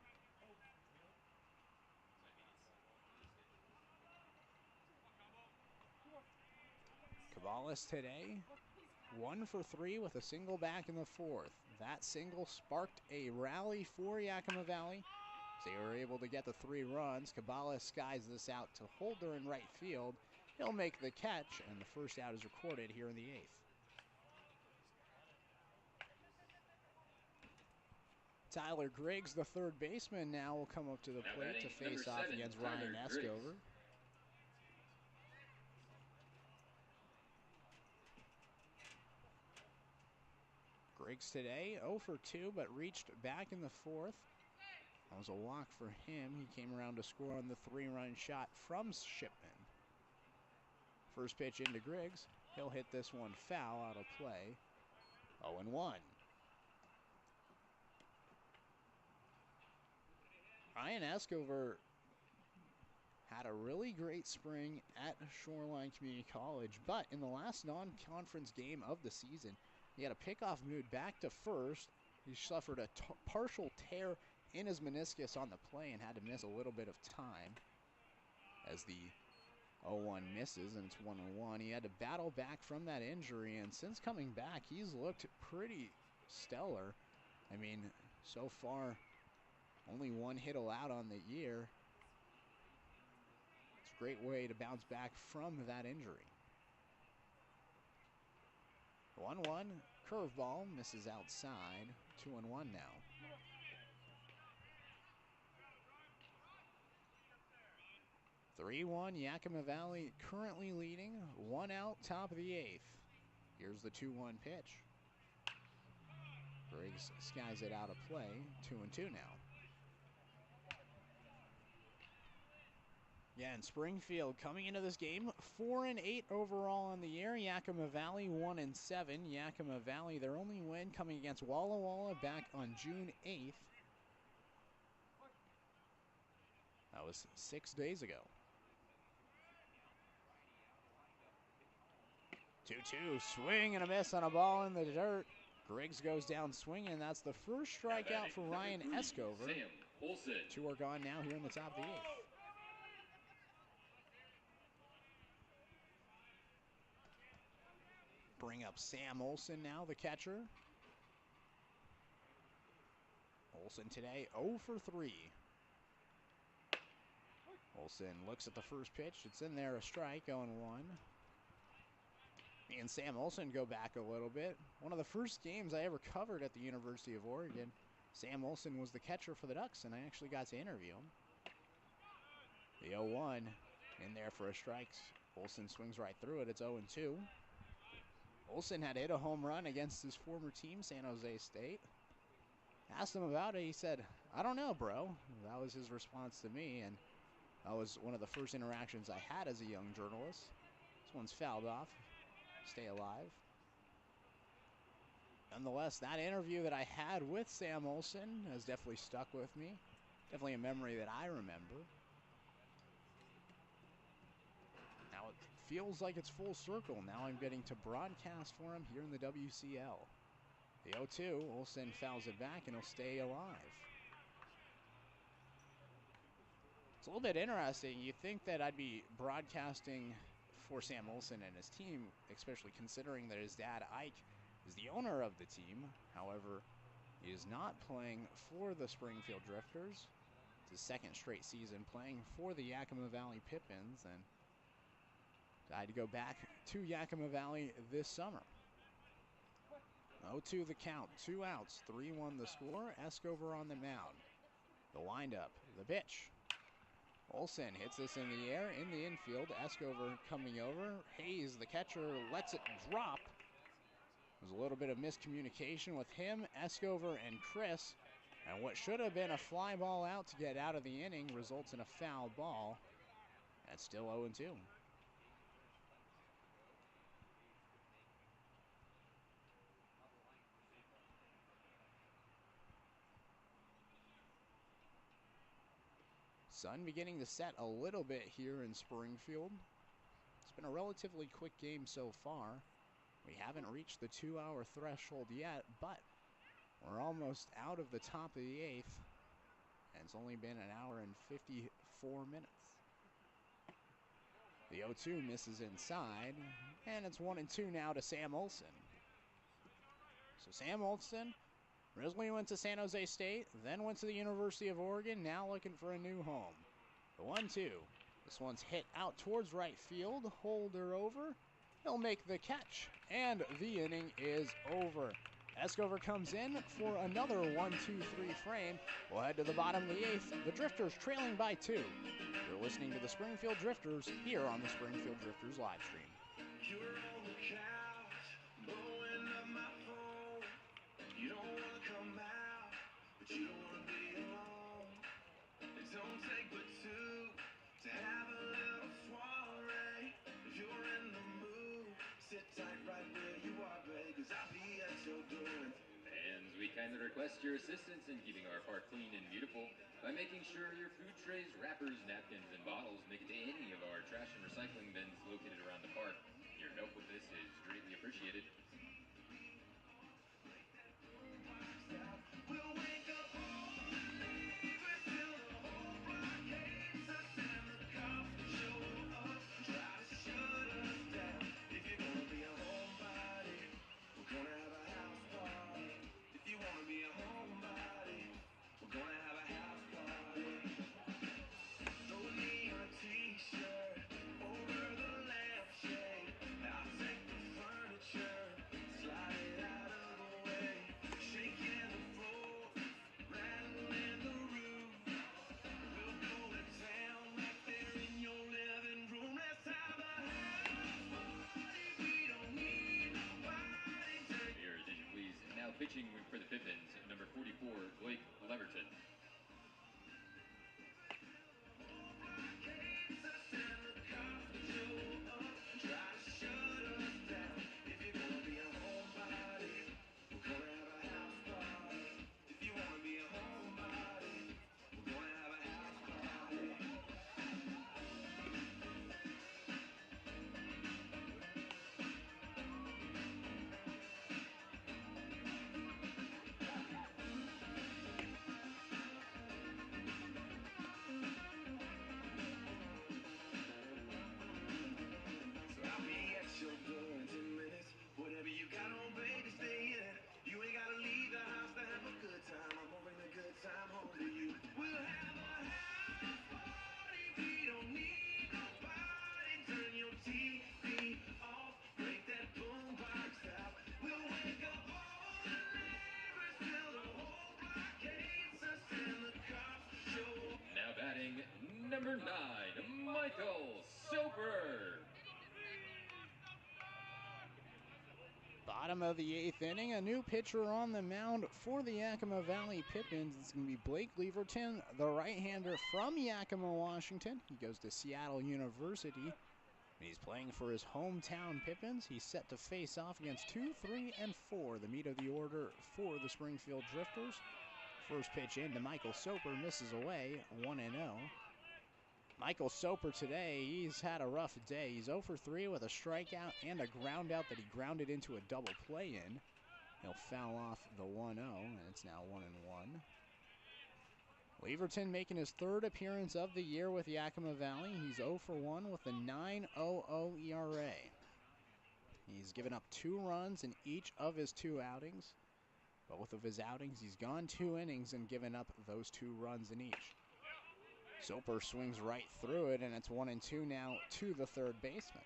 Cabales today, 1 for 3 with a single back in the 4th. That single sparked a rally for Yakima Valley. They were able to get the 3 runs. Cabales skies this out to Holder in right field. He'll make the catch, and the first out is recorded here in the 8th. Tyler Griggs, the third baseman, now will come up to the plate to face off against Ryan Escover. Griggs today, 0 for 2, but reached back in the 4th. That was a walk for him. He came around to score on the 3-run shot from Shipman. First pitch into Griggs. He'll hit this one foul out of play. 0-1. Ryan Escover had a really great spring at Shoreline Community College, but in the last non-conference game of the season, he had a pickoff move back to first. He suffered a partial tear in his meniscus on the play and had to miss a little bit of time as the 0-1 misses, and it's 1-1. He had to battle back from that injury, and since coming back, he's looked pretty stellar. I mean, so far, only 1 hit allowed on the year. It's a great way to bounce back from that injury. 1-1, curveball, misses outside. 2-1 now. (3-1) Yakima Valley currently leading, 1 out, top of the 8th. Here's the 2-1 pitch. Griggs skies it out of play. 2-2 now. Yeah, and Springfield coming into this game, 4-8 overall on the year. Yakima Valley 1-7. Yakima Valley, their only win coming against Walla Walla back on June 8th. That was 6 days ago. 2-2, swing and a miss on a ball in the dirt. Griggs goes down swinging. That's the first strikeout for Ryan Escover. 2 are gone now here in the top of the 8th. Bring up Sam Olson now, the catcher. Olson today 0 for 3. Olson looks at the first pitch. It's in there, a strike, 0-1. Me and Sam Olson go back a little bit. One of the first games I ever covered at the University of Oregon, Sam Olson was the catcher for the Ducks, and I actually got to interview him. The 0-1 in there for a strike. Olson swings right through it. It's 0-2. Olson had hit a home run against his former team, San Jose State. Asked him about it. He said, "I don't know, bro." That was his response to me, and that was one of the first interactions I had as a young journalist. This one's fouled off. Stay alive. Nonetheless, that interview that I had with Sam Olson has definitely stuck with me. Definitely a memory that I remember. Now it feels like it's full circle. Now I'm getting to broadcast for him here in the WCL. The 0-2, Olson fouls it back and he'll stay alive. It's a little bit interesting. You'd think that I'd be broadcasting for Sam Olson and his team, especially considering that his dad, Ike, is the owner of the team. However, he is not playing for the Springfield Drifters. It's his second straight season playing for the Yakima Valley Pippins, and I had to go back to Yakima Valley this summer. 0-2 the count, 2 outs, 3-1 the score. Escover on the mound. The windup, the pitch. Olsen hits this in the air, in the infield. Escover coming over. Hayes, the catcher, lets it drop. There's a little bit of miscommunication with him, Escover, and Chris. And what should have been a fly ball out to get out of the inning results in a foul ball. That's still 0-2. Sun beginning to set a little bit here in Springfield. It's been a relatively quick game so far. We haven't reached the 2-hour threshold yet, but we're almost out of the top of the 8th. And it's only been an hour and 54 minutes. The 0-2 misses inside, and it's 1-2 now to Sam Olsen. So Sam Olsen originally went to San Jose State, then went to the University of Oregon, now looking for a new home. The 1-2. This one's hit out towards right field. Holder over. He'll make the catch, and the inning is over. Escover comes in for another 1-2-3 frame. We'll head to the bottom of the 8th. The Drifters trailing by 2. You're listening to the Springfield Drifters here on the Springfield Drifters live stream. You're on the couch, blowing up my phone. You don't want to come out, but you don't want to be alone. It don't take but two to have a little soiree. If you're in the mood, sit tight right where you are, babe, 'cause I'll be at your door. And we kindly request your assistance in keeping our park clean and beautiful by making sure your food trays, wrappers, napkins, and bottles make it to any of our trash and recycling bins located around the park. Your help with this is greatly appreciated. We'll wake up all the neighbors till the whole block hates us, and the cops show up, try to shut us down. If you're gonna be a homebody, we're gonna have a house party. If you wanna be a homebody, we're gonna have a house party. Throw a neon t-shirt over the lampshade. I'll take the furniture, slide it out of the way. Shaking the floor, rattling the roof. We'll go to town right there in your living room. Let's have a house party. We don't need nobody to. Your attention, please. Now pitching for the Pippins, number 44, Blake Leverton. Whatever you got on, baby, stay in it. You ain't gotta leave the house to have a good time. I'm gonna bring a good time home to you. We'll have a house party. We don't need nobody. Turn your TV off. Break that boombox out. We'll wake up all the neighbors till the whole block hates us, and the cops show up. Now batting, number 9, Michael Soper. Bottom of the 8th inning, a new pitcher on the mound for the Yakima Valley Pippins. It's going to be Blake Leverton, the right-hander from Yakima, Washington. He goes to Seattle University, and he's playing for his hometown Pippins. He's set to face off against 2, 3, and 4, the meat of the order for the Springfield Drifters. First pitch into Michael Soper, misses away, 1-0. Michael Soper today, he's had a rough day. He's 0 for 3 with a strikeout and a ground out that he grounded into a double play in. He'll foul off the 1-0, and it's now 1-1. Leverton making his 3rd appearance of the year with Yakima Valley. He's 0 for 1 with a 9.00 ERA. He's given up 2 runs in each of his 2 outings. Both of his outings, he's gone 2 innings and given up those 2 runs in each. Soper swings right through it, and it's 1-2 now to the third baseman.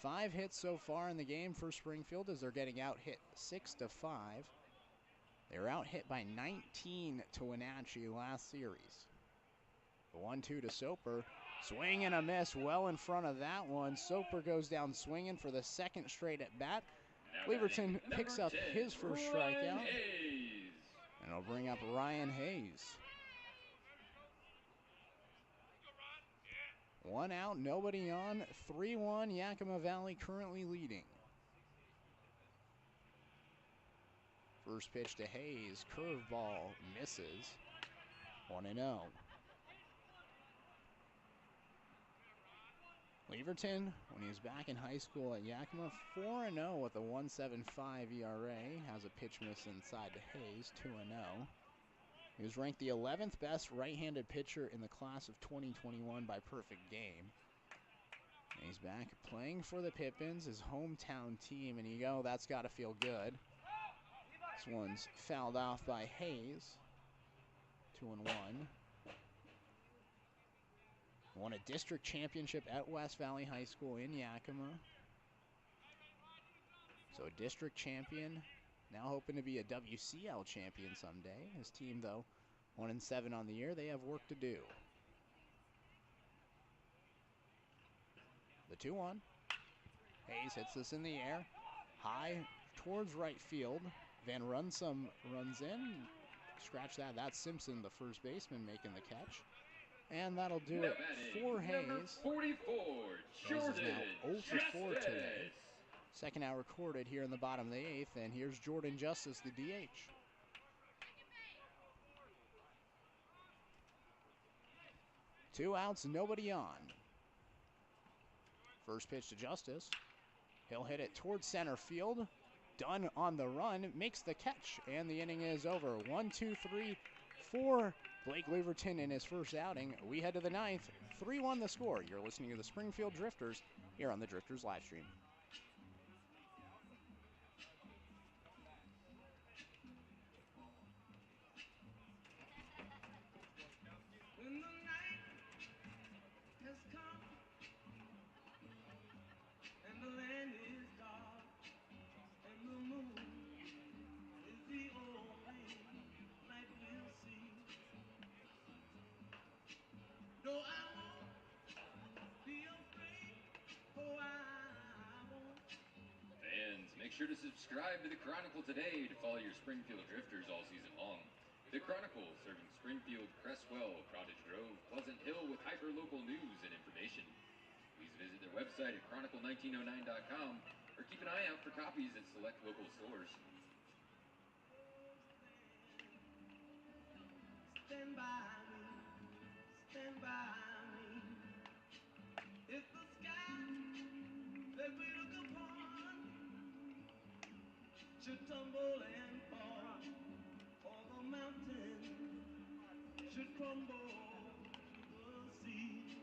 5 hits so far in the game for Springfield as they're getting out hit 6-5. They were out hit by 19 to Wenatchee last series. The 1-2 to Soper. Swing and a miss well in front of that one. Soper goes down swinging for the second straight at bat. Leverton picks up his first strikeout. And it'll bring up Ryan Hayes. 1 out, nobody on. 3-1, Yakima Valley currently leading. First pitch to Hayes, curveball, misses. 1-0. Leverton, when he was back in high school at Yakima, 4-0 with a 1.75 ERA. Has a pitch miss inside to Hayes, 2-0. He was ranked the 11th best right-handed pitcher in the class of 2021 by Perfect Game. And he's back playing for the Pippins, his hometown team, and you go, that's got to feel good. This one's fouled off by Hayes, 2-1. Won a district championship at West Valley High School in Yakima. So a district champion, now hoping to be a WCL champion someday. His team, though, 1-7 on the year. They have work to do. The 2-1. Hayes hits this in the air. High towards right field. Van Runsum runs in. Scratch that. That's Simpson, the first baseman, making the catch. And that'll do it for Hayes. 44, Hayes is now 0 for 4 today. Second out recorded here in the bottom of the 8th, and here's Jordan Justice, the DH. Two outs, nobody on. First pitch to Justice. He'll hit it towards center field. Dunn on the run, makes the catch, and the inning is over. 1, 2, 3, 4. Blake Leverton in his first outing. We head to the 9th. 3-1 the score. You're listening to the Springfield Drifters here on the Drifters live stream. When the night has come and the land is dark and the moon is the only light we'll see. No, I won't be afraid. Oh, I won't. Fans, make sure to subscribe to the Chronicle today to follow your Springfield Drifters all season long. The Chronicle, serving Springfield, Cresswell, Cottage Grove, Pleasant Hill with hyper-local news and information. Please visit their website at chronicle1909.com or keep an eye out for copies at select local stores. Stand by me, stand by me. If the sky that we look upon should tumble and fall, or the mountain should crumble to the sea,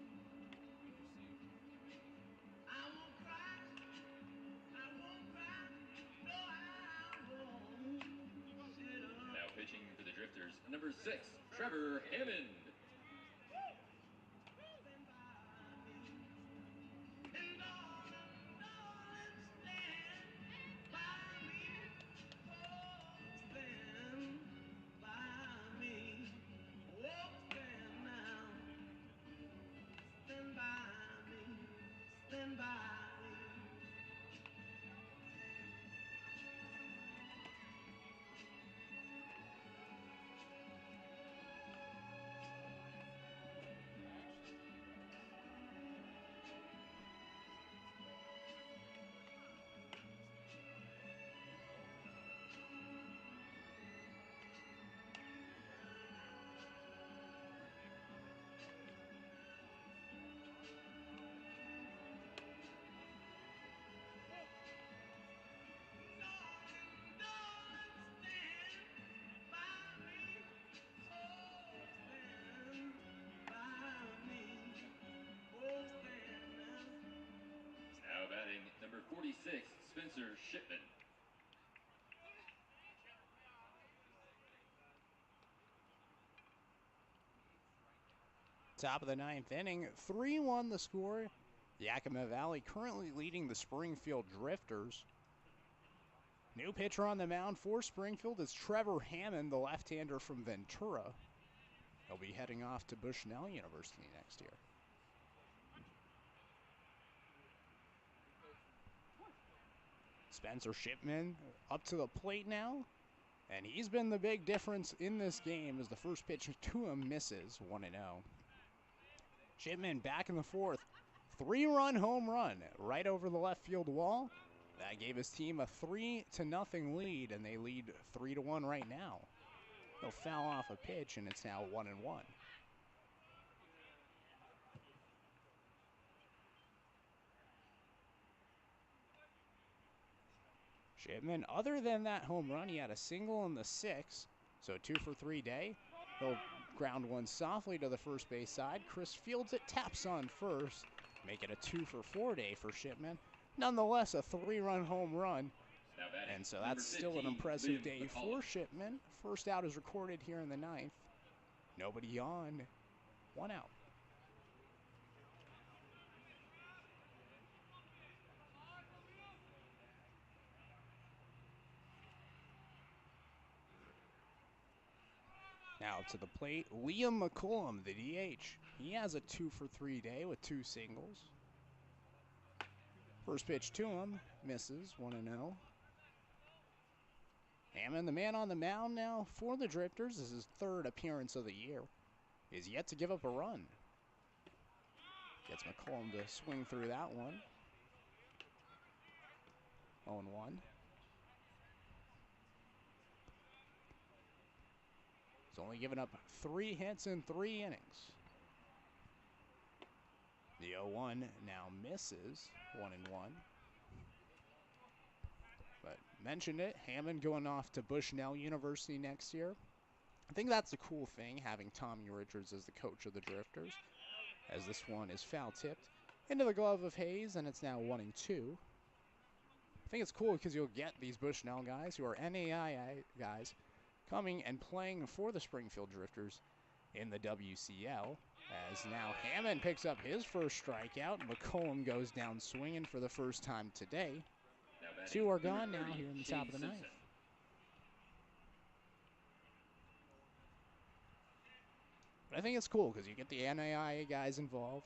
I won't cry, no, I won't sit up. Now pitching for the Drifters, number 6, Trevor Hammond. Now batting, number 46, Spencer Shipman. Top of the 9th inning, 3-1 the score. Yakima Valley currently leading the Springfield Drifters. New pitcher on the mound for Springfield is Trevor Hammond, the left-hander from Ventura. He'll be heading off to Bushnell University next year. Spencer Shipman up to the plate now. And he's been the big difference in this game as the first pitch to him misses 1-0. Shipman back in the fourth. 3-run home run right over the left field wall. That gave his team a 3-0 lead, and they lead 3-1 right now. He'll foul off a pitch, and it's now 1-1. Shipman, other than that home run, he had a single in the sixth, so 2 for 3 day. He'll ground one softly to the first base side. Chris fields it, taps on first, make it a 2 for 4 day for Shipman. Nonetheless, a 3-run home run, and so that's still an impressive day for Shipman. First out is recorded here in the ninth. Nobody on, 1 out. Now to the plate, Liam McCollum, the DH. He has a 2 for 3 day with 2 singles. First pitch to him, misses, 1-0. Hammond, the man on the mound now for the Drifters. This is his 3rd appearance of the year. Is yet to give up a run. Gets McCollum to swing through that one. 0-1. He's only given up 3 hits in 3 innings. The 0-1 now misses, 1-1. But mentioned it, Hammond going off to Bushnell University next year. I think that's a cool thing, having Tommy Richards as the coach of the Drifters, as this one is foul tipped into the glove of Hayes, and it's now 1-2. I think it's cool because you'll get these Bushnell guys who are NAIA guys coming and playing for the Springfield Drifters in the WCL, as now Hammond picks up his first strikeout. McCollum goes down swinging for the first time today. 2 are gone now here in the top of the ninth. But I think it's cool because you get the NAIA guys involved.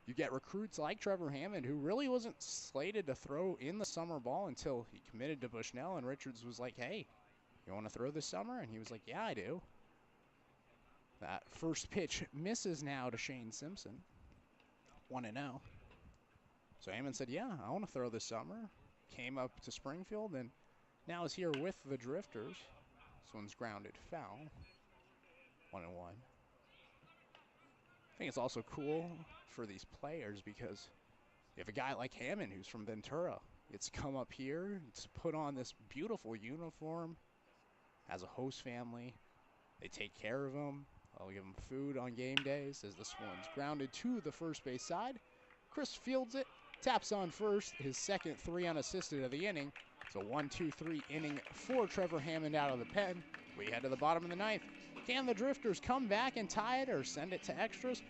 You get recruits like Trevor Hammond, who really wasn't slated to throw in the summer ball until he committed to Bushnell, and Richards was like, hey, you want to throw this summer? And he was like, yeah, I do. That first pitch misses now to Shane Simpson. 1-0. So Hammond said, yeah, I want to throw this summer. Came up to Springfield and now is here with the Drifters. This one's grounded foul. 1-1. I think it's also cool for these players because you have a guy like Hammond who's from Ventura. It's come up here, it's put on this beautiful uniform, has a host family. They take care of him. I'll give him food on game days as this one's grounded to the first base side. Chris fields it, taps on first, his second 3 unassisted of the inning. It's a 1-2-3 inning for Trevor Hammond out of the pen. We head to the bottom of the ninth. Can the Drifters come back and tie it or send it to extras?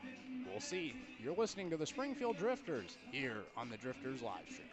We'll see. You're listening to the Springfield Drifters here on the Drifters live stream.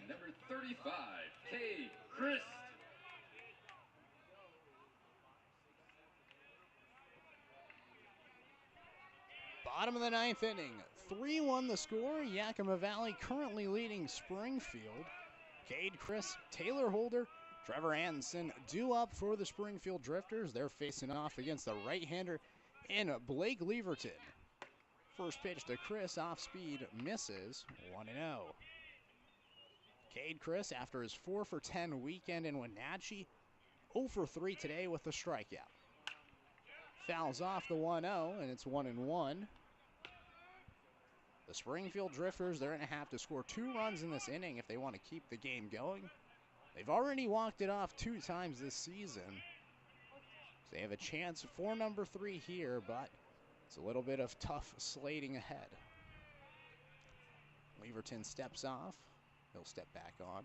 Number 35, K. Christ. Bottom of the ninth inning, 3-1 the score. Yakima Valley currently leading Springfield. Cade Chris, Taylor Holder, Trevor Anderson due up for the Springfield Drifters. They're facing off against the right-hander in Blake Leverton. First pitch to Chris, off speed, misses, 1-0. Cade Chris, after his 4-for-10 weekend in Wenatchee, 0-for-3 today with a strikeout. Fouls off the 1-0, and it's 1-1. The Springfield Drifters, they're going to have to score 2 runs in this inning if they want to keep the game going. They've already walked it off 2 times this season. So they have a chance for number 3 here, but it's a little bit of tough slating ahead. Leverton steps off. He'll step back on.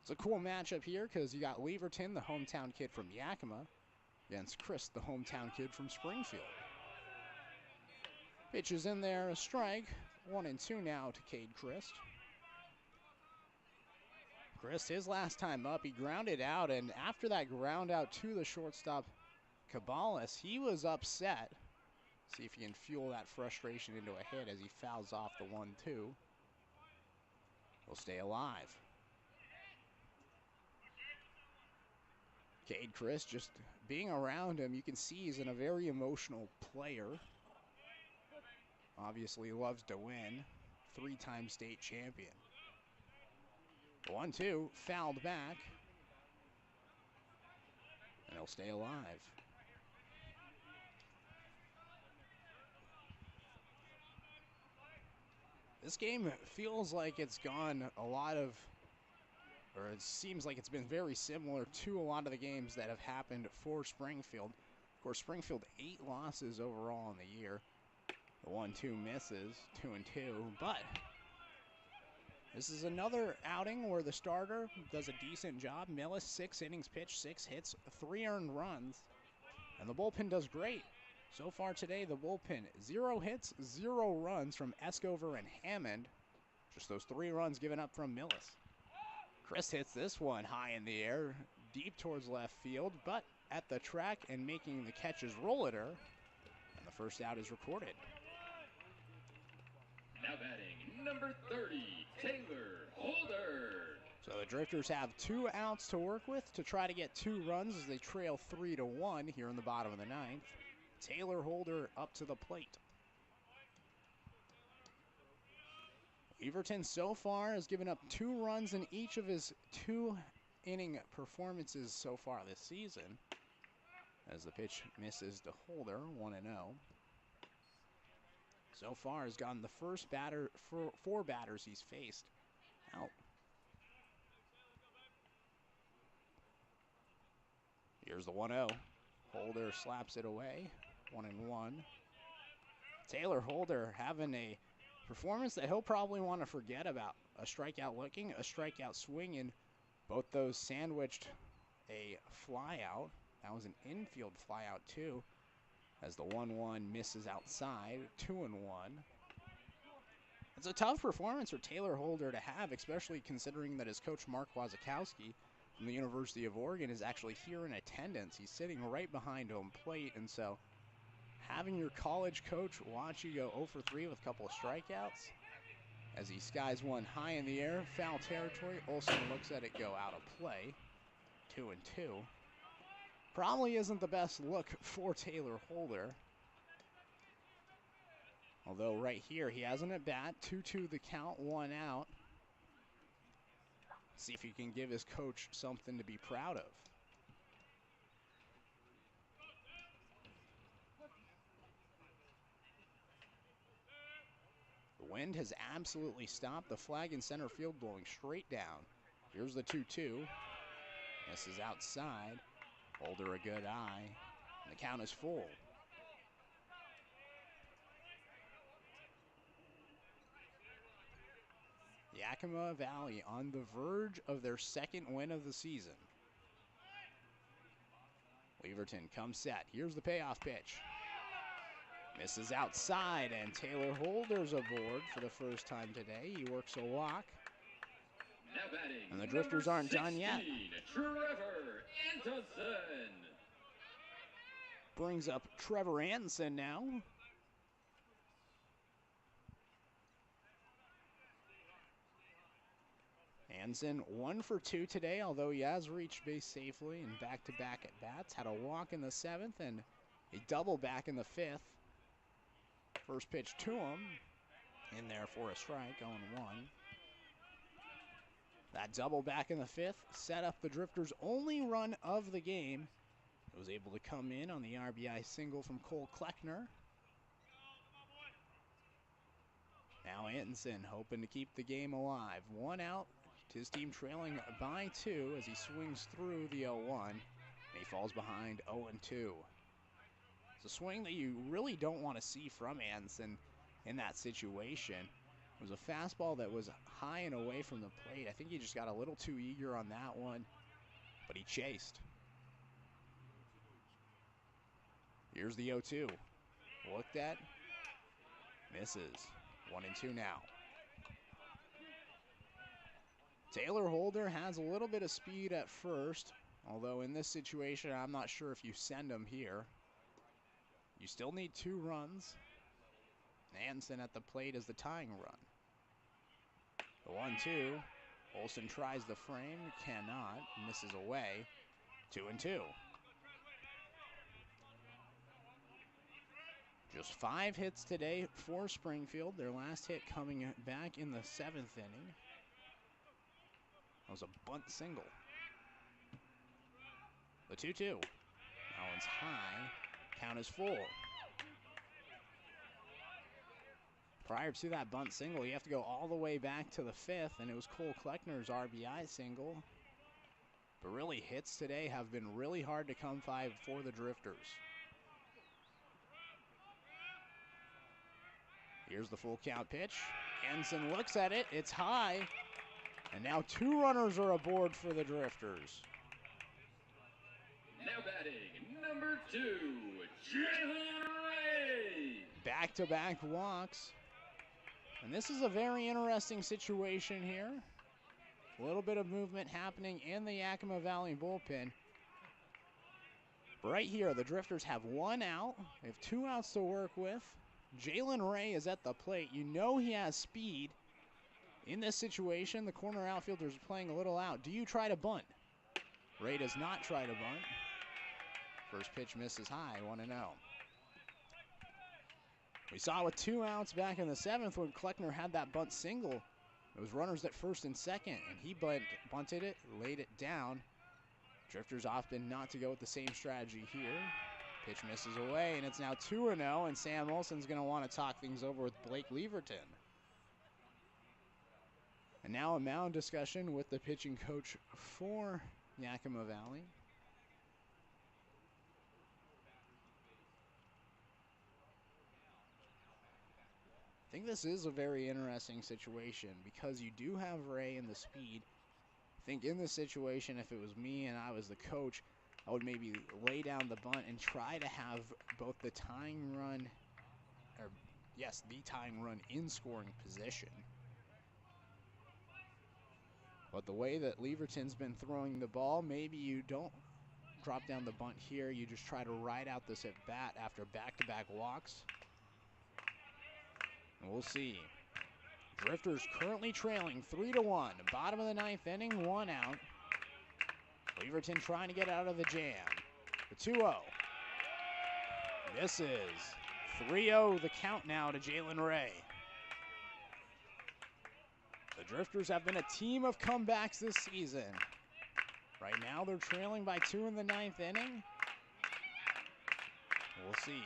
It's a cool matchup here because you got Leverton, the hometown kid from Yakima, against Chris, the hometown kid from Springfield. Pitch is in there, a strike. 1-2 now to Cade Christ. Chris, his last time up, he grounded out, and after that ground out to the shortstop, Cabales, he was upset. See if he can fuel that frustration into a hit as he fouls off the 1-2. He'll stay alive. Cade Chris, just being around him, you can see he's a very emotional player. Obviously loves to win. 3-time state champion. The 1-2 fouled back. And he'll stay alive. This game feels like it's gone a lot of, or it seems like it's been very similar to a lot of the games that have happened for Springfield. Of course, Springfield 8 losses overall in the year. The 1-2 misses, 2-2, but this is another outing where the starter does a decent job. Millis, 6 innings pitched, 6 hits, 3 earned runs, and the bullpen does great. So far today, the bullpen, 0 hits, 0 runs from Escover and Hammond. Just those 3 runs given up from Millis. Chris hits this one high in the air, deep towards left field, but at the track and making the catch is Rolliter, and the first out is recorded. Now batting, number 30, Taylor Holder. So the Drifters have 2 outs to work with to try to get 2 runs as they trail 3-1 here in the bottom of the 9th. Taylor Holder up to the plate. Leverton so far has given up 2 runs in each of his 2-inning performances so far this season. As the pitch misses to Holder, 1-0. So far has gotten the first batter for 4 batters he's faced out. Here's the 1-0. Holder slaps it away. 1-1. Taylor Holder having a performance that he'll probably want to forget about. A strikeout looking, a strikeout swinging. Both those sandwiched a flyout. That was an infield flyout too, as the 1-1 misses outside. 2-1. It's a tough performance for Taylor Holder to have, especially considering that his coach Mark Wazakowski from the University of Oregon is actually here in attendance. He's sitting right behind home plate, and so having your college coach watch you go 0-for-3 with a couple of strikeouts as he skies one high in the air, foul territory. Olsen looks at it go out of play. 2-2. Probably isn't the best look for Taylor Holder. Although right here he has an at bat, 2-2 the count, 1 out. See if he can give his coach something to be proud of. The wind has absolutely stopped. The flag in center field blowing straight down. Here's the 2-2. This is outside. Holder a good eye. And the count is full. Yakima Valley on the verge of their 2nd win of the season. Leverton comes set. Here's the payoff pitch. Misses outside, and Taylor Holder's aboard for the first time today. He works a walk. Now batting, and the Drifters aren't 16, done yet. Trevor Anderson. Brings up Trevor Anderson now. Anson 1 for 2 today, although he has reached base safely and back-to-back at bats. Had a walk in the 7th and a double back in the 5th. First pitch to him, in there for a strike, 0-1. That double back in the 5th set up the Drifters' only run of the game. It was able to come in on the RBI single from Cole Kleckner. Now Antonsen hoping to keep the game alive. 1 out, his team trailing by 2 as he swings through the 0-1. And he falls behind 0-2. It's a swing that you really don't want to see from Antonsen in that situation. It was a fastball that was high and away from the plate. I think he just got a little too eager on that one, but he chased. Here's the 0-2. Looked at, misses. 1-2 now. Taylor Holder has a little bit of speed at first, although in this situation, I'm not sure if you send him here. You still need 2 runs. Anson at the plate is the tying run. The 1-2. Olsen tries the frame, cannot, misses away. 2-2. Just 5 hits today for Springfield. Their last hit coming back in the 7th inning. That was a bunt single. The 2-2. That one's high. Count is full. Prior to that bunt single, you have to go all the way back to the 5th, and it was Cole Kleckner's RBI single. But really, hits today have been really hard to come by for the Drifters. Here's the full count pitch. Anson looks at it. It's high. And now 2 runners are aboard for the Drifters. Now batting, number 2, Jalen Ray. Back-to-back walks. And this is a very interesting situation here. A little bit of movement happening in the Yakima Valley bullpen. Right here, the Drifters have 1 out. They have 2 outs to work with. Jalen Ray is at the plate. You know he has speed. In this situation, the corner outfielder is playing a little out. Do you try to bunt? Ray does not try to bunt. First pitch misses high, 1-0. We saw with 2 outs back in the 7th when Kleckner had that bunt single. It was runners at first and second, and he bunted it, laid it down. Drifters opted not to go with the same strategy here. Pitch misses away, and it's now 2-0, and Sam Olsen's going to want to talk things over with Blake Leverton. And now a mound discussion with the pitching coach for Yakima Valley. I think this is a very interesting situation because you do have Ray and the speed. I think in this situation, if it was me and I was the coach, I would maybe lay down the bunt and try to have both the tying run, the tying run in scoring position. But the way that Leverton's been throwing the ball, maybe you don't drop down the bunt here. You just try to ride out this at bat after back-to-back walks. And we'll see. Drifters currently trailing 3-1. Bottom of the 9th inning, 1 out. Leverton trying to get out of the jam. The 2-0. This is 3-0 the count now to Jalen Ray. The Drifters have been a team of comebacks this season. Right now they're trailing by 2 in the 9th inning. We'll see.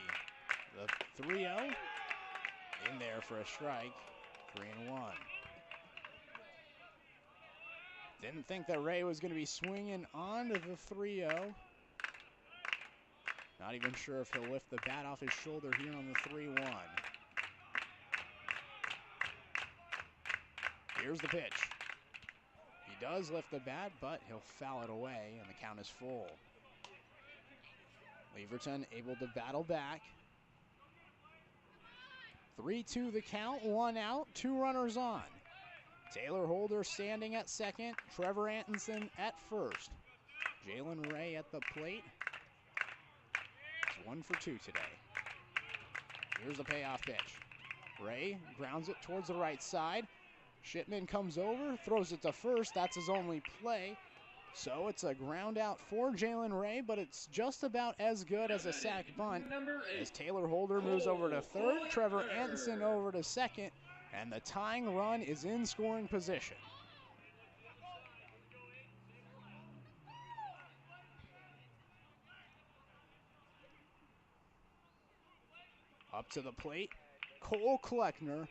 The 3-0 in there for a strike. 3-1. Didn't think that Ray was going to be swinging onto the 3-0. Not even sure if he'll lift the bat off his shoulder here on the 3-1. Here's the pitch. He does lift the bat, but he'll foul it away, and the count is full. Leverton able to battle back. 3-2 the count, 1 out, 2 runners on. Taylor Holder standing at second, Trevor Antonsen at first. Jalen Ray at the plate. It's 1 for 2 today. Here's the payoff pitch. Ray grounds it towards the right side. Shipman comes over, throws it to first. That's his only play. So it's a ground out for Jalen Ray, but it's just about as good as a sack bunt as Taylor Holder moves over to third, Trevor Anson over to second, and the tying run is in scoring position. Up to the plate, Cole Kleckner,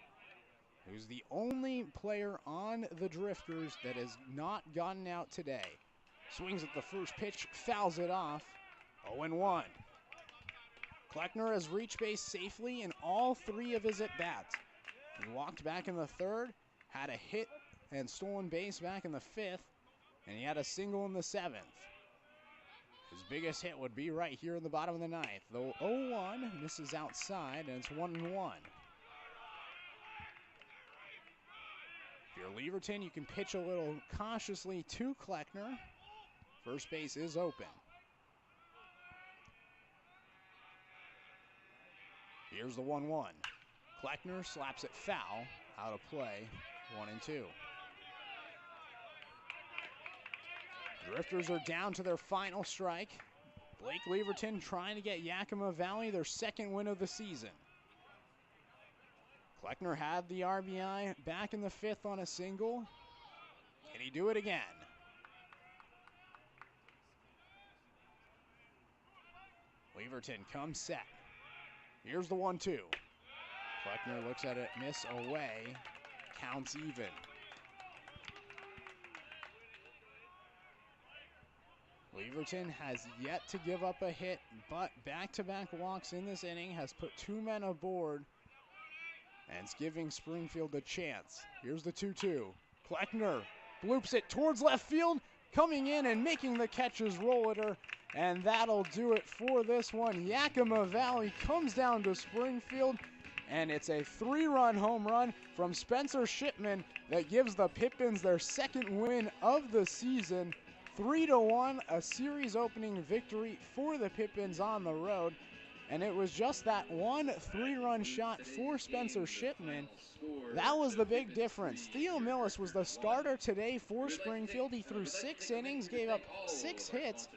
who's the only player on the Drifters that has not gotten out today. Swings at the first pitch, fouls it off, 0-1. Kleckner has reached base safely in all 3 of his at-bats. He walked back in the 3rd, had a hit and stolen base back in the 5th, and he had a single in the 7th. His biggest hit would be right here in the bottom of the 9th. The 0-1 misses outside, and it's 1-1. If you're Leverton, you can pitch a little cautiously to Kleckner. First base is open. Here's the 1-1. Kleckner slaps it foul, out of play, 1-2. Drifters are down to their final strike. Blake Leverton trying to get Yakima Valley their 2nd win of the season. Kleckner had the RBI back in the 5th on a single. Can he do it again? Leverton comes set. Here's the 1-2. Kleckner looks at it, miss away, counts even. Leverton has yet to give up a hit, but back-to-back walks in this inning has put 2 men aboard, and it's giving Springfield a chance. Here's the 2-2. Kleckner bloops it towards left field, coming in and making the catcher's roll-hitter, and that'll do it for this one. Yakima Valley comes down to Springfield, and it's a 3-run home run from Spencer Shipman that gives the Pippins their 2nd win of the season. 3-1, a series opening victory for the Pippins on the road. And it was just that one 3-run shot for Spencer Shipman. That was the big difference. Theo Millis was the starter today for Springfield. He threw 6 innings, gave up 6 hits,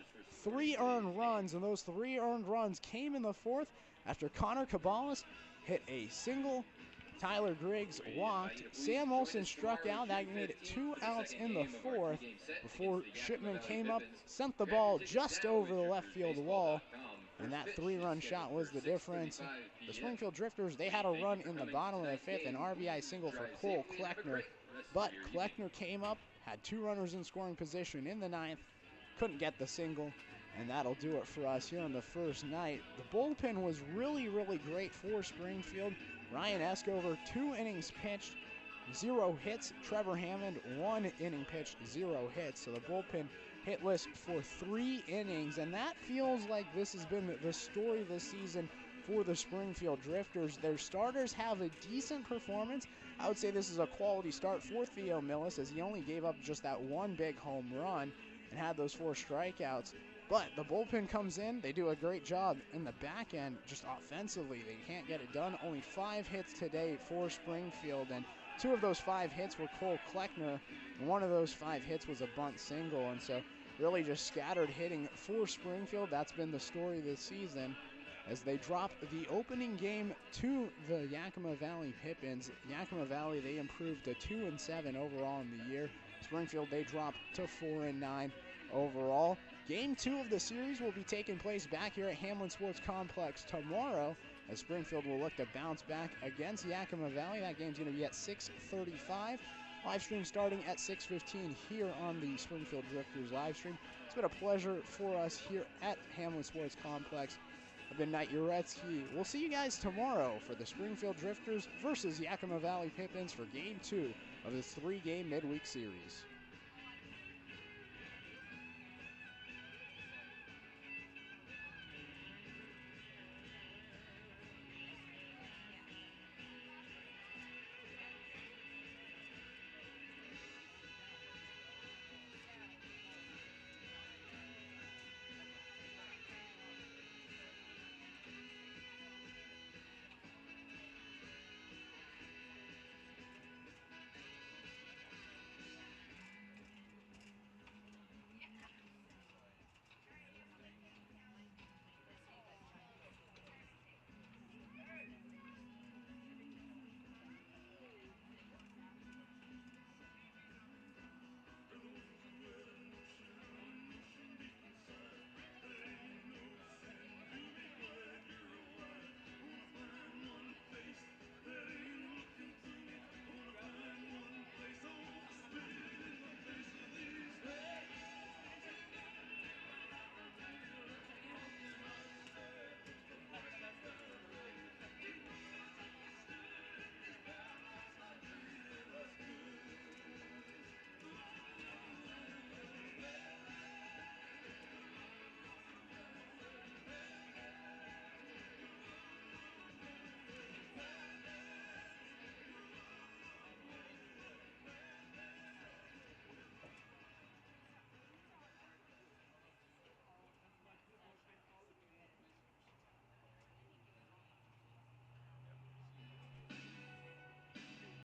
3 earned runs, and those 3 earned runs came in the 4th after Connor Cabales hit a single. Tyler Griggs walked. Sam Olson struck out. That made it 2 outs in the 4th before Shipman came up, sent the ball just over the left field wall, and that 3-run shot was the difference. The Springfield Drifters, they had a run in the bottom of the 5th, an RBI single for Cole Kleckner, but Kleckner came up, had 2 runners in scoring position in the 9th, couldn't get the single, and that'll do it for us here on the first night. The bullpen was really, really great for Springfield. Ryan Eskover, 2 innings pitched, 0 hits. Trevor Hammond, 1 inning pitched, 0 hits. So the bullpen hitless for 3 innings, and that feels like this has been the story this season for the Springfield Drifters. Their starters have a decent performance. I would say this is a quality start for Theo Millis, as he only gave up just that 1 big home run and had those 4 strikeouts. But the bullpen comes in, they do a great job in the back end, just offensively. They can't get it done. Only 5 hits today for Springfield, and 2 of those 5 hits were Cole Kleckner. One of those 5 hits was a bunt single, and so really just scattered hitting for Springfield. That's been the story this season as they drop the opening game to the Yakima Valley Pippins. Yakima Valley, they improved to 2-7 overall in the year. Springfield, they dropped to 4-9 overall. Game 2 of the series will be taking place back here at Hamlin Sports Complex tomorrow, as Springfield will look to bounce back against Yakima Valley. That game's going to be at 6:35. Live stream starting at 6:15 here on the Springfield Drifters live stream. It's been a pleasure for us here at Hamlin Sports Complex. I've been Knight Uretsky. We'll see you guys tomorrow for the Springfield Drifters versus Yakima Valley Pippins for Game 2 of this 3-game midweek series.